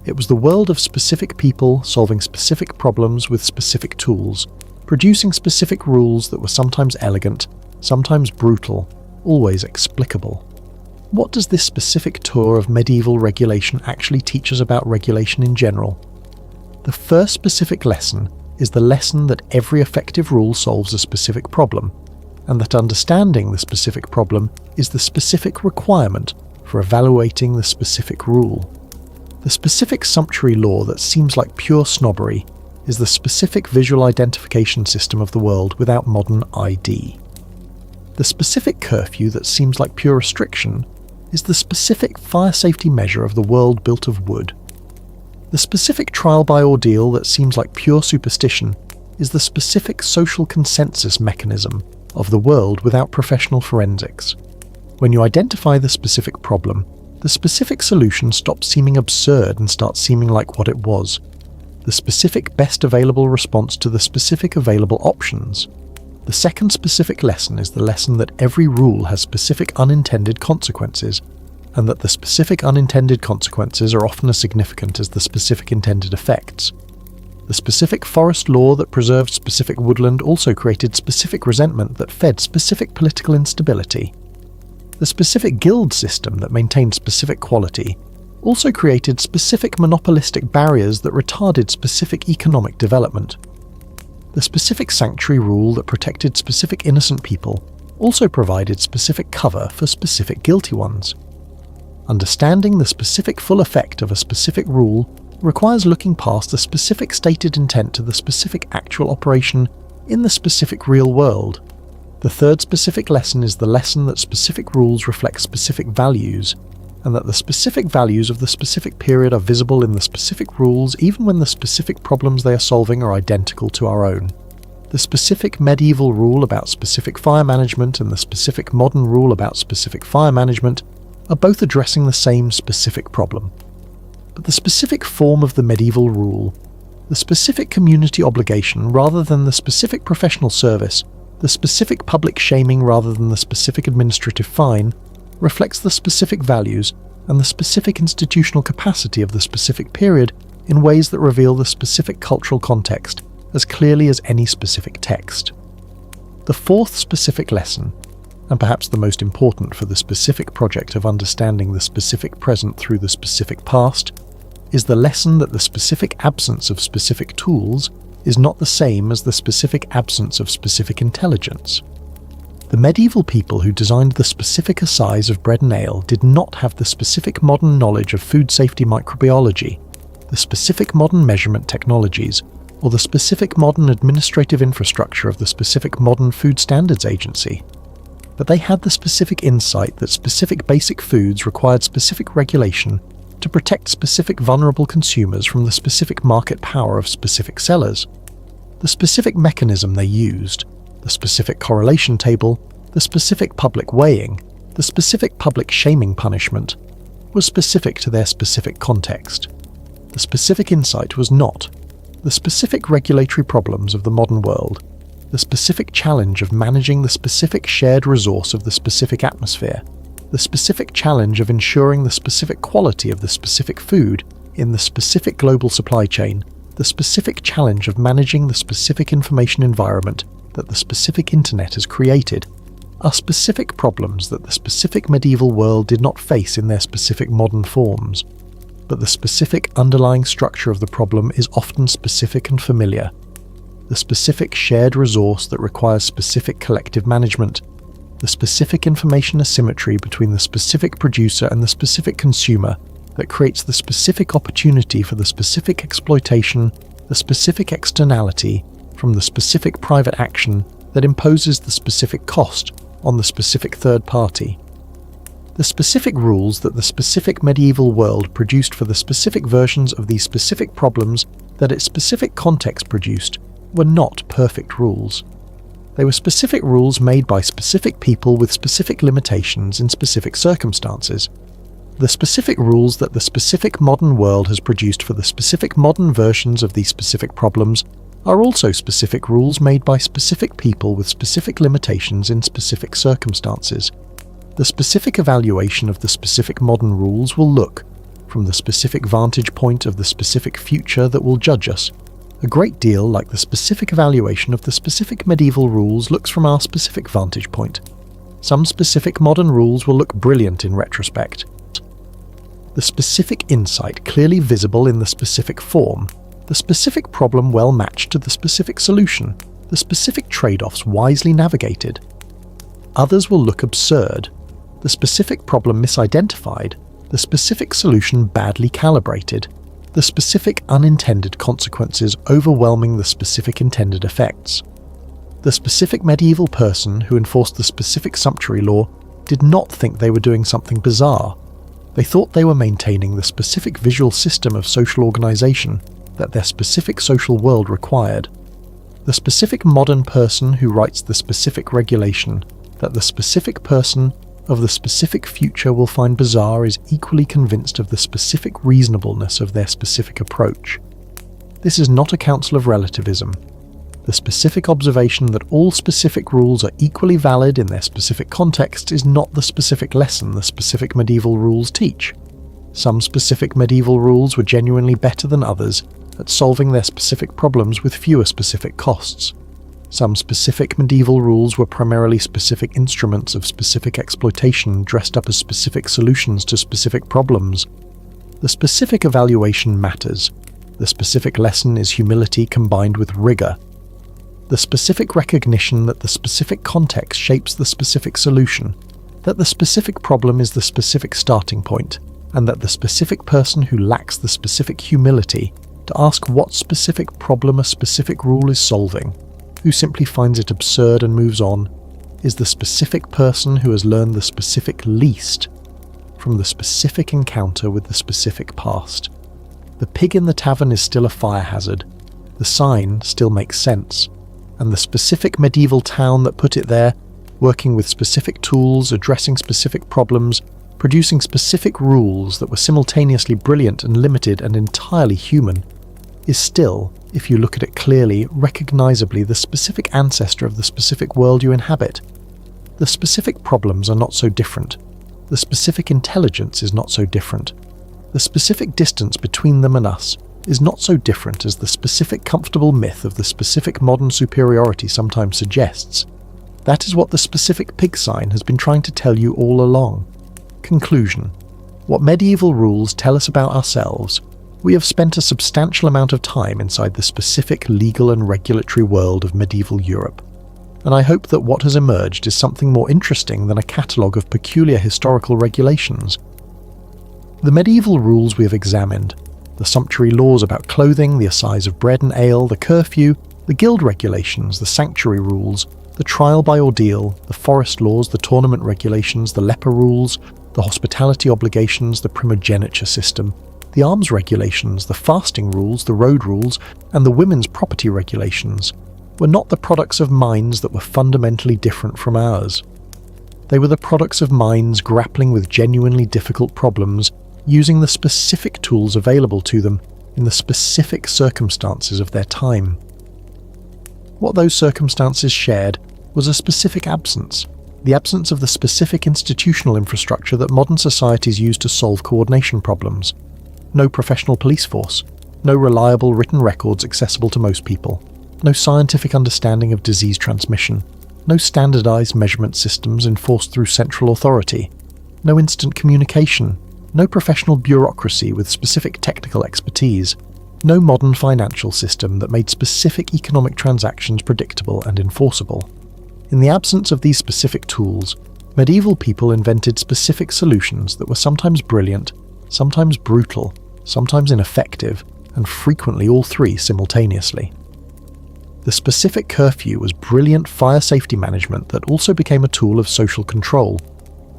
It was the world of specific people solving specific problems with specific tools, producing specific rules that were sometimes elegant, sometimes brutal, always explicable. What does this specific tour of medieval regulation actually teach us about regulation in general? The first specific lesson is the lesson that every effective rule solves a specific problem, and that understanding the specific problem is the specific requirement for evaluating the specific rule. The specific sumptuary law that seems like pure snobbery is the specific visual identification system of the world without modern ID. The specific curfew that seems like pure restriction is the specific fire safety measure of the world built of wood. The specific trial by ordeal that seems like pure superstition is the specific social consensus mechanism of the world without professional forensics. When you identify the specific problem, the specific solution stops seeming absurd and starts seeming like what it was, the specific best available response to the specific available options. The second specific lesson is the lesson that every rule has specific unintended consequences, and that the specific unintended consequences are often as significant as the specific intended effects. The specific forest law that preserved specific woodland also created specific resentment that fed specific political instability. The specific guild system that maintained specific quality also created specific monopolistic barriers that retarded specific economic development. The specific sanctuary rule that protected specific innocent people also provided specific cover for specific guilty ones. Understanding the specific full effect of a specific rule requires looking past the specific stated intent to the specific actual operation in the specific real world. The third specific lesson is the lesson that specific rules reflect specific values, and that the specific values of the specific period are visible in the specific rules even when the specific problems they are solving are identical to our own. The specific medieval rule about specific fire management and the specific modern rule about specific fire management are both addressing the same specific problem. But the specific form of the medieval rule, the specific community obligation rather than the specific professional service, the specific public shaming rather than the specific administrative fine, reflects the specific values and the specific institutional capacity of the specific period in ways that reveal the specific cultural context as clearly as any specific text. The fourth specific lesson, and perhaps the most important for the specific project of understanding the specific present through the specific past, is the lesson that the specific absence of specific tools is not the same as the specific absence of specific intelligence. The medieval people who designed the specific assize of bread and ale did not have the specific modern knowledge of food safety microbiology, the specific modern measurement technologies, or the specific modern administrative infrastructure of the specific modern food standards agency. But they had the specific insight that specific basic foods required specific regulation to protect specific vulnerable consumers from the specific market power of specific sellers. The specific mechanism they used, the specific correlation table, the specific public weighing, the specific public shaming punishment, was specific to their specific context. The specific insight was not the specific regulatory problems of the modern world, the specific challenge of managing the specific shared resource of the specific atmosphere, the specific challenge of ensuring the specific quality of the specific food in the specific global supply chain, the specific challenge of managing the specific information environment that the specific internet has created, are specific problems that the specific medieval world did not face in their specific modern forms. But the specific underlying structure of the problem is often specific and familiar. The specific shared resource that requires specific collective management, the specific information asymmetry between the specific producer and the specific consumer that creates the specific opportunity for the specific exploitation, the specific externality from the specific private action that imposes the specific cost on the specific third party. The The specific rules that the specific medieval world produced for the specific versions of these specific problems that its specific context produced were not perfect rules. They were specific rules made by specific people with specific limitations in specific circumstances. The specific rules that the specific modern world has produced for the specific modern versions of these specific problems are also specific rules made by specific people with specific limitations in specific circumstances. The specific evaluation of the specific modern rules will look from the specific vantage point of the specific future that will judge us, a great deal like the specific evaluation of the specific medieval rules looks from our specific vantage point. Some specific modern rules will look brilliant in retrospect. The specific insight clearly visible in the specific form, the specific problem well matched to the specific solution, the specific trade-offs wisely navigated. Others will look absurd, the specific problem misidentified, the specific solution badly calibrated, the specific unintended consequences overwhelming the specific intended effects. The specific medieval person who enforced the specific sumptuary law did not think they were doing something bizarre. They thought they were maintaining the specific visual system of social organization that their specific social world required. The specific modern person who writes the specific regulation that the specific person of the specific future will find bizarre is equally convinced of the specific reasonableness of their specific approach. This is not a counsel of relativism. The specific observation that all specific rules are equally valid in their specific context is not the specific lesson the specific medieval rules teach. Some specific medieval rules were genuinely better than others at solving their specific problems with fewer specific costs. Some specific medieval rules were primarily specific instruments of specific exploitation dressed up as specific solutions to specific problems. The specific evaluation matters. The specific lesson is humility combined with rigor. The specific recognition that the specific context shapes the specific solution, that the specific problem is the specific starting point, and that the specific person who lacks the specific humility to ask what specific problem a specific rule is solving, who simply finds it absurd and moves on, is the specific person who has learned the specific least from the specific encounter with the specific past. The pig in the tavern is still a fire hazard, the sign still makes sense, and the specific medieval town that put it there, working with specific tools, addressing specific problems, producing specific rules that were simultaneously brilliant and limited and entirely human, is still, if you look at it clearly, recognizably the specific ancestor of the specific world you inhabit. The specific problems are not so different. The specific intelligence is not so different. The specific distance between them and us is not so different as the specific comfortable myth of the specific modern superiority sometimes suggests. That is what the specific pig sign has been trying to tell you all along. Conclusion. What medieval rules tell us about ourselves. We have spent a substantial amount of time inside the specific legal and regulatory world of medieval Europe, and I hope that what has emerged is something more interesting than a catalogue of peculiar historical regulations. The medieval rules we have examined, the sumptuary laws about clothing, the assize of bread and ale, the curfew, the guild regulations, the sanctuary rules, the trial by ordeal, the forest laws, the tournament regulations, the leper rules, the hospitality obligations, the primogeniture system, the arms regulations, the fasting rules, the road rules, and the women's property regulations were not the products of minds that were fundamentally different from ours. They were the products of minds grappling with genuinely difficult problems, using the specific tools available to them in the specific circumstances of their time. What those circumstances shared was a specific absence, the absence of the specific institutional infrastructure that modern societies use to solve coordination problems. No professional police force, no reliable written records accessible to most people, no scientific understanding of disease transmission, no standardized measurement systems enforced through central authority, no instant communication, no professional bureaucracy with specific technical expertise, no modern financial system that made specific economic transactions predictable and enforceable. In the absence of these specific tools, medieval people invented specific solutions that were sometimes brilliant, sometimes brutal, sometimes ineffective, and frequently all three simultaneously. The specific curfew was brilliant fire safety management that also became a tool of social control.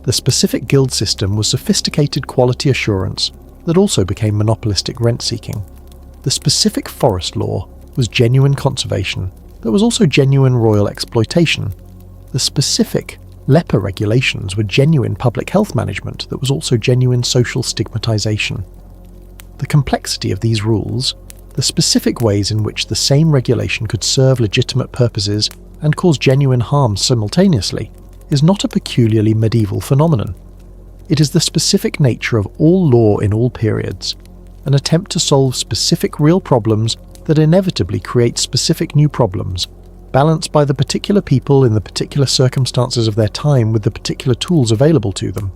The specific guild system was sophisticated quality assurance that also became monopolistic rent-seeking. The specific forest law was genuine conservation that was also genuine royal exploitation. The specific leper regulations were genuine public health management that was also genuine social stigmatization. The complexity of these rules, the specific ways in which the same regulation could serve legitimate purposes and cause genuine harm simultaneously, is not a peculiarly medieval phenomenon. It is the specific nature of all law in all periods, an attempt to solve specific real problems that inevitably create specific new problems, balanced by the particular people in the particular circumstances of their time with the particular tools available to them.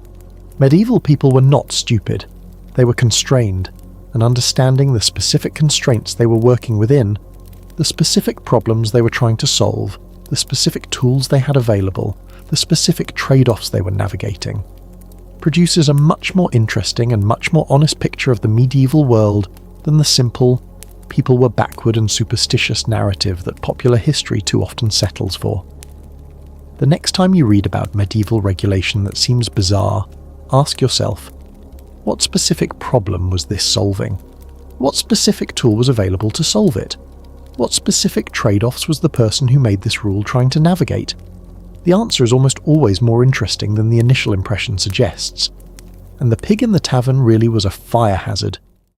Medieval people were not stupid. They were constrained, and understanding the specific constraints they were working within, the specific problems they were trying to solve, the specific tools they had available, the specific trade-offs they were navigating, produces a much more interesting and much more honest picture of the medieval world than the simple, people were backward and superstitious narrative that popular history too often settles for. The next time you read about medieval regulation that seems bizarre, ask yourself, what specific problem was this solving? What specific tool was available to solve it? What specific trade-offs was the person who made this rule trying to navigate? The answer is almost always more interesting than the initial impression suggests. And the pig in the tavern really was a fire hazard.